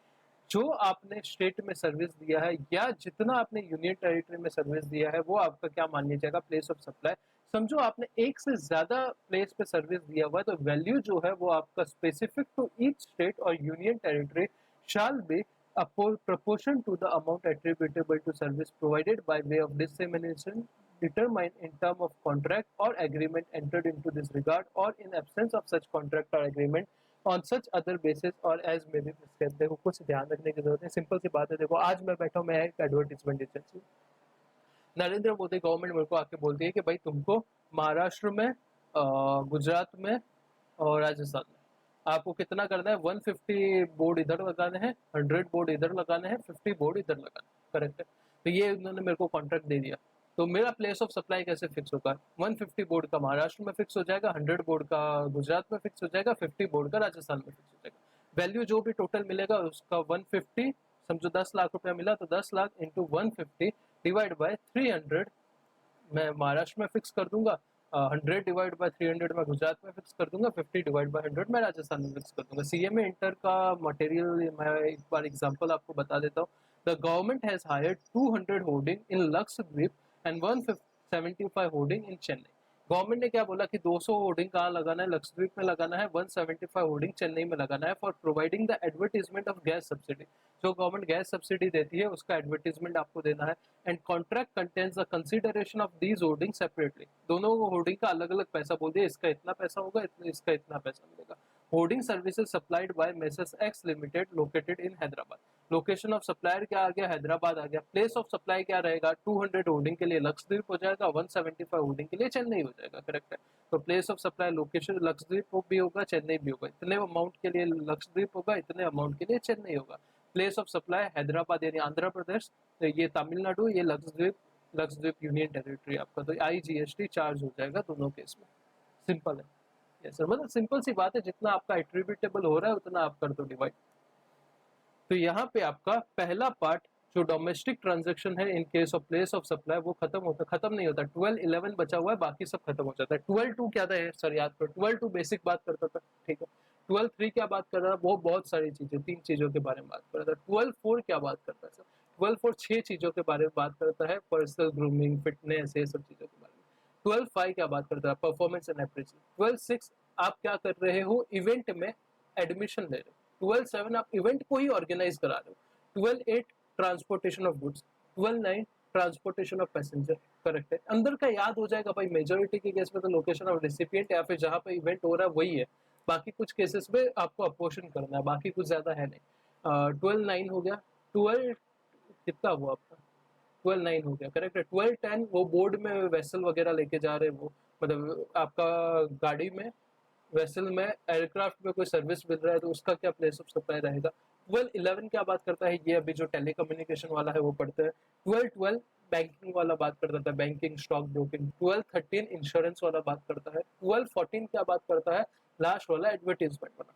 जो आपने स्टेट में सर्विस दिया है या जितना आपने यूनियन टेरिटरी में सर्विस दिया है वो आपका क्या मान लिया जाएगा, प्लेस ऑफ सप्लाई। समझो आपने एक से ज्यादा प्लेस पे सर्विस दिया हुआ है तो वैल्यू जो है वो आपका स्पेसिफिक टू ईच स्टेट और union territory shall be proportion to the amount attributable to service provided by way of dissemination determined in term of contract or agreement entered into this regard or in absence of such contract or agreement on such other basis or as may be prescribed। देखो कुछ ध्यान रखने की जरूरत है, सिंपल सी बात है। देखो आज मैं बैठा हूँ, मैं एक advertisement agency, Narendra Modi government मेरे को आके बोलती है कि भाई तुमको महाराष्ट्र में, गुजरात में और राजस्थान में आपको कितना करना है, 150 बोर्ड इधर लगाने हैं, 100 बोर्ड इधर लगाने हैं, 50 बोर्ड इधर लगाने हैं, करेक्ट है। तो ये उन्होंने मेरे को कॉन्ट्रैक्ट दे दिया, तो मेरा प्लेस ऑफ सप्लाई कैसे फिक्स होगा, 150 बोर्ड का महाराष्ट्र में फिक्स हो जाएगा, 100 बोर्ड का गुजरात में फिक्स हो जाएगा, 50 बोर्ड का राजस्थान में फिक्स हो जाएगा। वैल्यू जो भी टोटल मिलेगा उसका 150, समझो 10 लाख रुपया मिला तो 10 लाख इंटू 150 डिवाइड बाय 300 मैं महाराष्ट्र में फिक्स कर दूंगा, 100 डिवाइड बाय 300 मैं गुजरात में फिक्स कर दूंगा, 50 डिवाइड बाय 100 मैं राजस्थान में फिक्स कर दूंगा। सीएमए इंटर का मटेरियल मैं एक बार एग्जांपल आपको बता देता हूँ। The government has hired 200 hoarding in Lakshadweep and 175 hoarding in Chennai. Government ने क्या बोला कि 200 होर्डिंग कहाँ लगाना है, लक्षद्वीप में लगाना है, 175 होर्डिंग चेन्नई में लगाना है, for providing the advertisement of gas subsidy. जो गवर्नमेंट गैस सब्सिडी देती है उसका एडवर्टीजमेंट आपको देना है। And contract contains the consideration of these hoarding separately. दोनों होर्डिंग का अलग अलग पैसा बोल दिया, इसका इतना पैसा होगा, इसका इतना पैसा मिलेगा। Hoarding services supplied by messrs x limited located in Hyderabad. Location of supplier क्या आ गया, हैदराबाद आ गया। प्लेस ऑफ सप्लाई क्या रहेगा, 200 होर्डिंग के लिए लक्षद्वीप हो जाएगा, 175 होर्डिंग के लिए चेन्नई हो जाएगा, करेक्ट है। तो place of supply location Lakshadweep भी होगा, चेन्नई भी होगा, इतने अमाउंट के लिए लक्षद्वीप होगा, इतने अमाउंट के लिए चेन्नई होगा। प्लेस ऑफ सप्लाई हैदराबाद यानी आंध्र प्रदेश, तो ये तमिलनाडु, ये लक्षद्वीप, लक्षद्वीप यूनियन टेरिटरी आपका, तो IGST चार्ज हो जाएगा दोनों केस में। सिंपल है यस सर, मतलब सिंपल सी बात है, जितना आपका एट्रीब्यूटेबल हो रहा है उतना आप कर दो डिवाइड। तो यहाँ पे आपका पहला पार्ट जो डोमेस्टिक ट्रांजैक्शन है इन case of place of supply वो खत्म नहीं होता। 12-11 बचा हुआ है, बाकी सब खत्म हो जाता है। 12-2 क्या था सर, याद करो, 12-2 बेसिक बात करता था, ठीक है। 12-3 क्या बात कर रहा था, वो बहुत सारी चीजें, 3 चीजों के बारे में बात कर रहा था। 12-4 क्या बात करता है सर, 12-4 6 चीजों के बारे में बात करता है, पर्सनल ग्रूमिंग, फिटनेस, ये सब चीजों के बारे में। 12-5 क्या बात करता है, परफॉर्मेंस एंड अप्रेजल। 12-6 आप क्या कर रहे हो, इवेंट में एडमिशन ले रहे हो। 12-7 आप इवेंट को ही ऑर्गेनाइज करा रहे हो। 12-8 transportation of goods. 12-9 transportation of passenger, correct है। अंदर का याद हो जाएगा भाई, मेजोरिटी के केस में तो लोकेशन ऑफ रेसिपिएंट या फिर जहाँ पे इवेंट हो रहा है वही है, बाकी कुछ केसेस में आपको अपोर्शन करना है, बाकी कुछ ज्यादा है नहीं। 12-9 हो गया। 12 कितना हुआ आपका, 12-9 हो गया, करेक्ट है। 12-10 वो बोर्ड में वेसल वगैरह लेके जा रहे हैं, वो मतलब आपका गाड़ी में वेसल में एयरक्राफ्ट में कोई सर्विस मिल रहा है तो उसका क्या प्लेस ऑफ सप्लाई रहेगा। 12-11 क्या बात करता है, ये अभी जो टेलीकम्युनिकेशन वाला है वो पढ़ते हैं। 12-12 बैंकिंग वाला बात करता था, बैंकिंग स्टॉक ब्रोकिंग। 12-13 इंश्योरेंस वाला बात करता है। 12-14 क्या बात करता है, लास्ट वाला एडवर्टीजमेंट वाला।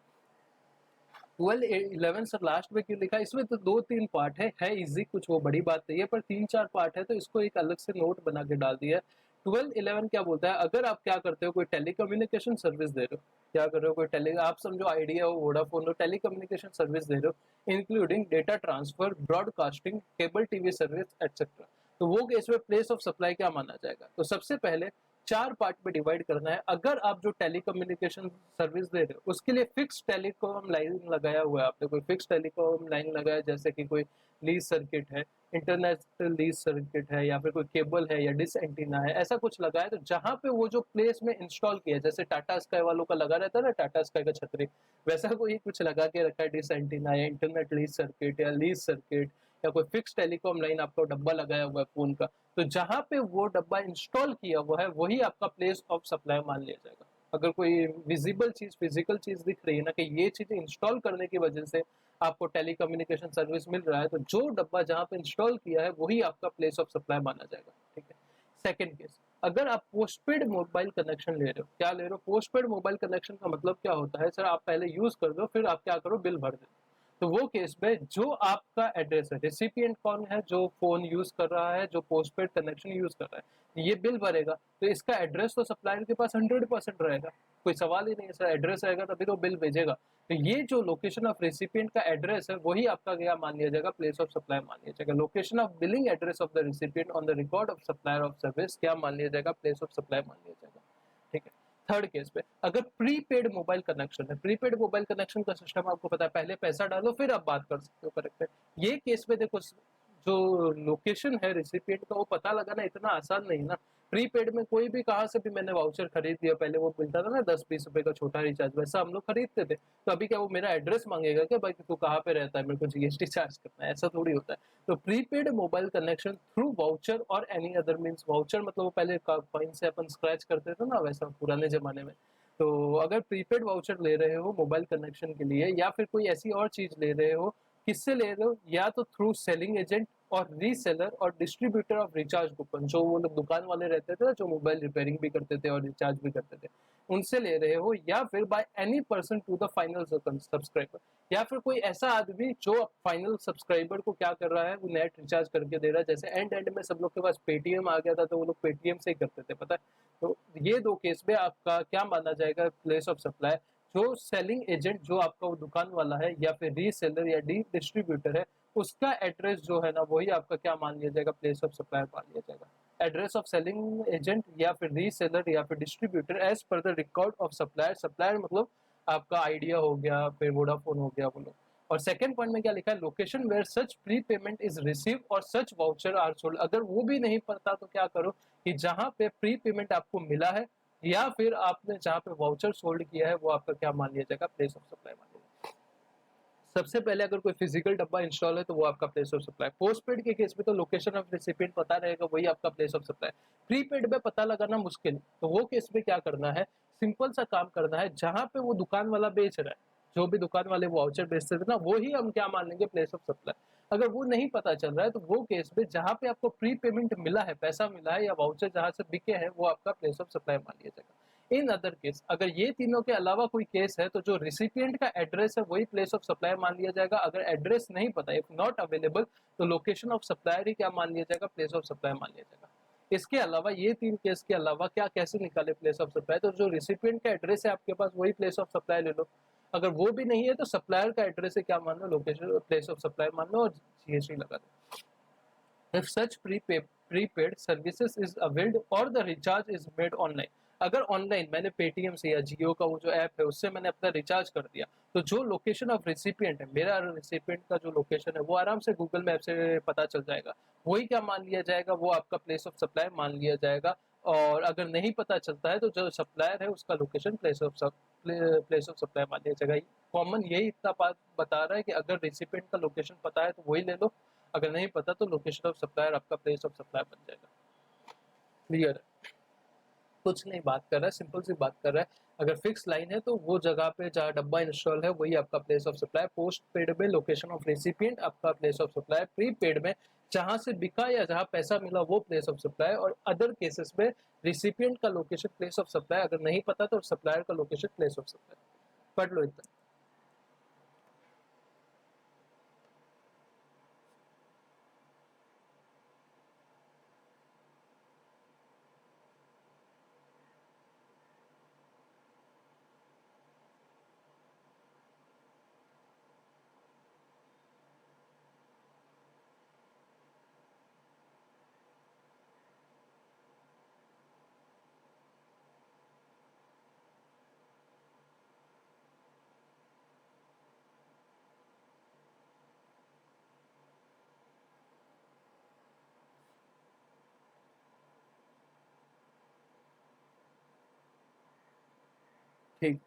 12-11 सर लास्ट में क्यों लिखा, इसमें तो 2-3 पार्ट है इजी, कुछ वो बड़ी बात नहीं है, पर 3-4 पार्ट है तो इसको एक अलग से नोट बना के डाल दिया है। 12-11 क्या बोलता है, अगर आप क्या करते हो, कोई टेलीकम्युनिकेशन सर्विस दे रहे हो, क्या कर रहे हो, कोई टेली, आप समझो आइडिया हो, वोडाफोन हो, टेलीकम्युनिकेशन सर्विस दे रहे हो including data transfer, broadcasting, cable TV service etcetera, तो वो केस में प्लेस ऑफ सप्लाई क्या माना जाएगा। तो सबसे पहले 4 पार्ट में डिवाइड करना है। अगर आप जो टेलीकम्युनिकेशन सर्विस दे रहे हो उसके लिए फिक्स टेलीकॉम लाइन लगाया हुआ है, आपने कोई फिक्स टेलीकॉम लाइन लगाया, जैसे कि कोई लीज सर्किट है, इंटरनेशनल लीज सर्किट है, या फिर कोई केबल है या डिस एंटीना है, ऐसा कुछ लगाया, तो जहां पे वो जो प्लेस में इंस्टॉल किया, जैसे टाटा स्काई वालों का लगा रहता है ना, टाटा स्काई का छतरी, वैसा कोई कुछ लगा के रखा है, डिस एंटीना या इंटरनेट लीज सर्किट या लीज सर्किट या कोई फिक्स टेलीकॉम लाइन आपका डब्बा लगाया हुआ है फोन का, तो जहां पे वो डब्बा इंस्टॉल किया हुआ है वही आपका प्लेस ऑफ सप्लाई मान लिया जाएगा। अगर कोई विजिबल चीज, फिजिकल चीज दिख रही है ना कि ये चीज इंस्टॉल करने की वजह से आपको टेलीकम्युनिकेशन सर्विस मिल रहा है, तो जो डब्बा जहां पे इंस्टॉल किया है वही आपका प्लेस ऑफ सप्लाई माना जाएगा। ठीक है। सेकेंड केस, अगर आप पोस्टपेड मोबाइल कनेक्शन ले रहे हो, क्या ले रहे हो, पोस्टपेड मोबाइल कनेक्शन का मतलब क्या होता है, सर आप पहले यूज कर दो फिर आप क्या करो, बिल भर दो। तो वो केस में जो आपका एड्रेस है, रेसिपिएंट कौन है, जो फोन यूज कर रहा है, जो पोस्टपेड कनेक्शन यूज कर रहा है, ये बिल भरेगा, तो इसका एड्रेस तो सप्लायर के पास 100% रहेगा, कोई सवाल ही नहीं है सर, एड्रेस रहेगा तभी तो बिल भेजेगा। तो ये जो लोकेशन ऑफ रेसिपिएंट का एड्रेस है वही आपका क्या मान लिया जाएगा, प्लेस ऑफ सप्लाई मान लिया जाएगा। Location of billing address of the recipient on the record of supplier of service क्या मान लिया जाएगा, प्लेस ऑफ सप्लाई मान लिया जाएगा। ठीक है। थर्ड केस पे, अगर प्रीपेड मोबाइल कनेक्शन है, प्रीपेड मोबाइल कनेक्शन का सिस्टम आपको पता है, पहले पैसा डालो फिर आप बात कर सकते हो, करेक्ट है। ये केस में देखो, जो लोकेशन है रेसिपिएंट का वो पता लगाना इतना आसान नहीं ना। प्रीपेड में कोई भी कहाँ से भी मैंने वाउचर खरीद दिया, पहले वो मिलता था ना 10-20 रुपए का छोटा रिचार्ज, वैसा हम लोग खरीदते थे, तो अभी क्या वो मेरा एड्रेस मांगेगा क्या भाई, तू कहाँ पे रहता है, मेरे को जीएसटी चार्ज करना है, ऐसा थोड़ी होता है। तो prepaid mobile connection through voucher और एनी अदर मीन्स, वाउचर मतलब वो पहले कॉइन से अपन स्क्रैच करते थे ना, वैसा पुराने जमाने में। तो अगर प्रीपेड वाउचर ले रहे हो मोबाइल कनेक्शन के लिए, या फिर कोई ऐसी और चीज ले रहे हो, किससे ले रहे हो, या तो थ्रू सेलिंग एजेंट और रीसेलर और डिस्ट्रीब्यूटर ऑफ रिचार्ज कूपन, जो वो लोग दुकान वाले रहते थे जो मोबाइल रिपेयरिंग भी करते थे और रिचार्ज भी करते थे, उनसे ले रहे हो, या फिर by any person to the final subscriber, या फिर कोई ऐसा आदमी जो फाइनल सब्सक्राइबर को क्या कर रहा है, वो नेट रिचार्ज करके दे रहा है, जैसे एंड में सब लोग के पास पेटीएम आ गया था तो वो लोग पेटीएम से ही करते थे, पता है। तो ये दो केस में आपका क्या माना जाएगा, प्लेस ऑफ सप्लाई, जो सेलिंग एजेंट जो आपका वो दुकान वाला है या फिर रीसेलर या डी डिस्ट्रीब्यूटर है, उसका एड्रेस जो है ना वही आपका क्या मान लिया जाएगा, प्लेस ऑफ सप्लाई मान लिया जाएगा। एड्रेस ऑफ सेलिंग एजेंट या फिर रीसेलर या फिर distributor as per the record of supplier, supplier मतलब आपका आइडिया हो गया, फिर वोडाफोन हो गया, वो लोग। और सेकंड पॉइंट में क्या लिखा है, location where such pre payment is receive or such voucher are sold, अगर वो भी नहीं पता तो क्या करो कि जहां पे प्री पेमेंट आपको मिला है या फिर आपने जहां पे वाउचर सोल्ड किया है वो आपका क्या मान लिया जाएगा, प्लेस ऑफ सप्लाई मान लिया जाएगा। सबसे पहले अगर कोई फिजिकल डब्बा इंस्टॉल है तो वो आपका प्लेस ऑफ सप्लाई। पोस्टपेड के केस में तो लोकेशन ऑफ रेसिपिएंट पता रहेगा, वही आपका प्लेस ऑफ सप्लाई। प्रीपेड में पता लगाना मुश्किल, तो वो केस में क्या करना है, सिंपल सा काम करना है, जहां पे वो दुकान वाला बेच रहा है, जो भी दुकान वाले वाउचर बेचते थे ना, वो ही हम क्या मान लेंगे, प्लेस ऑफ सप्लाई। अगर वो नहीं पता चल रहा है तो वो केस में जहां पे आपको प्री पेमेंट मिला है, पैसा मिला है या वाउचर जहां से बिके हैं, वो आपका प्लेस ऑफ सप्लाई मान लिया जाएगा। इन अदर केस, अगर ये तीनों के अलावा कोई केस है तो जो रिसिपिएंट का एड्रेस है वही प्लेस ऑफ सप्लाई मान लिया जाएगा। अगर एड्रेस नहीं पता, इफ नॉट अवेलेबल, तो लोकेशन ऑफ सप्लायर ही क्या मान लिया जाएगा, प्लेस ऑफ सप्लाई मान लिया जाएगा। इसके अलावा ये 3 केस के अलावा क्या कैसे निकाले प्लेस ऑफ सप्लाई, तो जो रिसिपिएंट का एड्रेस है आपके पास वही प्लेस ऑफ सप्लाई ले लो। अगर वो भी नहीं है तो सप्लायर का एड्रेस है क्या मान लो, लोकेशन प्लेस ऑफ सप्लाई मान लो और जीएसटी लगा दो। If such prepaid services is availed or the recharge is made online, अगर ऑनलाइन मैंने पेटीएम से या जियो का वो जो ऐप है उससे मैंने अपना रिचार्ज कर दिया, तो जो लोकेशन ऑफ रिसिपिएंट है, मेरा रिसिपिएंट का जो लोकेशन है वो आराम से गूगल मैप से पता चल जाएगा, वही क्या मान लिया जाएगा, वो आपका प्लेस ऑफ सप्लाई मान लिया जाएगा। और अगर नहीं पता चलता है तो जो सप्लायर है उसका लोकेशन प्लेस ऑफ सप्लाई मान लिया जाएगा। कॉमन यही इतना बात बता रहा है कि अगर रिसिपिएंट का लोकेशन पता है तो वही ले लो, अगर नहीं पता तो लोकेशन ऑफ सप्लायर आपका प्लेस ऑफ सप्लाई बन जाएगा। क्लियर है। कुछ नहीं बात कर रहा है, सिंपल सी बात कर रहा है। अगर फिक्स लाइन है तो वो जगह पे जहाँ डब्बा इंस्टॉल है वही आपका place of supply. Post paid में लोकेशन ऑफ रेसिपिएंट आपका place of supply. Pre paid में जहां से बिका या जहां पैसा मिला वो प्लेस ऑफ सप्लाई। और अदर केसेस में रिसिपिएंट का लोकेशन प्लेस ऑफ सप्लाई, अगर नहीं पता तो सप्लायर का लोकेशन प्लेस ऑफ सप्लाई। पढ़ लो इतना। ठीक,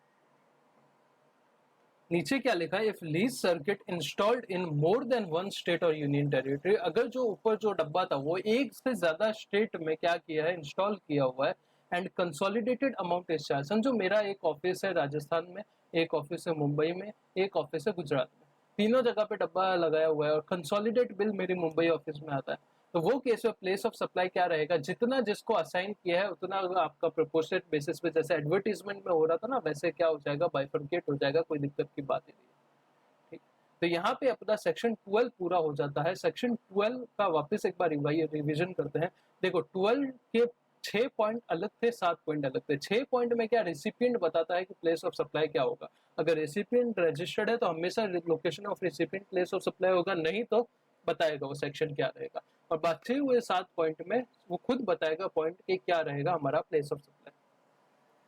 नीचे क्या लिखा है, if lease circuit installed in more than one state और यूनियन टेरिटरी। अगर जो ऊपर जो डब्बा था वो एक से ज्यादा स्टेट में क्या किया है, इंस्टॉल किया हुआ है, and consolidated amount is charge. समझो मेरा एक ऑफिस है राजस्थान में, एक ऑफिस है मुंबई में, एक ऑफिस है गुजरात में, तीनों जगह पे डब्बा लगाया हुआ है और कंसोलिडेट बिल मेरी मुंबई ऑफिस में आता है। तो वो केस में प्लेस ऑफ सप्लाई क्या रहेगा, जितना जिसको असाइन किया है उतना आपका प्रोपोर्शनेट बेसिस पे, जैसे एडवर्टीजमेंट में हो रहा था ना, वैसे क्या हो जाएगा, बाइफरकेट हो जाएगा, कोई दिक्कत की बात ही नहीं है। ठीक, तो यहाँ पे अपना सेक्शन 12 पूरा हो जाता है। सेक्शन 12 का वापस एक बार रिविजन करते हैं। देखो 12 के 6 पॉइंट अलग थे, 7 पॉइंट अलग थे। 6 पॉइंट में क्या, रेसिपिएंट बताता है कि प्लेस ऑफ सप्लाई क्या होगा। अगर रेसिपिएंट रजिस्टर्ड है तो हमेशा location of recipient place of supply होगा, नहीं तो बताएगा वो सेक्शन क्या रहेगा। और बाकी हुए 7 पॉइंट में वो खुद बताएगा पॉइंट कि क्या रहेगा हमारा प्लेस ऑफ सप्लाई।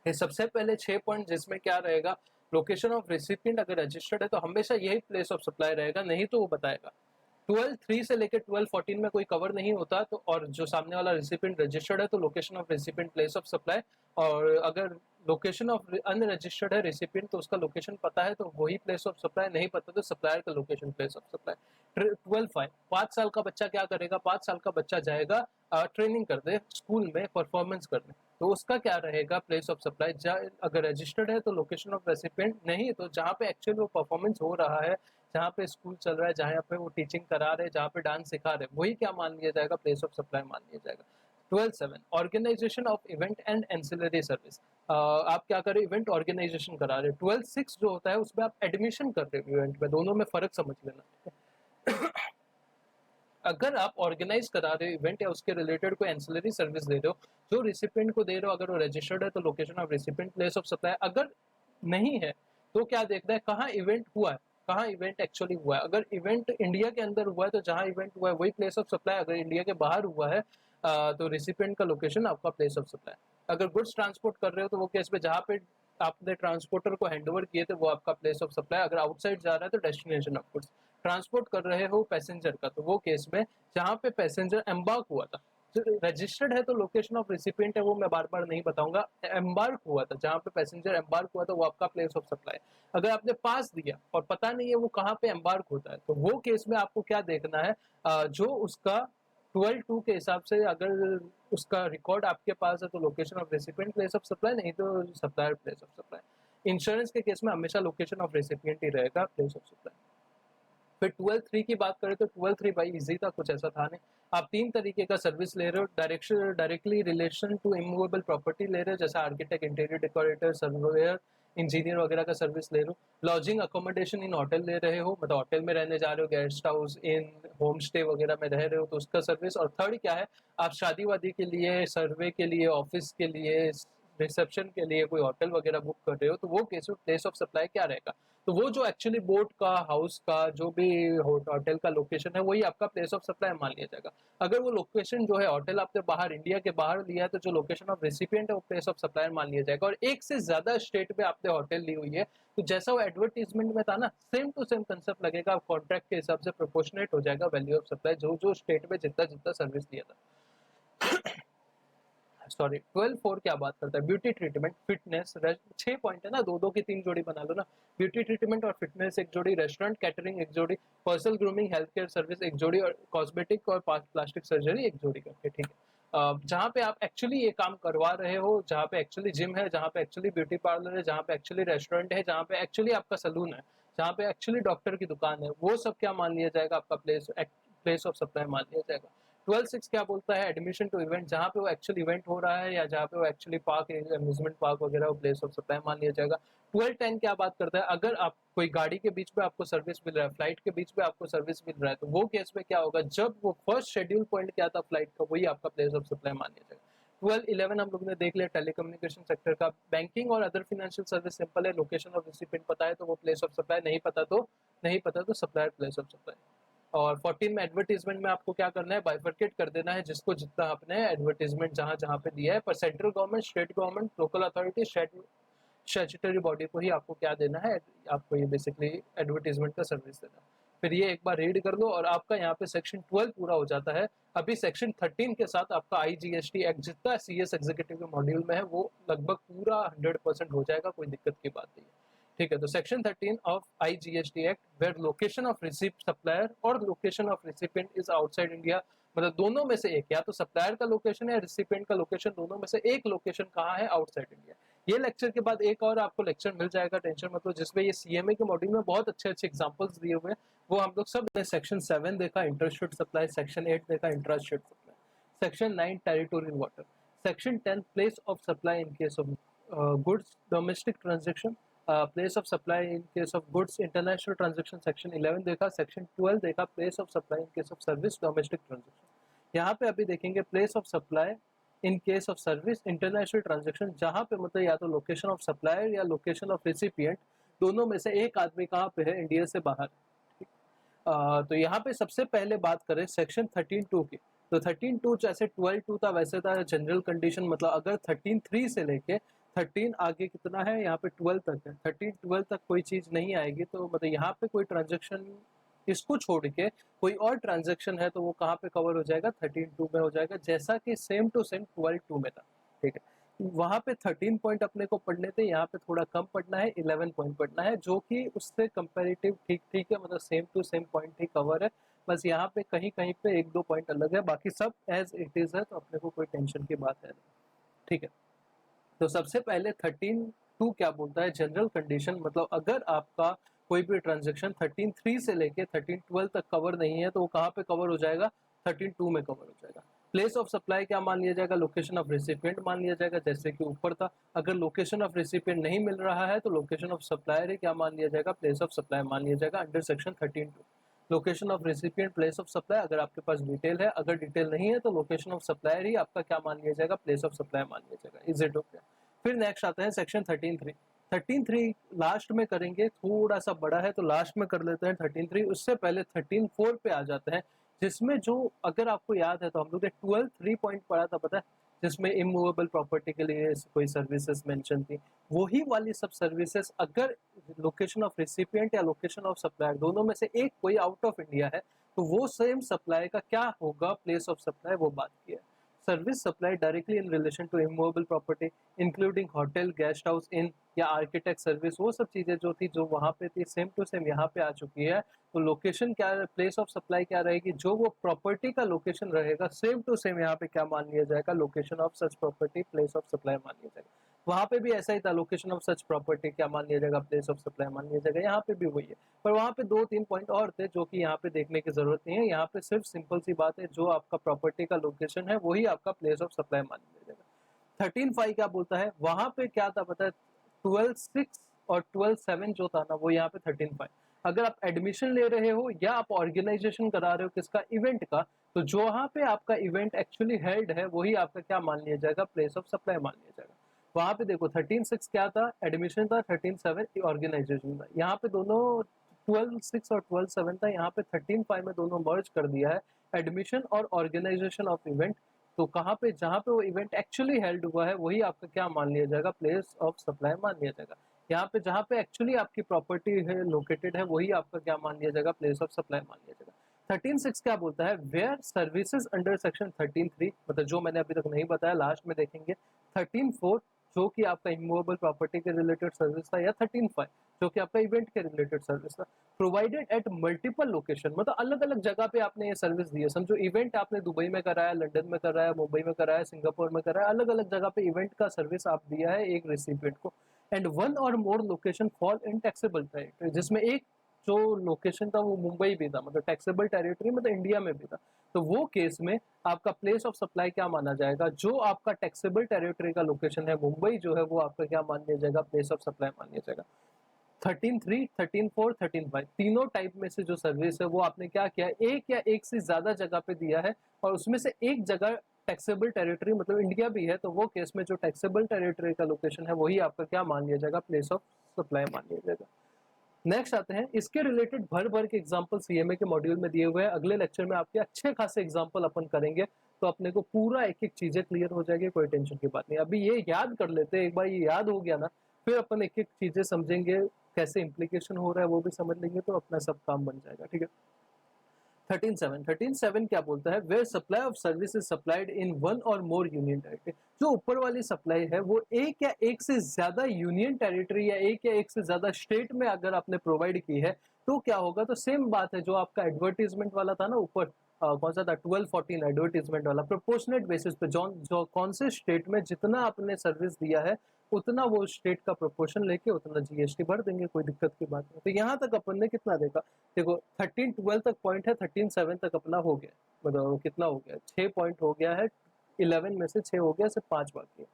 ये सबसे पहले 6 पॉइंट जिसमें क्या रहेगा, लोकेशन ऑफ रेसिपिएंट अगर रजिस्टर्ड है तो हमेशा यही प्लेस ऑफ सप्लाई रहेगा, नहीं तो वो बताएगा। 12(3) से लेकर 12(14) में कोई कवर नहीं होता, तो और जो सामने वाला रेसिपिएंट रजिस्टर्ड है तो location of recipient place of supply. और अगर लोकेशन ऑफ अनरजिस्टर्ड है रेसिपिएंट तो उसका लोकेशन पता है तो वही प्लेस ऑफ सप्लाई, नहीं पता तो सप्लायर का लोकेशन प्लेस ऑफ सप्लाई। 12(5) 5 साल का बच्चा क्या करेगा, 5 साल का बच्चा जाएगा ट्रेनिंग करने स्कूल में, परफॉर्मेंस करने, तो उसका क्या रहेगा प्लेस ऑफ सप्लाई। अगर रजिस्टर्ड है तो लोकेशन ऑफ रेसिपिएंट, नहीं तो जहाँ पे एक्चुअली वो परफॉर्मेंस हो रहा है, जहाँ पे स्कूल चल रहा है, जहाँ पे वो टीचिंग करा रहे हैं, जहाँ पे डांस सिखा रहे हैं, वही क्या मान लिया जाएगा, प्लेस ऑफ सप्लाई मान लिया जाएगा। 12(7) organisation of event and ancillary service. आप क्या कर रहे हो, इवेंट ऑर्गेनाइजेशन करा रहे हो। 12(6) जो होता है उसमें आप एडमिशन कर रहे हो इवेंट में, दोनों में फर्क समझ लेना। अगर आप ऑर्गेनाइज करा रहे हो इवेंट या उसके रिलेटेड कोई एंसिलरी सर्विस दे रहे हो, जो रिसिपिएंट को दे रहे हो, अगर वो रजिस्टर्ड है तो location of recipient place of supply. अगर नहीं है तो क्या देखना है, कहाँ इवेंट हुआ है, कहाँ इवेंट एक्चुअली हुआ है। अगर इवेंट इंडिया के अंदर हुआ है तो जहाँ इवेंट हुआ है वही प्लेस ऑफ सप्लाई। अगर इंडिया के बाहर हुआ है तो रिसिपिएंट का लोकेशन आपका प्लेस ऑफ सप्लाई। अगर गुड्स ट्रांसपोर्ट कर रहे हो तो वो केस में जहाँ पे आपने ट्रांसपोर्टर को हैंडओवर किए थे वो आपका प्लेस ऑफ सप्लाई। अगर आउटसाइड जा रहा है तो डेस्टिनेशन ऑफ गुड्स। ट्रांसपोर्ट कर रहे हो पैसेंजर का तो वो केस में जहाँ पे पैसेंजर एम्बार्क हुआ था, रजिस्टर्ड है तो लोकेशन ऑफ रेसिपिएंट है, वो मैं बार बार नहीं बताऊंगा। एम्बार्क हुआ था, जहाँ पे पैसेंजर एम्बार्क हुआ था वो आपका प्लेस ऑफ सप्लाई। अगर आपने पास दिया और पता नहीं है वो कहाँ पे एम्बार्क होता है तो वो केस में आपको क्या देखना है, जो उसका 12(2) के हिसाब से अगर उसका रिकॉर्ड आपके पास है तो location of recipient place of supply, नहीं तो supplier place of supply. Insurance के केस में हमेशा लोकेशन ऑफ रेसिपिएंट ही रहेगा प्लेस ऑफ सप्लाई। फिर 12(3) की बात करें तो 12(3) भाई इजी था, कुछ ऐसा था नहीं। आप 3 तरीके का सर्विस ले रहे हो, directly relation to immovable property ले रहे हो, जैसे architect, interior decorator, surveyor, engineer वगैरह का सर्विस ले रहे हो। लॉजिंग अकोमोडेशन इन होटल ले रहे हो, मतलब होटल में रहने जा रहे हो, गेस्ट हाउस, इन होम स्टे वगैरह में रह रहे हो तो उसका सर्विस। और थर्ड क्या है, आप शादी वादी के लिए, सर्वे के लिए, ऑफिस के लिए, रिसेप्शन के लिए कोई होटल वगैरह बुक कर रहे हो तो वो केस में प्लेस ऑफ सप्लाई क्या रहेगा, तो वो जो एक्चुअली बोट का, हाउस का, जो भी होटल का लोकेशन है वही आपका प्लेस ऑफ सप्लाई मान लिया जाएगा। अगर वो लोकेशन जो है होटल आपने बाहर, इंडिया के बाहर लिया है तो जो लोकेशन ऑफ रेसिपिएंट है वो प्लेस ऑफ सप्लायर मान लिया जाएगा। और एक से ज्यादा स्टेट में आपने होटल ली हुई है तो जैसा वो एडवर्टीजमेंट में था ना, सेम टू सेम कंसेप्ट लगेगा, कॉन्ट्रैक्ट के हिसाब से प्रोपोर्शनेट हो जाएगा वैल्यू ऑफ सप्लाई, जो जो स्टेट में जितना जितना सर्विस दिया था। सॉरी 12(4) क्या बात करता है, ब्यूटी ट्रीटमेंट, फिटनेस, 6 पॉइंट है ना, दो दो की 3 जोड़ी बना लो ना। ब्यूटी ट्रीटमेंट और फिटनेस एक जोड़ी, रेस्टोरेंट कैटरिंग एक जोड़ी, personal grooming health care service एक जोड़ी, और कॉस्मेटिक और प्लास्टिक सर्जरी एक जोड़ी करके, ठीक है। जहाँ पे आप एक्चुअली ये काम करवा रहे हो, जहाँ पे एक्चुअली जिम है, जहाँ पे एक्चुअली ब्यूटी पार्लर है, जहाँ पे एक्चुअली रेस्टोरेंट है, जहाँ पे एक्चुअली आपका सलून है, जहाँ पे एक्चुअली डॉक्टर की दुकान है, वो सब क्या मान लिया जाएगा, आपका प्लेस ऑफ सप्लाई मान लिया जाएगा। 12(6) क्या बोलता है, एडमिशन टू इवेंट, जहाँ पे वो एक्चुअल इवेंट हो रहा है या जहाँ पे वो एक्चुअली पार्क, अम्यूजमेंट पार्क वगैरह, वो प्लेस ऑफ सप्लाई मान लिया जाएगा। 12(10) क्या बात करता है, अगर आप कोई गाड़ी के बीच में आपको सर्विस मिल रहा है, फ्लाइट के बीच में आपको सर्विस मिल रहा है, तो वो केस में क्या होगा, जब वो फर्स्ट शेड्यूल पॉइंट क्या था फ्लाइट का, वही आपका प्लेस ऑफ सप्लाई मान लिया जाएगा। 12(11) हम लोग ने देख लिया टेलीकम्युनिकेशन सेक्टर का। बैंकिंग और अदर फाइनेंशियल सर्विस सिंपल है, लोकेशन ऑफ रिसिपिएंट पता है तो वो प्लेस ऑफ सप्लाई, नहीं पता तो सप्लायर प्लेस ऑफ सप्लाई। और 14 में एडवर्टीजमेंट में आपको क्या करना है, बाइफरकेट कर देना है जिसको जितना आपने एडवर्टीजमेंट जहां जहां पे दिया है, पर central government, state government, local authority, statutory body को ही आपको क्या देना है, आपको ये बेसिकली एडवर्टीजमेंट का सर्विस देना है। फिर ये एक बार रीड कर लो और आपका यहाँ पे सेक्शन 12 पूरा हो जाता है। अभी सेक्शन 13 के साथ आपका IGST एक्ट जितना CS एग्जीक्यूटिव के मॉड्यूल में है वो लगभग पूरा 100% हो जाएगा, कोई दिक्कत की बात नहीं है। ठीक है, तो section 13 of IGST act, where location of receipt supplier और location of recipient is outside India, मतलब दोनों में से एक, या तो सप्लायर का लोकेशन है, रिसिपिएंट का लोकेशन, दोनों में से एक लोकेशन कहाँ है, आउटसाइड इंडिया। ये लेक्चर के बाद एक और आपको लेक्चर मिल जाएगा, टेंशन मत लो, जिसमें ये CMA के मॉड्यूल में बहुत अच्छे अच्छे एग्जांपल्स दिए हुए हैं, वो हम लोग सब सेक्शन 7 देखा इंटरस्टेट सप्लाई, सेक्शन 8 देखा intrastate supply, section 9 territorial water, section 10 place of supply in case of goods domestic transaction, place of supply in case of goods international transaction, section 11 देखा, सेक्शन 12 देखा place of supply in case of service domestic transaction. यहाँ पे अभी देखेंगे place of supply in case of service international transaction, जहाँ पे मतलब या तो लोकेशन ऑफ सप्लायर या लोकेशन ऑफ रिसिपिएंट, दोनों में से एक आदमी कहाँ पे है, इंडिया से बाहर। तो यहाँ पे सबसे पहले बात करें सेक्शन 13(2) की, तो 13(2) जैसे 12(2) था वैसे था जनरल कंडीशन, मतलब अगर 13(3) से लेके 13 आगे कितना है, यहाँ पे 12 तक है, 13-12 तक कोई चीज नहीं आएगी, तो मतलब यहाँ पे कोई ट्रांजेक्शन इसको छोड़ के कोई और ट्रांजेक्शन है तो वो कहाँ पे कवर हो जाएगा, 13(2) में हो जाएगा, जैसा कि सेम टू सेम 12(2) में था। ठीक है, वहां पे 13 पॉइंट अपने को पढ़ने थे, यहाँ पे थोड़ा कम पढ़ना है, 11 पॉइंट पढ़ना है, जो कि उससे कंपेरेटिव ठीक ठीक है, मतलब सेम टू सेम पॉइंट ही कवर है, बस यहाँ पे कहीं कहीं पे 1-2 पॉइंट अलग है, बाकी सब एज इट इज है, तो अपने को कोई टेंशन की बात है नहीं। ठीक है, तो सबसे पहले 13(2) क्या बोलता है, जनरल कंडीशन, मतलब अगर आपका कोई भी ट्रांजेक्शन 13(3) से लेके 13(12) तक कवर नहीं है तो वो कहाँ पे कवर हो जाएगा, 13(2) में कवर हो जाएगा। प्लेस ऑफ सप्लाई क्या मान लिया जाएगा, लोकेशन ऑफ रेसिपिएंट मान लिया जाएगा, जैसे कि ऊपर था। अगर लोकेशन ऑफ रेसिपिएंट नहीं मिल रहा है तो लोकेशन ऑफ सप्लायर ही क्या मान लिया जाएगा, प्लेस ऑफ सप्लाई मान लिया जाएगा under section 13(2). Location of recipient, place of supply, अगर आपके पास डिटेल है, अगर डिटेल नहीं है तो लोकेशन ऑफ सप्लायर ही आपका क्या मान लिया जाएगा, प्लेस ऑफ सप्लाई मान लिया जाएगा। Is it okay? फिर नेक्स्ट आता है सेक्शन 13(3). 13(3) लास्ट में करेंगे, थोड़ा सा बड़ा है तो लास्ट में कर लेते हैं 13(3), उससे पहले 13(4) पे आ जाते हैं, जिसमें जो अगर आपको याद है तो हम लोग ने 12(3) पॉइंट पढ़ा था, पता है, जिसमें इमूवेबल प्रॉपर्टी के लिए कोई सर्विसेज मेंशन थी, वही वाली सब सर्विसेज अगर लोकेशन ऑफ रिसिपिएंट या लोकेशन ऑफ सप्लायर दोनों में से एक कोई आउट ऑफ इंडिया है तो वो सेम सप्लाई का क्या होगा, प्लेस ऑफ सप्लाई, वो बात की है। Service supply directly in relation to immovable property including hotel, guest house, inn या आर्किटेक्ट सर्विस, वो सब चीजें जो थी जो वहां पे थी सेम टू सेम यहाँ पे आ चुकी है। तो लोकेशन क्या, प्लेस ऑफ सप्लाई क्या रहेगी, जो वो प्रॉपर्टी का लोकेशन रहेगा सेम टू सेम यहाँ पे क्या मान लिया जाएगा, location of such property place of supply मान लिया जाएगा। वहां पे भी ऐसा ही था, लोकेशन ऑफ सच प्रॉपर्टी क्या मान लिया जाएगा, प्लेस ऑफ सप्लाई मान लिया जाएगा, यहाँ पे भी वही है। पर वहां पे 2-3 पॉइंट और थे जो कि यहाँ पे देखने की जरूरत नहीं है, यहाँ पे सिर्फ सिंपल सी बात है, जो आपका प्रॉपर्टी का लोकेशन है वही आपका प्लेस ऑफ सप्लाई मान लिया जाएगा। 13(5) क्या बोलता है, वहां पे क्या था पता है, 12(6) और 12(7) जो था ना वो यहाँ पे 13(5), अगर आप एडमिशन ले रहे हो या आप ऑर्गेनाइजेशन करा रहे हो किसका, इवेंट का, तो जो वहां पे आपका इवेंट एक्चुअली हेल्ड है वही आपका क्या मान लिया जाएगा, प्लेस ऑफ सप्लाई मान लिया जाएगा। वहां पे देखो 13(6) क्या था, एडमिशन था, 13(7) ऑर्गेनाइजेशन था, यहाँ पे दोनों 12(6) और 12(7) था, यहाँ पे 13(5) में दोनों मर्ज कर दिया है, एडमिशन और ऑर्गेनाइजेशन ऑफ इवेंट। तो कहाँ पे, जहाँ पे वो इवेंट एक्चुअली हेल्ड हुआ है वही आपका क्या मान लिया जाएगा, प्लेस ऑफ सप्लाई मान लिया जाएगा। यहाँ पे जहाँ पे एक्चुअली आपकी प्रॉपर्टी है लोकेटेड है वही आपका क्या मान लिया जाएगा, प्लेस ऑफ सप्लाई मान लिया जाएगा। 13(6) क्या बोलता है, वेयर सर्विसेज अंडर सेक्शन 13(3), मतलब जो मैंने अभी तक नहीं बताया लास्ट में देखेंगे, 13(4) जो कि आपका इमूवेबल प्रॉपर्टी के रिलेटेड सर्विस था, या 13(5) जो कि आपका इवेंट के रिलेटेड सर्विस था। प्रोवाइडेड एट मल्टीपल लोकेशन, मतलब अलग अलग जगह पे आपने ये सर्विस दी है। समझो इवेंट आपने दुबई में कराया, लंदन में कराया, मुंबई में कराया, सिंगापुर में कराया, अलग अलग जगह पे इवेंट का सर्विस आप दिया है एक रेसिपिएंट को। एंड वन और more location fall in taxable territory, जिसमें एक जो लोकेशन था वो मुंबई भी था, मतलब टैक्सेबल टेरिटरी मतलब इंडिया में भी था। तो वो केस में आपका प्लेस ऑफ सप्लाई क्या माना जाएगा? जो आपका टैक्सेबल टेरिटरी का लोकेशन है मुंबई जो है, वो आपका क्या मान लिया जाएगा? प्लेस ऑफ सप्लाई मान लिया जाएगा। 13(3), 13(4), 13(5) तीनों टाइप में से जो सर्विस है वो आपने क्या किया, एक या एक से ज्यादा जगह पे दिया है, और उसमें से एक जगह टैक्सेबल टेरिटरी मतलब इंडिया भी है, तो वो केस में जो टैक्सेबल टेरिटरी का लोकेशन है वही आपका क्या मान लिया जाएगा? प्लेस ऑफ सप्लाई मान लिया जाएगा। नेक्स्ट आते हैं, इसके रिलेटेड भर भर के एग्जांपल सीएमए के मॉड्यूल में दिए हुए हैं। अगले लेक्चर में आपके अच्छे खासे एग्जांपल अपन करेंगे, तो अपने को पूरा एक एक चीजें क्लियर हो जाएगी, कोई टेंशन की बात नहीं। अभी ये याद कर लेते हैं, एक बार ये याद हो गया ना, फिर अपन एक एक चीजें समझेंगे, कैसे इम्प्लीकेशन हो रहा है वो भी समझ लेंगे, तो अपना सब काम बन जाएगा। ठीक है। 13(7) क्या बोलता है? Where supply of service is supplied in one और मोर यूनियन टेरिटरी। जो ऊपर वाली सप्लाई है वो एक या एक से ज्यादा यूनियन टेरिटरी या एक से ज्यादा स्टेट में अगर आपने प्रोवाइड की है, तो क्या होगा? तो सेम बात है जो आपका एडवर्टीजमेंट वाला था ना ऊपर, कौन सा था? 12(14) एडवर्टीजमेंट वाला। प्रोपोर्शनेट बेसिस पे जो कौन से स्टेट में जितना आपने सर्विस दिया है उतना वो स्टेट का प्रोपोर्शन लेके उतना जीएसटी भर देंगे, कोई दिक्कत की बात नहीं। तो यहाँ तक अपन ने कितना देखा? देखो 13(12) तक पॉइंट है, 13(7) तक अपना हो गया, मतलब कितना हो गया? 6 पॉइंट हो गया है, 11 में से 6 हो गया, सिर्फ 5 बाकी है।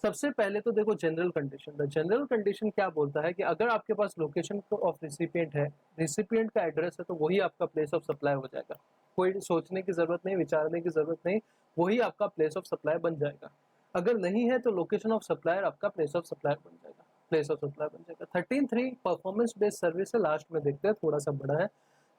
सबसे पहले तो देखो general condition. The general condition क्या बोलता है कि अगर आपके पास लोकेशन ऑफ रिसिपिएंट है, रिसिपिएंट का एड्रेस है, तो वही आपका प्लेस ऑफ सप्लाई हो जाएगा। कोई सोचने की जरूरत नहीं, विचारने की जरूरत नहीं, वही आपका प्लेस ऑफ सप्लाई बन जाएगा। अगर नहीं है तो लोकेशन ऑफ सप्लायर आपका प्लेस ऑफ सप्लाई बन जाएगा, प्लेस ऑफ सप्लाई बन जाएगा। 13(3) परफॉर्मेंस बेस्ड सर्विस है, लास्ट में देखते हैं, थोड़ा सा बड़ा है।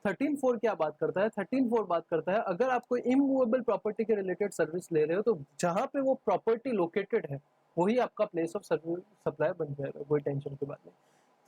13(4) क्या बात करता है? 13(4) बात करता है अगर आप कोई इमूवेबल प्रॉपर्टी के रिलेटेड सर्विस ले रहे हो, तो जहां पे वो प्रॉपर्टी लोकेटेड है वही आपका प्लेस ऑफ सर्विस सप्लाई बन जाएगा, कोई टेंशन की बात नहीं।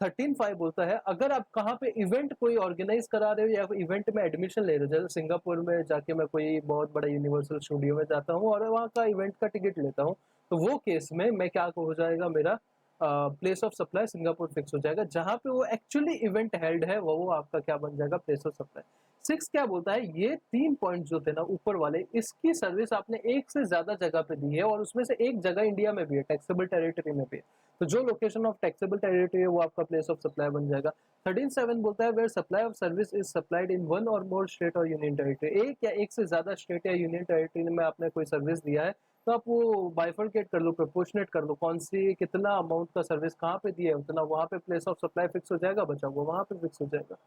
13(5) बोलता है अगर आप कहाँ पे इवेंट कोई ऑर्गेनाइज करा रहे हो या इवेंट में एडमिशन ले रहे हो, जैसे सिंगापुर में जाके मैं कोई बहुत बड़ा यूनिवर्सल स्टूडियो में जाता हूँ और वहाँ का इवेंट का टिकट लेता हूँ, तो वो केस में मैं क्या हो जाएगा, मेरा place of supply Singapore fix हो जाएगा। जहां पे वो एक्चुअली इवेंट हेल्ड है वो आपका क्या बन जाएगा? Place of supply. 6 क्या बोलता है? ये 3 पॉइंट जो थे ना ऊपर वाले, इसकी सर्विस आपने एक से ज्यादा जगह पे दी है और उसमें से एक जगह इंडिया में भी है, टैक्सेबल टेरिटरी में भी है, तो जो लोकेशन ऑफ टैक्सेबल टेरिटरी है वो आपका प्लेस ऑफ सप्लाई बन जाएगा। 13(7) बोलता है where supply of service is supplied in one और मोर स्टेट और यूनियन टेरिटरी। एक या एक से ज्यादा स्टेट या यूनियन टेरिटरी में आपने कोई सर्विस दिया है, तो आप वो बाइफरकेट कर लो, प्रोपोर्शनेट कर लो, कौन सी कितना अमाउंट का सर्विस कहाँ पे दिया है उतना वहां पे प्लेस ऑफ सप्लाई फिक्स हो जाएगा, बचा हुआ वहां पे फिक्स हो जाएगा।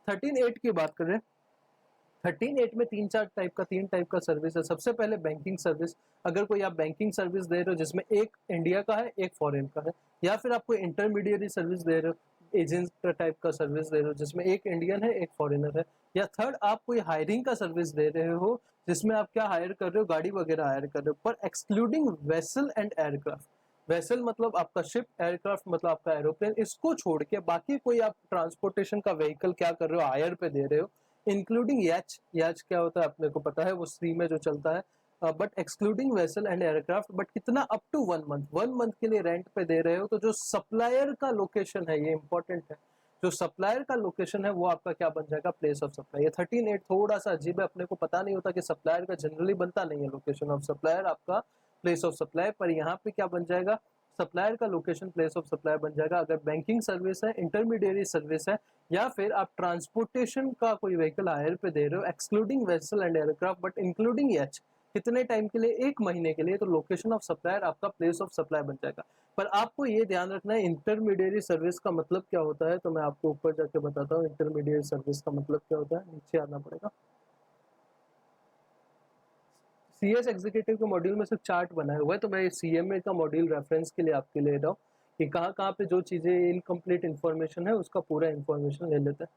13(8) की बात करें, 13(8) में तीन टाइप का सर्विस है। सबसे पहले बैंकिंग सर्विस। अगर कोई आप बैंकिंग सर्विस दे रहे हो जिसमें एक इंडिया का है एक फॉरेन का है, या फिर आप कोई इंटरमीडिएरी सर्विस दे रहे हो, एजेंट टाइप का सर्विस दे रहे हो जिसमें एक इंडियन है एक फॉरेनर है, या थर्ड आप कोई हायरिंग का सर्विस दे रहे हो जिसमें आप क्या हायर कर रहे हो, गाड़ी वगैरह हायर कर रहे हो, पर excluding vessel and aircraft. Vessel मतलब आपका शिप, एयरक्राफ्ट मतलब आपका एरोप्लेन, इसको छोड़ के बाकी कोई आप ट्रांसपोर्टेशन का व्हीकल क्या कर रहे हो, हायर पे दे रहे हो, इंक्लूडिंग याच। याच क्या होता है अपने को पता है, वो सी में जो चलता है, but excluding vessel and aircraft, but कितना? Up to 1 month. 1 मंथ के लिए रेंट पे दे रहे हो, तो जो सप्लायर का लोकेशन है, ये इंपॉर्टेंट है, जो सप्लायर का लोकेशन है वो आपका क्या बन जाएगा? Place of supply. ये 13(8) थोड़ा सा अजीब है, अपने को पता नहीं होता कि सप्लायर का जनरली बनता नहीं है लोकेशन ऑफ सप्लायर आपका प्लेस ऑफ सप्लाई, पर यहाँ पे क्या बन जाएगा? सप्लायर का लोकेशन प्लेस ऑफ सप्लाई बन जाएगा अगर बैंकिंग सर्विस है, इंटरमीडिएरी सर्विस है, या फिर आप ट्रांसपोर्टेशन का कोई व्हीकल हायर पे दे रहे हो, excluding vessel and aircraft but including H. कितने टाइम के लिए? 1 महीने के लिए, तो लोकेशन ऑफ सप्लायर आपका प्लेस ऑफ सप्लाई बन जाएगा। पर आपको ये ध्यान रखना है इंटरमीडिएरी सर्विस का मतलब क्या होता है, तो मैं आपको ऊपर जाके बताता हूँ इंटरमीडिएट सर्विस का मतलब क्या होता है, नीचे आना पड़ेगा। सीएस एग्जीक्यूटिव के मॉड्यूल में सिर्फ चार्ट बनाया हुआ है, तो मैं सीएमए का मॉड्यूल रेफरेंस के लिए आपके ले रहा हूँ कि कहाँ कहाँ पे जो चीजें इनकम्प्लीट इन्फॉर्मेशन है उसका पूरा इन्फॉर्मेशन ले लेते हैं।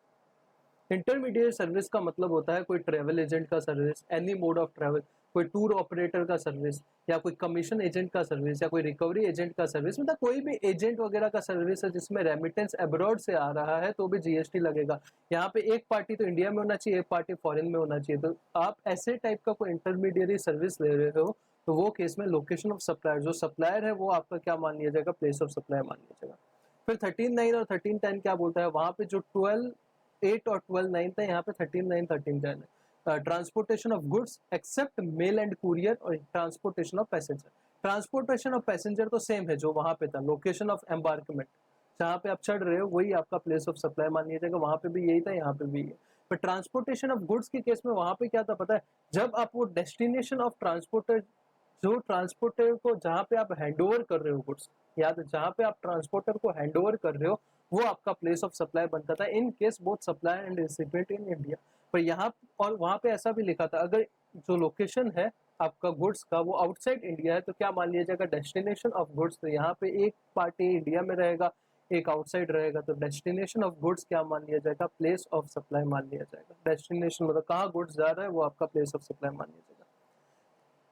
इंटरमीडिएट सर्विस का मतलब होता है कोई ट्रैवल एजेंट का service, any mode of travel, कोई टूर ऑपरेटर का सर्विस, या कोई कमीशन एजेंट का सर्विस, या कोई रिकवरी एजेंट का सर्विस, मतलब कोई भी एजेंट वगैरह का सर्विस है जिसमें रेमिटेंस अब्रॉड से आ रहा है तो भी जीएसटी लगेगा। यहाँ पे एक पार्टी तो इंडिया में होना चाहिए, एक पार्टी फॉरेन में होना चाहिए, तो आप ऐसे टाइप का कोई इंटरमीडिएरी सर्विस ले रहे हो तो वो केस में लोकेशन ऑफ सप्लायर, जो सप्लायर है वो आपका क्या मान लिया जाएगा, प्लेस ऑफ सप्लाई मान लिया जाएगा। फिर 13.9 और 13.10 क्या बोलता है, वहां पे जो 12.8 और 12.9 था, यहाँ पे 13.9 13.10 है। Transportation of goods except mail and courier और transportation of passenger. Transportation of passenger तो सेम है जो वहां पे था, लोकेशन ऑफ एम्बार्कमेंट, जहाँ पे आप चढ़ रहे हो वही आपका प्लेस ऑफ सप्लाई मान लिया जाएगा, वहां पे भी यही था, यहाँ पे भी है। पर ट्रांसपोर्टेशन ऑफ गुड्स के केस में वहां पे क्या था पता है, जब आप वो डेस्टिनेशन ऑफ ट्रांसपोर्टर, जो ट्रांसपोर्टर को जहाँ पे आप हैंड ओवर कर रहे हो गुड्स, याद जहाँ पे आप ट्रांसपोर्टर को हैंड ओवर कर रहे हो वो आपका प्लेस ऑफ सप्लाई बनता था, in case both supply and recipient in India. पर यहाँ और वहां पे ऐसा भी लिखा था, अगर जो लोकेशन है आपका गुड्स का वो आउटसाइड इंडिया है तो क्या मान लिया जाएगा, डेस्टिनेशन ऑफ गुड्स। तो यहाँ पे एक पार्टी इंडिया में रहेगा, एक आउटसाइड रहेगा, तो डेस्टिनेशन ऑफ गुड्स क्या मान लिया जाएगा, प्लेस ऑफ सप्लाई मान लिया जाएगा। डेस्टिनेशन मतलब कहाँ गुड्स जा रहा है वो आपका प्लेस ऑफ सप्लाई मान लिया जाएगा।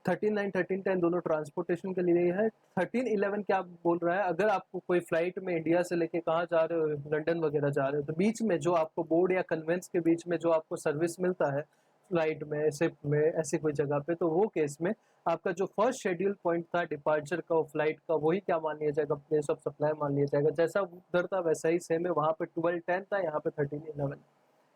13.9 13.10 दोनों ट्रांसपोर्टेशन के लिए है। 13.11 क्या बोल रहा है, अगर आपको कोई फ्लाइट में इंडिया से लेके कहाँ जा रहे हो, लंदन वगैरह जा रहे हो, तो बीच में जो आपको बोर्ड या कन्वेंस के बीच में जो आपको सर्विस मिलता है फ्लाइट में, शिप में, ऐसी कोई जगह पे, तो वो केस में आपका जो फर्स्ट शेड्यूल पॉइंट था डिपार्चर का फ्लाइट का, वही क्या मान लिया जाएगा, प्लेस ऑफ सप्लाई मान लिया जाएगा। जैसा उधर था वैसा ही सेम है, वहां पे 12.10 था, यहाँ पे 13.11।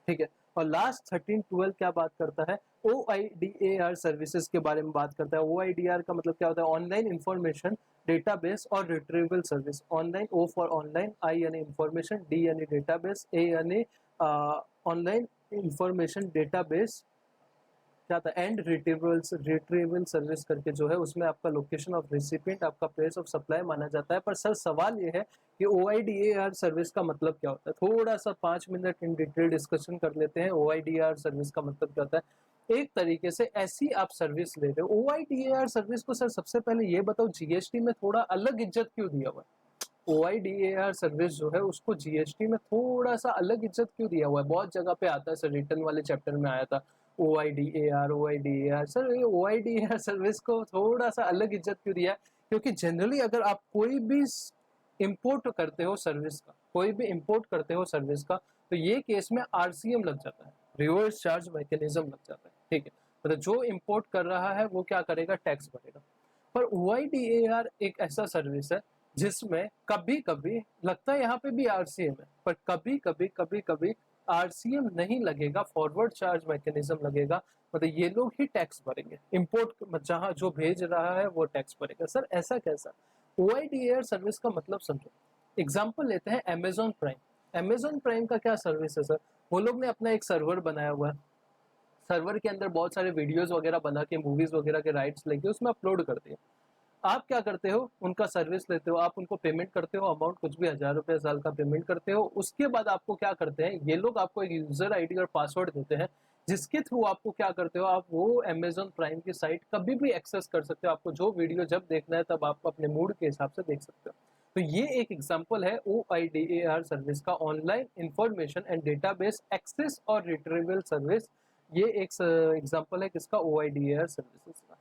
ठीक है। और लास्ट 13.12 क्या बात करता है, OIDAR सर्विसेज के बारे में बात करता है। OIDR का मतलब क्या होता है, ऑनलाइन इंफॉर्मेशन डेटाबेस और retrieval service. Online, O for online, I यानी इंफॉर्मेशन, D यानी डेटाबेस, A यानी ऑनलाइन इंफॉर्मेशन डेटाबेस क्या था, एंड रिट्रीवल सर्विस करके जो है उसमें आपका लोकेशन ऑफ रिसिपिएंट आपका प्लेस ऑफ सप्लाई माना जाता है। पर सर सवाल ये है कि OIDAR सर्विस का मतलब क्या होता है, थोड़ा सा 5 मिनट इन डिटेल डिस्कशन कर लेते हैं। OIDAR सर्विस का मतलब क्या होता है, एक तरीके से ऐसी आप सर्विस ले रहे हो। OIDAR सर्विस को सर सबसे पहले ये बताओ, GST में थोड़ा अलग इज्जत क्यों दिया हुआ है। OIDAR सर्विस जो है उसको GST में थोड़ा सा अलग इज्जत क्यों दिया हुआ है, बहुत जगह पे आता है सर, रिटर्न वाले चैप्टर में आया था OIDAR सर, ये OIDAR सर्विस को थोड़ा सा अलग इज्जत क्यों दिया है, क्योंकि जनरली अगर आप कोई भी इंपोर्ट करते हो सर्विस का, कोई भी इंपोर्ट करते हो सर्विस का, तो ये केस में RCM लग जाता है, रिवर्स चार्ज मैकेनिज्म लग जाता है। ठीक है, मतलब जो इंपोर्ट कर रहा है वो क्या करेगा, टैक्स भरेगा। पर OIDAR एक ऐसा सर्विस है जिसमें कभी कभी लगता है यहाँ पे भी RCM है, पर कभी कभी RCM नहीं लगेगा, फॉरवर्ड चार्ज मैकेनिज्म लगेगा, मतलब ये लोग ही टैक्स भरेंगे, इंपोर्ट जहां जो भेज रहा है वो टैक्स भरेगा। सर ऐसा कैसा, OIDAR सर्विस का मतलब समझो। एग्जाम्पल लेते हैं अमेजॉन प्राइम। अमेजॉन प्राइम का क्या सर्विस है सर, वो लोग ने अपना एक सर्वर बनाया हुआ है, सर्वर के अंदर बहुत सारे वीडियोस वगैरह बना के, मूवीज वगैरह के राइट्स लेके उसमें अपलोड करते हैं। आप क्या करते हो, उनका सर्विस लेते हो, आप उनको पेमेंट करते हो, अमाउंट कुछ भी 1000 रुपये साल का पेमेंट करते हो। उसके बाद आपको क्या करते हैं, ये लोग आपको एक यूजर आईडी और पासवर्ड देते हैं, जिसके थ्रू आपको क्या करते हो, आप वो अमेजॉन प्राइम की साइट कभी भी एक्सेस कर सकते हो। आपको जो वीडियो जब देखना है तब आप अपने मूड के हिसाब से देख सकते हो। तो ये एक एग्जांपल है OIDAR सर्विस का, online information and database access or retrieval service. ये एक एग्जांपल है किसका, OIDAR सर्विसेज का।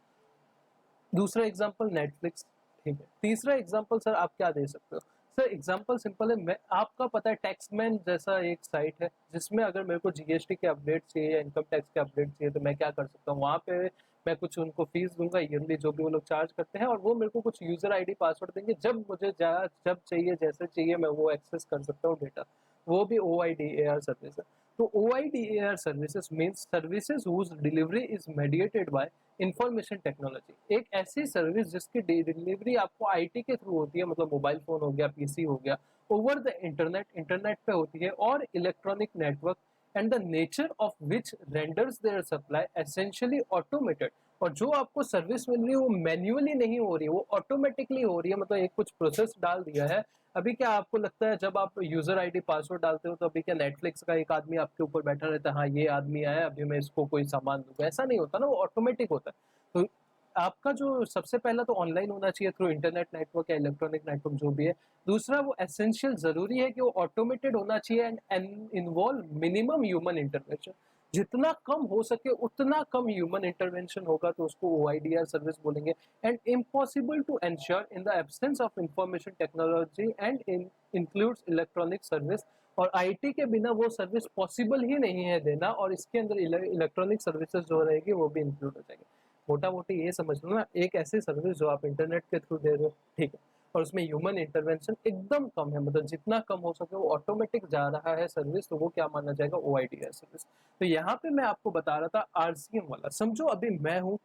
दूसरा एग्जांपल नेटफ्लिक्स। ठीक है, तीसरा एग्जांपल सर आप क्या दे सकते हो, सर एग्जांपल सिंपल है, मैं आपका पता है टैक्समैन जैसा एक साइट है जिसमें अगर मेरे को GST के अपडेट चाहिए या इनकम टैक्स के अपडेट चाहिए तो मैं क्या कर सकता हूँ, वहाँ पे मैं कुछ उनको फीस दूंगा ईयरली जो भी वो लोग चार्ज करते हैं, और वो मेरे को कुछ यूजर आईडी पासवर्ड देंगे, जब मुझे जब चाहिए जैसे चाहिए मैं वो एक्सेस कर सकता हूँ डेटा। वो भी OIDAR सर्विस है। तो OIDAR services means services whose delivery is mediated by information technology. एक ऐसी सर्विस जिसकी डिलीवरी आपको IT के थ्रू होती है, मतलब मोबाइल फोन हो गया, PC हो गया, ओवर द इंटरनेट पे होती है, और electronic network, and the nature of which renders their supply essentially automated. और जो आपको सर्विस मिल रही है वो मैन्युअली नहीं हो रही है, वो ऑटोमेटिकली हो रही है, मतलब एक कुछ प्रोसेस डाल दिया है। अभी क्या आपको लगता है जब आप यूजर आईडी पासवर्ड डालते हो तो अभी क्या नेटफ्लिक्स का एक आदमी आपके ऊपर बैठा रहता है, हाँ ये आदमी आया अभी मैं इसको कोई सामान दूंगा, ऐसा नहीं होता ना, वो ऑटोमेटिक होता है। तो आपका जो सबसे पहला तो ऑनलाइन होना चाहिए थ्रू इंटरनेट नेटवर्क या इलेक्ट्रॉनिक नेटवर्क जो भी है। दूसरा वो एसेंशियल जरूरी है कि वो ऑटोमेटेड होना चाहिए and involve minimum human intervention. जितना कम हो सके उतना कम ह्यूमन इंटरवेंशन होगा तो उसको OIDAR सर्विस बोलेंगे। And impossible to ensure in the absence of information technology and includes electronic service. और IT के बिना वो सर्विस पॉसिबल ही नहीं है देना, और इसके अंदर इलेक्ट्रॉनिक सर्विसेज जो रहेगी वो भी इंक्लूड हो जाएगी। मोटा मोटी ये समझ लो ना, एक ऐसी सर्विस जो आप इंटरनेट के थ्रू दे रहे हो, ठीक है, और उसमें ह्यूमन इंटरवेंशन एकदम कम है, मतलब जितना कम हो सके वो ऑटोमेटिक जा रहा है सर्विस, तो वो क्या माना जाएगा, OIDR सर्विस। तो यहाँ पे मैं आपको बता रहा था RCM वाला। समझो अभी मैं हूँ,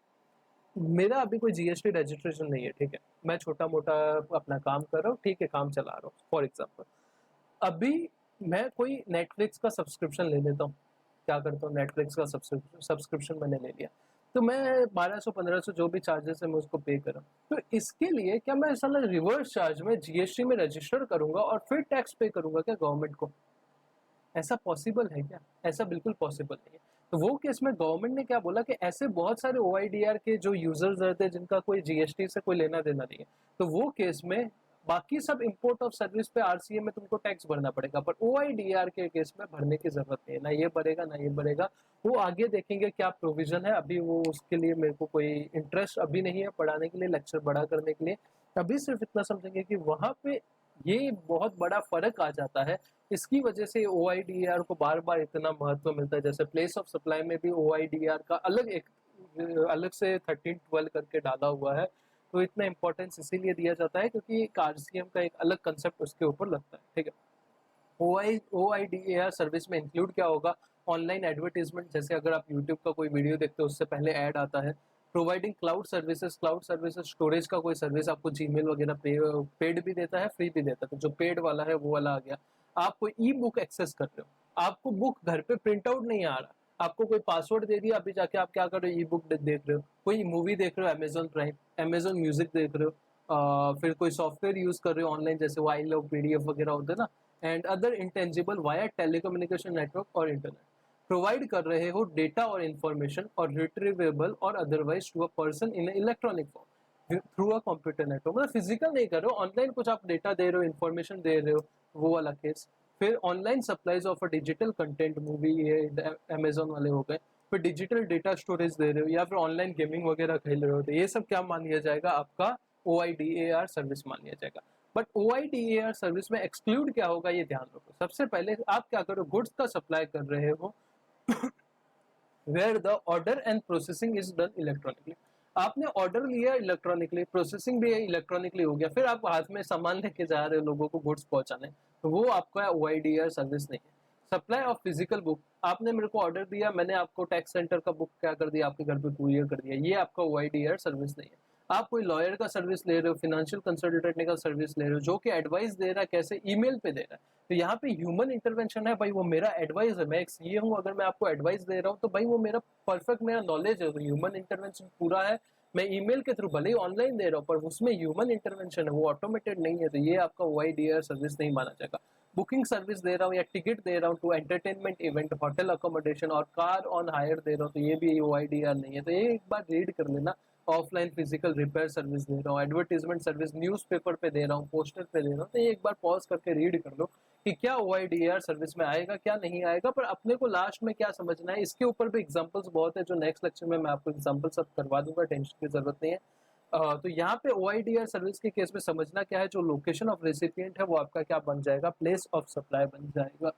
मेरा अभी कोई GST रजिस्ट्रेशन नहीं है, ठीक है, मैं छोटा मोटा अपना काम कर रहा हूँ, ठीक है, काम चला रहा हूँ फॉर एग्जाम्पल। अभी मैं कोई नेटफ्लिक्स का सब्सक्रिप्शन ले लेता हूँ, क्या करता हूँ, नेटफ्लिक्स का सब्सक्रिप्शन मैंने ले लिया, तो मैं 1200-1500 जो भी चार्जेस है मैं उसको पे कर रहा हूँ। तो इसके लिए क्या मैं साला रिवर्स चार्ज में GST में रजिस्टर करूंगा और फिर टैक्स पे करूंगा क्या गवर्नमेंट को? ऐसा पॉसिबल है क्या? ऐसा बिल्कुल पॉसिबल नहीं है। तो वो केस में गवर्नमेंट ने क्या बोला कि ऐसे बहुत सारे OIDR के जो यूजर्स रहते हैं जिनका कोई GST से कोई लेना देना नहीं है, तो वो केस में बाकी सब इंपोर्ट ऑफ सर्विस पे RCM में तुमको टैक्स भरना पड़ेगा, पर OIDR के केस में भरने की जरूरत नहीं है, ना ये भरेगा ना ये भरेगा। वो आगे देखेंगे क्या प्रोविजन है, अभी वो उसके लिए मेरे को कोई इंटरेस्ट अभी नहीं है पढ़ाने के लिए, लेक्चर बड़ा करने के लिए। अभी सिर्फ इतना समझेंगे कि वहां पे ये बहुत बड़ा फर्क आ जाता है। इसकी वजह से OIDR को बार बार इतना महत्व मिलता है। जैसे प्लेस ऑफ सप्लाई में भी OIDR का अलग से 13-12 करके डाला हुआ है, तो इतना इंपॉर्टेंस इसीलिए दिया जाता है क्योंकि एक RCM का एक अलग कंसेप्ट उसके ऊपर लगता है, ठीक है। OIDAR सर्विस में इंक्लूड क्या होगा, ऑनलाइन एडवर्टीजमेंट, जैसे अगर आप यूट्यूब का कोई वीडियो देखते हो उससे पहले ऐड आता है। प्रोवाइडिंग क्लाउड सर्विसेज, स्टोरेज का कोई सर्विस आपको जीमेल वगैरह पेड भी देता है, फ्री भी देता है, तो जो पेड वाला है वो वाला आ गया। आप कोई ई बुक एक्सेस कर रहे हो, आपको बुक घर पे प्रिंट आउट नहीं आ रहा, आपको कोई पासवर्ड दे दिया, अभी जाके आप क्या कर रहे हो, ई बुक देख रहे हो, कोई मूवी देख रहे हो, अमेजोन प्राइम, अमेजोन म्यूजिक देख रहे हो, फिर कोई सॉफ्टवेयर यूज कर रहे हो ऑनलाइन, जैसे वो आई लव PDF वगैरह होते हैं ना, and other intangible via telecommunication network or internet provide कर रहे हो data or information or retrievable or otherwise to a person in electronic form through a computer network, मतलब फिजिकल नहीं कर रहे हो, ऑनलाइन कुछ आप डेटा दे रहे हो, इंफॉर्मेशन दे रहे हो, वो वाला केस। फिर online supplies of a digital content, movie, ये अमेजोन वाले हो गए। फिर डिजिटल डेटा स्टोरेज दे रहे हो या फिर ऑनलाइन गेमिंग वगैरह खेल रहे हो, तो ये सब क्या मान लिया जाएगा, आपका OIDAR सर्विस मान लिया जाएगा। बट OIDAR सर्विस में एक्सक्लूड क्या होगा, ये ध्यान रखो। सबसे पहले आप क्या करो, गुड्स का सप्लाई कर रहे हो where the order and processing is done electronically. आपने ऑर्डर लिया इलेक्ट्रॉनिकली, प्रोसेसिंग भी इलेक्ट्रॉनिकली हो गया, फिर आप हाथ में सामान लेके जा रहे हो लोगों को गुड्स पहुंचाने, तो वो आपका OIDR सर्विस नहीं है। सप्लाई ऑफ फिजिकल बुक, आपने मेरे को ऑर्डर दिया, मैंने आपको टैक्स सेंटर का बुक क्या कर दिया, आपके घर पे कुरियर कर दिया, ये आपका OIDR सर्विस नहीं है। आप कोई लॉयर का सर्विस ले रहे हो, फाइनेंशियल कंसल्टेंट का सर्विस ले रहे हो, जो कि एडवाइस दे रहा है, कैसे, ईमेल पे दे रहा है, तो यहाँ पे ह्यूमन इंटरवेंशन है भाई, वो मेरा एडवाइस है, मैं एक CA हूँ, अगर मैं आपको एडवाइस दे रहा हूँ तो भाई वो मेरा परफेक्ट, मेरा नॉलेज है, तो ह्यूमन इंटरवेंशन पूरा है। मैं ईमेल के थ्रू भले ही ऑनलाइन दे रहा हूँ, पर उसमें ह्यूमन इंटरवेंशन है, वो ऑटोमेटेड नहीं है, तो ये आपका OIDR सर्विस नहीं माना जाएगा। बुकिंग सर्विस दे रहा हूँ या टिकट दे रहा हूँ to entertainment event, hotel accommodation और कार ऑन हायर दे रहा हूँ, तो ये भी OIDR नहीं है, तो ये एक बार रीड कर लेना। ऑफलाइन फिजिकल रिपेयर सर्विस दे रहा हूँ, एडवर्टीजमेंट सर्विस न्यूज़पेपर पे दे रहा हूँ, पोस्टर पे दे रहा हूँ, तो ये एक बार पॉज करके रीड कर लो कि क्या OIDR सर्विस में आएगा, क्या नहीं आएगा। पर अपने को लास्ट में क्या समझना है, इसके ऊपर भी एग्जांपल्स बहुत है, जो नेक्स्ट लेक्चर में मैं आपको एग्जांपल सब करवा दूंगा, टेंशन की जरूरत नहीं है। तो यहाँ पे OIDR सर्विस के केस में समझना क्या है, जो लोकेशन ऑफ रेसिपिएंट है वो आपका क्या बन जाएगा, प्लेस ऑफ सप्लाई बन जाएगा।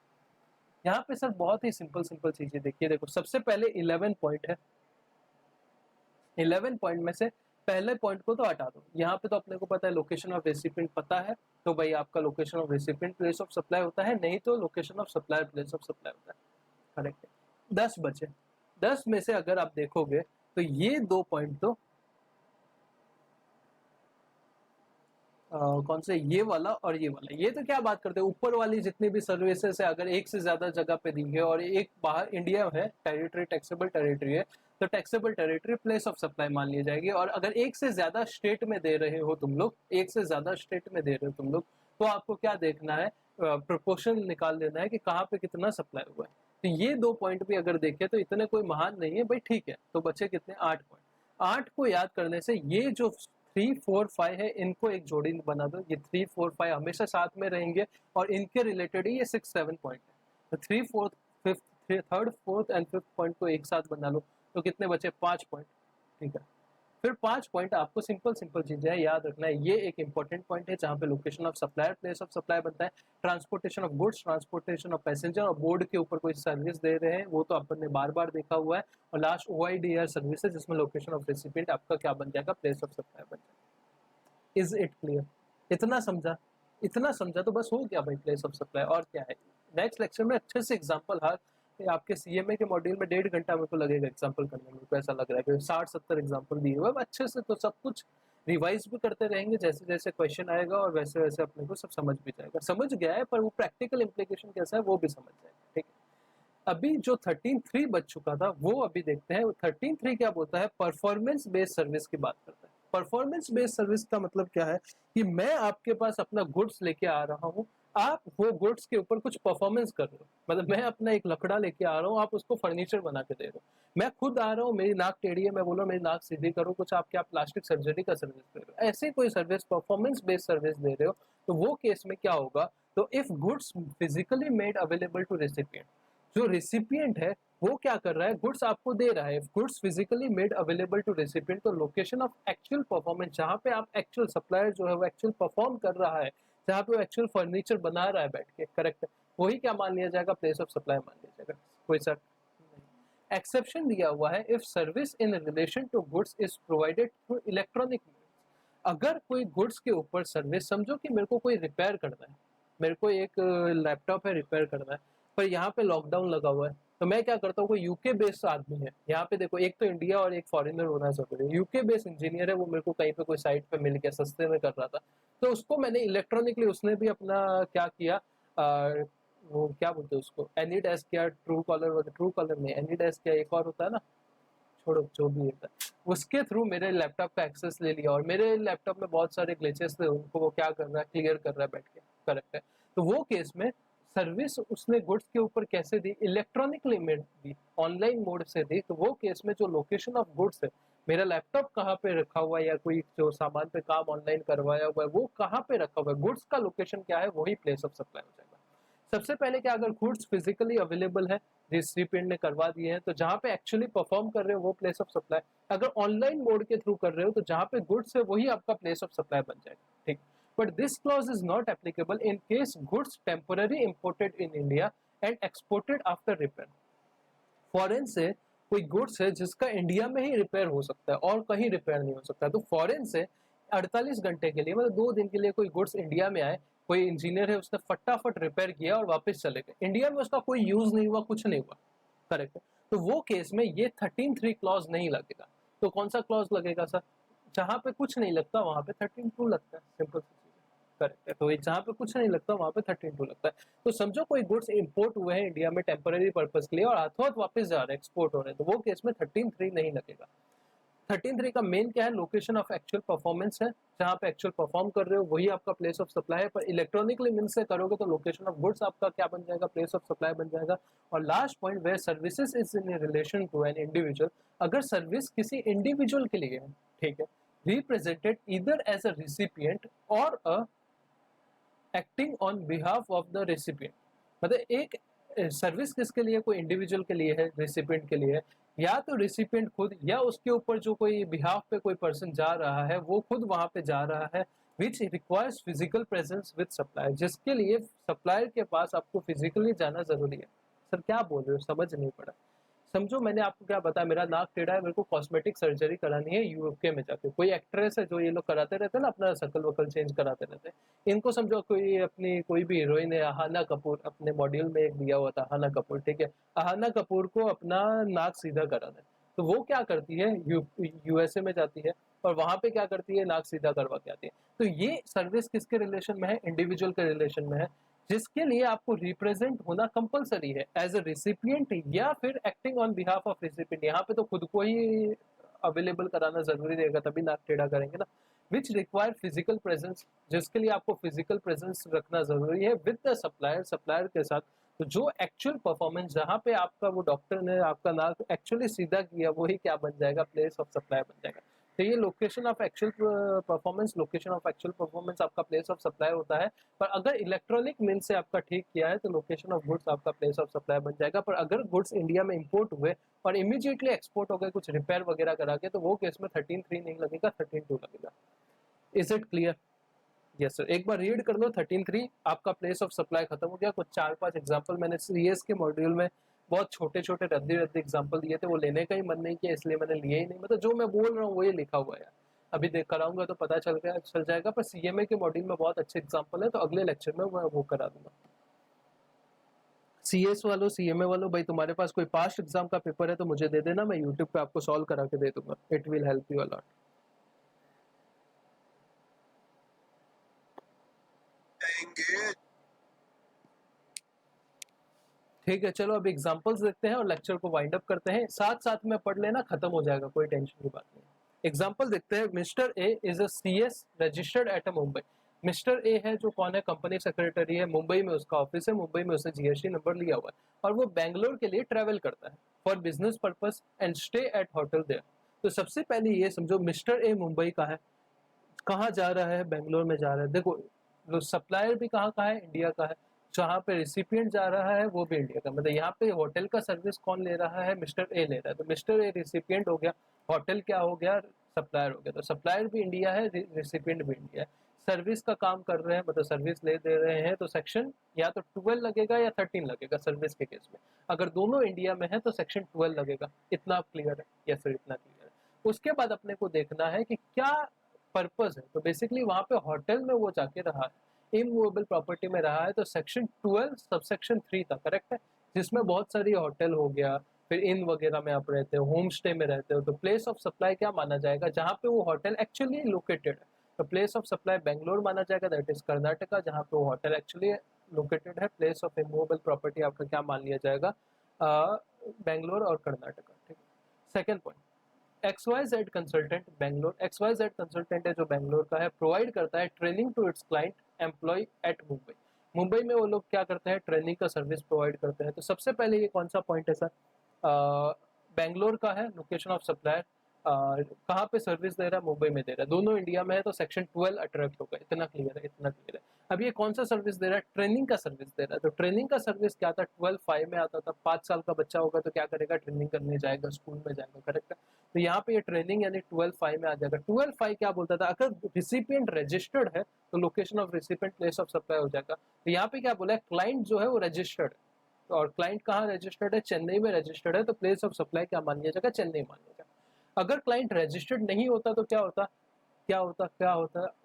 यहाँ पे सर बहुत ही सिंपल सिंपल चीजें देखिए, देखो सबसे पहले 11 पॉइंट है, 11 पॉइंट में से पहले पॉइंट को तो हटा दो। यहाँ पे तो अपने को पता है लोकेशन ऑफ रेसिपिएंट पता है, तो भाई आपका location of recipient place of supply होता है, नहीं तो location of supply place of supply होता है, करेक्ट है। 10 बचे, 10 में से अगर आप देखोगे तो ये 2 पॉइंट तो कौन से, ये वाला और ये वाला, ये तो क्या बात करते हैं, ऊपर वाली जितनी भी सर्विसेज है अगर एक से ज्यादा जगह पे दी है और एक बाहर इंडिया है, टेरिटरी टैक्सेबल टेरिटरी है, तो taxable territory place of supply मान ली जाएगी। और अगर एक से ज्यादा स्टेट में दे रहे हो तुम लोग, एक से ज्यादा स्टेट में दे रहे हो तुम लोग, तो आपको क्या देखना है, प्रोपोर्शन निकाल लेना है कि कहाँ पे कितना सप्लाई हुआ है। तो ये 2 पॉइंट भी अगर देखें तो इतने कोई महान नहीं है भाई, ठीक है, तो बचे कितने, 8 पॉइंट। 8 को याद करने से ये जो 3, 4, 5 है, इनको एक जोड़ी बना दो, ये 3, 4, 5 हमेशा साथ में रहेंगे और इनके रिलेटेड ही ये 6, 7 पॉइंट है। तो 3, 4, 5, 3rd, 4th and 5th point को एक साथ बना लो, तो कितने बचे, 5 पॉइंट, ठीक है। फिर 5 पॉइंट आपको सिंपल चीजें हैं, याद रखना है। ये एक इंपॉर्टेंट पॉइंट है जहां पे location of supplier, place of supply बनता है, transportation of goods, transportation of passenger, और बोर्ड के ऊपर कोई सर्विस दे रहे हैं वो तो अपन ने बार बार देखा हुआ है, और लास्ट OIDR सर्विसेज जिसमें लोकेशन ऑफ रेसिपिएंट आपका क्या बन जाएगा, प्लेस ऑफ सप्लाई बन जाएगा। Is it clear? इतना समझा तो बस हो गया भाई प्लेस ऑफ सप्लाई, और क्या है। नेक्स्ट लेक्चर में अच्छे से एग्जांपल, हर आपके CMA के मॉड्यूल में 1.5 घंटा मेरे को लगेगा एग्जांपल करने में, मेरे को ऐसा लग रहा है कि 60-70 एग्जांपल दिए हुए अच्छे से, तो सब कुछ रिवाइज भी करते रहेंगे, जैसे जैसे क्वेश्चन आएगा और वैसे वैसे अपने को सब समझ भी जाएगा। समझ गया है पर वो प्रैक्टिकल इम्प्लीकेशन कैसा है वो भी समझ जाएगा, ठीक है। अभी जो 13.3 बच चुका था वो अभी देखते हैं। 13.3 क्या बोलता है, परफॉर्मेंस बेस्ड सर्विस की बात करता है। परफॉर्मेंस बेस्ड सर्विस का मतलब क्या है कि मैं आपके पास अपना गुड्स लेके आ रहा हूँ, आप वो गुड्स के ऊपर कुछ परफॉर्मेंस कर रहे हो। मतलब मैं अपना एक लकड़ा लेके आ रहा हूँ, आप उसको फर्नीचर बना के दे रहे हो। मैं खुद आ रहा हूँ, मेरी नाक टेढ़ी है, मैं बोल रहा हूँ मेरी नाक सीधी करो, कुछ आप क्या प्लास्टिक सर्जरी का सर्विस दे रहे हो, ऐसे कोई सर्विस परफॉर्मेंस बेस्ड सर्विस दे रहे हो, तो वो केस में क्या होगा, तो if goods physically made available to recipient, जो रेसिपिएंट है वो क्या कर रहा है, गुड्स आपको दे रहा है, goods physically made available to recipient, तो लोकेशन ऑफ एक्चुअल परफॉर्मेंस, जहां पे आप एक्चुअल सप्लायर जो है वो एक्चुअल परफॉर्म कर रहा है, जहां पे वो एक्चुअल फर्नीचर बना रहा है बैठ के, करेक्ट है, वही क्या मान लिया जाएगा, प्लेस ऑफ सप्लाई मान लिया जाएगा। कोई शक नहीं। एक्सेप्शन दिया हुआ है, if service in relation to goods is provided through electronic means. अगर कोई गुड्स के ऊपर सर्विस, समझो कि मेरे को कोई रिपेयर करना है, मेरे को एक लैपटॉप है रिपेयर करना है, पर यहाँ पे लॉकडाउन लगा हुआ है, तो मैं क्या करता हूँ, कोई यूके बेस्ड आदमी है, यहाँ पे देखो एक तो इंडिया और एक फॉरेनर होना जरूरी है, यूके बेस्ड इंजीनियर है, वो मेरे को कहीं पे कोई साइट पे मिल गया, सस्ते में कर रहा था, तो उसको मैंने इलेक्ट्रॉनिकली, उसने भी अपना क्या किया, वो क्या बोलते हैं उसको, एनीडेस्क किया, ट्रू कॉलर में एनीडेस्क किया, एक और होता है ना, छोड़ो जो भी होता है, उसके थ्रू मेरे लैपटॉप का एक्सेस ले लिया, और मेरे लैपटॉप में बहुत सारे ग्लिचेस थे, उनको वो क्या कर रहा है, क्लियर कर रहा है बैठ के, करेक्ट है। तो वो केस में सर्विस उसने गुड्स के ऊपर कैसे दी, इलेक्ट्रॉनिकली दी, ऑनलाइन मोड से दी, तो वो केस में जो लोकेशन ऑफ गुड्स है, मेरा लैपटॉप कहाँ पे रखा हुआ है, या कोई जो सामान पे काम ऑनलाइन करवाया हुआ है वो कहाँ पे रखा हुआ है, गुड्स का लोकेशन क्या है, वही प्लेस ऑफ सप्लाई हो जाएगा। सबसे पहले क्या, अगर गुड्स फिजिकली अवेलेबल है, रिसिपिएंट ने करवा दिए हैं, तो जहां पे एक्चुअली परफॉर्म कर रहे हो वो प्लेस ऑफ सप्लाई। अगर ऑनलाइन मोड के थ्रू कर रहे हो तो जहां पे गुड्स है वही आपका प्लेस ऑफ सप्लाई बन जाएगा, ठीक। But this clause is not applicable in case goods temporary imported in India and exported after repair. Foreign से कोई गुड्स है जिसका इंडिया में ही रिपेयर हो सकता है और कहीं रिपेयर नहीं हो सकता, तो फॉरेन से 48 घंटे के लिए, मतलब 2 दिन के लिए कोई गुड्स इंडिया में आए, कोई इंजीनियर है उसने फटाफट रिपेयर किया और वापस चले गए, इंडिया में उसका कोई यूज नहीं हुआ, कुछ नहीं हुआ, करेक्ट है। तो वो केस में ये 13.3 क्लॉज नहीं लगेगा। तो कौन सा क्लॉज लगेगा सर, जहां पे कुछ नहीं लगता वहां पे 13.2 लगता है, सिंपल सी चीज है, करेक्ट है। तो जहां पे कुछ नहीं लगता वहां पे 13.2 लगता है। तो समझो कोई गुड्स इंपोर्ट हुए हैं इंडिया में टेम्पररी पर्पज के लिए और हाथों हाथ वापस जा रहे हैं, एक्सपोर्ट हो रहे हैं, तो वो केस में 13.3 नहीं लगेगा। 13.3 का मेन क्या है, लोकेशन ऑफ एक्चुअल परफॉर्मेंस है, जहां पे एक्चुअल परफॉर्म कर रहे हो वही आपका प्लेस ऑफ सप्लाई है, पर इलेक्ट्रॉनिकली मीन से करोगे तो लोकेशन ऑफ गुड्स आपका क्या बन जाएगा, प्लेस ऑफ सप्लाई बन जाएगा। और last point, where services is in relation to an individual, अगर सर्विस किसी इंडिविजुअल के लिए है, ठीक है, represented either as a recipient और a acting on behalf of the recipient, मतलब एक सर्विस किसके लिए, कोई इंडिविजुअल के लिए है, रेसिपिएंट के लिए है, या तो रेसिपिएंट खुद, या उसके ऊपर जो कोई बिहाफ पे कोई पर्सन जा रहा है वो खुद वहां पे जा रहा है, which requires physical presence with supplier, जिसके लिए सप्लायर के पास आपको फिजिकली जाना जरूरी है। सर क्या बोल रहे हो, समझ नहीं पड़ा। समझो मैंने आपको क्या बताया, मेरा नाक टेढ़ा है, मेरे को कॉस्मेटिक सर्जरी करानी है यूके में जाके, कोई एक्ट्रेस है जो ये लोग कराते रहते हैं ना, अपना शकल वकल चेंज कराते रहते हैं, इनको समझो कोई अपनी कोई भी हीरोइन है, अहाना कपूर, अपने मॉड्यूल में एक दिया हुआ था अहाना कपूर, ठीक है, अहाना कपूर को अपना नाक सीधा कराना है, तो वो क्या करती है, यूएसए में जाती है और वहां पे क्या करती है, नाक सीधा करवा के आती है। तो ये सर्विस किसके रिलेशन में है, इंडिविजुअल के रिलेशन में है, जिसके लिए आपको रिप्रेजेंट होना कंपलसरी है एज अ रिसिपिएंट या फिर acting on behalf of recipient. यहाँ पे तो खुद को ही अवेलेबल कराना जरूरी रहेगा, तभी नाक टेढ़ा करेंगे ना। विच रिक्वायर फिजिकल प्रेजेंस, जिसके लिए आपको फिजिकल प्रेजेंस रखना जरूरी है विद द सप्लायर, सप्लायर के साथ। तो जो एक्चुअल परफॉर्मेंस, जहाँ पे आपका वो डॉक्टर ने आपका नाक एक्चुअली सीधा किया, वही क्या बन जाएगा, प्लेस ऑफ सप्लाई बन जाएगा। तो ये लोकेशन ऑफ एक्चुअल परफॉर्मेंस आपका प्लेस ऑफ सप्लाई होता है। पर अगर इलेक्ट्रॉनिक मीन से आपका ठीक किया है तो लोकेशन ऑफ गुड्स आपका प्लेस ऑफ सप्लाई बन जाएगा। पर अगर गुड्स इंडिया में इंपोर्ट हुए और इमीडिएटली एक्सपोर्ट हो गए कुछ रिपेयर वगैरह करा के, तो वो केस में 13(3) नहीं लगेगा, 13(2) लगेगा। Is it clear? Yes sir. एक बार रीड कर लो 13(3), आपका प्लेस ऑफ सप्लाई खत्म हो गया। कुछ 4-5 एग्जांपल मैंने सीएस के मॉड्यूल में बहुत छोटे छोटे रद्दी रद्दी एग्जांपल दिए थे, वो लेने का ही मन नहीं किया इसलिए मैंने लिए ही नहीं। मतलब जो मैं बोल रहा हूँ वही लिखा हुआ है, अभी देख कराऊंगा तो पता चल जाएगा। पर सीएमए के मॉड्यूल में बहुत अच्छे एग्जाम्पल है, तो अगले लेक्चर में मैं वो करा दूंगा। सीएस वालों, सीएमए वालों, भाई तुम्हारे पास कोई पास्ट एग्जाम का पेपर है तो मुझे दे देना, मैं यूट्यूब पे आपको सॉल्व करा के दे दूंगा। It will help you a lot. ठीक है, चलो अब एग्जांपल्स देखते हैं और लेक्चर को वाइंड अप करते हैं। साथ साथ में पढ़ लेना, खत्म हो जाएगा, कोई टेंशन की बात नहीं। एग्जांपल देखते हैं। Mister A is a CS registered at a Mumbai. Mister A है जो कौन है, कंपनी सेक्रेटरी है, मुंबई में उसका ऑफिस है, मुंबई में उसने जीएसटी नंबर लिया हुआ है और वो बैंगलोर के लिए ट्रेवल करता है for business purpose and stay at hotel there. तो सबसे पहले ये समझो, मिस्टर ए मुंबई का है, कहाँ जा रहा है, बेंगलोर में जा रहा है। देखो सप्लायर भी कहाँ का है, इंडिया का है। जहाँ पे रिसिपिएंट जा रहा है वो भी इंडिया का। मतलब यहाँ पे होटल का सर्विस कौन ले रहा है, मिस्टर ए ले रहा है। तो मिस्टर ए रिसिपिएंट हो गया, होटल क्या हो गया, सप्लायर हो गया। तो सप्लायर भी इंडिया है, रिसिपिएंट भी इंडिया है। सर्विस का काम कर रहे हैं, मतलब सर्विस ले दे रहे हैं, तो सेक्शन या तो 12 लगेगा या 13 लगेगा सर्विस के केस में। अगर दोनों इंडिया में है तो सेक्शन 12 लगेगा। इतना क्लियर है या फिर इतना क्लियर है? उसके बाद अपने को देखना है कि क्या पर्पस है। तो बेसिकली वहां पे होटल में वो जाके रहा है, इमूवेबल प्रॉपर्टी में रहा है, तो सेक्शन 12 सबसेक्शन 3 था, करेक्ट है, जिसमें बहुत सारी होटल हो गया, फिर इन वगैरह में आप रहते हो, होम स्टे में रहते हो। तो प्लेस ऑफ सप्लाई क्या माना जाएगा, जहाँ पे वो होटल एक्चुअली लोकेटेड है। तो प्लेस ऑफ सप्लाई बेंगलोर माना जाएगा, दैट इज कर्नाटका, जहाँ पे वो होटल एक्चुअली लोकेटेड है। प्लेस ऑफ इमूवेबल प्रॉपर्टी आपका क्या मान लिया जाएगा, बेंगलोर और कर्नाटका। ठीक है। Second point, XYZ consultant Bangalore. XYZ consultant है जो बेंगलोर का है, प्रोवाइड करता है training to its client employ at Mumbai. Mumbai में वो लोग क्या करते हैं, ट्रेनिंग का सर्विस प्रोवाइड करते हैं। तो सबसे पहले ये कौन सा पॉइंट है सर, बेंगलोर का है, लोकेशन ऑफ सप्लायर, कहाँ पे सर्विस दे रहा है, मुंबई में दे रहा है, दोनों इंडिया में है, तो सेक्शन 12 अट्रैक्ट होगा। इतना क्लियर है, इतना क्लियर है। अब ये कौन सा सर्विस दे रहा है, ट्रेनिंग का सर्विस दे रहा है। तो ट्रेनिंग का सर्विस क्या था, 12(5) में आता था। 5 साल का बच्चा होगा तो क्या करेगा, ट्रेनिंग करने जाएगा, स्कूल में जाएगा, करेक्ट है। तो यहाँ पे ये ट्रेनिंग यानी 12(5) में आ जाएगा। 12(5) क्या बोलता था, अगर रिसिपिएंट रजिस्टर्ड है तो location of recipient place of supply हो जाएगा। तो यहाँ पे क्या बोला है, क्लाइंट जो है वो रजिस्टर्ड है, और क्लाइंट कहाँ रजिस्टर्ड है, चेन्नई में रजिस्टर्ड है, तो प्लेस ऑफ सप्लाई क्या मान लिया जाएगा, चेन्नई मान लिया जाएगा। अगर क्लाइंट रजिस्टर्ड नहीं होता तो क्या होता,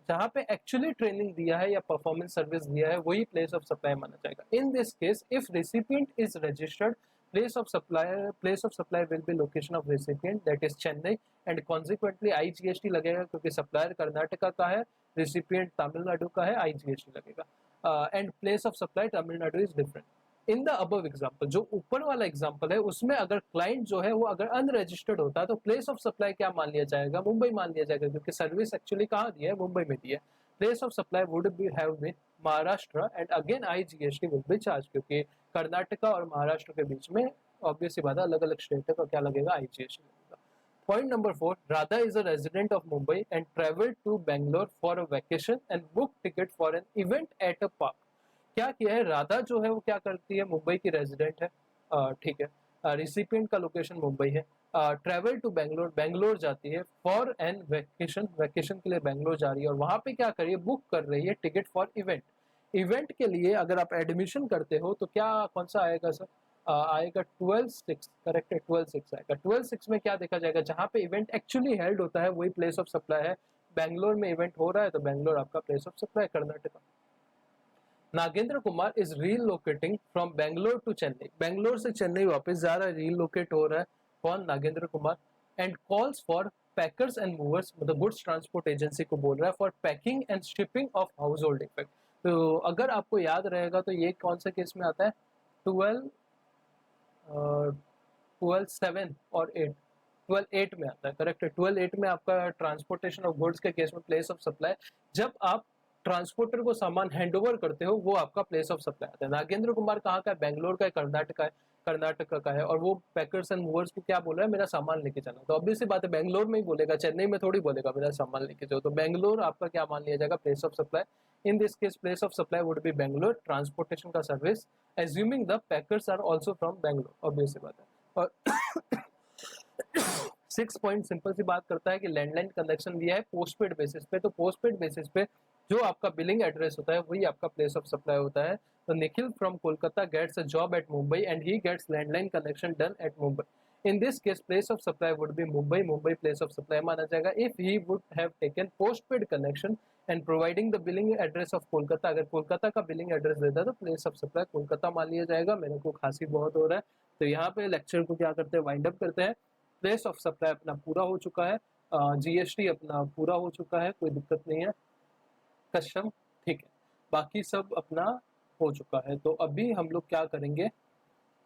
जहाँ पे एक्चुअली ट्रेनिंग दिया है या परफॉर्मेंस सर्विस दिया है वही प्लेस ऑफ सप्लाई माना जाएगा। इन this case if recipient is registered, place of supply will be location of recipient, that is Chennai, and consequently IGST लगेगा, क्योंकि सप्लायर कर्नाटका का है, रिसिपिएंट तमिलनाडु का है, आईजीएसटी लगेगा। And place of supply Tamil Nadu is different. In the above example, जो ऊपर वाला एग्जाम्पल है उसमें अगर क्लाइंट जो है वो अगर अनरजिस्टर्ड होता है तो प्लेस ऑफ सप्लाई क्या मान लिया जाएगा, मुंबई मान लिया जाएगा, क्योंकि सर्विस एक्चुअली कहाँ दी है, मुंबई में दी है। Place of supply would be have been Maharashtra, and again IGST will be charge, क्योंकि कर्नाटका और महाराष्ट्र के बीच में ऑब्वियस सी बात है, अलग अलग स्टेट है, तो क्या लगेगा, आईजीएसटी लगेगा। Point number 4, Radha is a resident of Mumbai and traveled to Bangalore for a vacation and booked ticket for an event at a park. क्या किया है, राधा जो है वो क्या करती है, मुंबई की रेजिडेंट है, ठीक है, रिसिपिएंट का लोकेशन मुंबई है, ट्रेवल टू बेंगलोर, बेंगलोर जाती है फॉर एन वेकेशन, वेकेशन के लिए बेंगलोर जा रही है, और वहां पे क्या कर रही है, बुक कर रही है टिकट फॉर इवेंट। इवेंट के लिए अगर आप एडमिशन करते हो तो क्या कौन सा आएगा सर, आएगा 12(6), करेक्ट है, 12(6) आएगा। 12(6) में क्या देखा जाएगा, जहाँ पे इवेंट एक्चुअली हेल्ड होता है वही प्लेस ऑफ सप्लाई है। बेंगलोर में इवेंट हो रहा है तो बेंगलोर आपका place of supply, Karnataka. Nagendra Kumar is relocating from Bangalore to Chennai, Bangalore से चेन्नई वापस जा रहा है, रीलोकेट हो रहा है, कौन, Nagendra Kumar. And calls for packers and movers, मतलब गुड्स ट्रांसपोर्ट एजेंसी को बोल रहा है, for packing and shipping of house hold effect. तो अगर आपको याद रहेगा तो ये कौन से केस में आता है, 12(7) और 8, 12(8) में आता है, करेक्ट है। 12(8) में आपका ट्रांसपोर्टेशन ऑफ गुड्स के केस में प्लेस ऑफ सप्लाई, जब आप ट्रांसपोर्टर को सामान हैंड ओवर करते हो वो आपका प्लेस ऑफ सप्लाई आता है। नागेंद्र कुमार कहाँ का है, बेंगलोर का है, कर्नाटका है। कर्नाटका का है, और वो पैकर्स एंड मूवर्स को क्या बोल रहा है, मेरा सामान लेके जाना। तो ऑब्वियस सी बात है बेंगलोर में ही बोलेगा, चेन्नई में थोड़ी बोलेगा मेरा सामान लेके जाओ। तो बेंगलोर आपका क्या मान लिया जाएगा, place of supply. In this case place of supply would be Bangalore. Transportation का service assuming the packers are also from Bangalore, obvious सी बात है। और 6 पॉइंट सिंपल सी बात करता है कि लैंडलाइन कनेक्शन दिया है पोस्टपेड बेसिस पे, तो पोस्टपेड बेसिस पे जो आपका बिलिंग एड्रेस होता है वही आपका प्लेस ऑफ सप्लाई होता है। तो Nikhil from Kolkata gets a job at Mumbai and he gets landline connection done at Mumbai. In this case place of supply would be Mumbai, Mumbai place of supply माना जाएगा। If he would have taken postpaid connection and providing the billing address of Kolkata, अगर कोलकाता का बिलिंग एड्रेस देता है तो प्लेस ऑफ सप्लाई कोलकाता मान लिया जाएगा। मेरे को खांसी बहुत हो रहा है, तो यहाँ पे लेक्चर को क्या करते हैं, वाइंड अप करते हैं। प्लेस ऑफ सप्लाई अपना पूरा हो चुका है, जीएसटी अपना पूरा हो चुका है, कोई दिक्कत नहीं है, कस्टम ठीक है, बाकी सब अपना हो चुका है। तो अभी हम लोग क्या करेंगे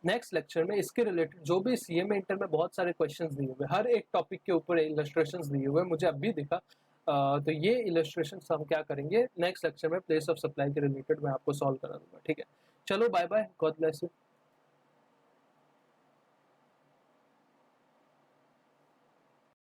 नेक्स्ट लेक्चर में, इसके रिलेटेड जो भी सीएमए इंटर में बहुत सारे क्वेश्चंस दिए हुए, हर एक टॉपिक के ऊपर इलस्ट्रेशंस दिए हुए मुझे अभी दिखा। तो ये इलस्ट्रेशंस हम क्या करेंगे नेक्स्ट लेक्चर में प्लेस ऑफ सप्लाई के रिलेटेड मैं आपको सॉल्व करा दूंगा, ठीक है। चलो bye bye, God bless you.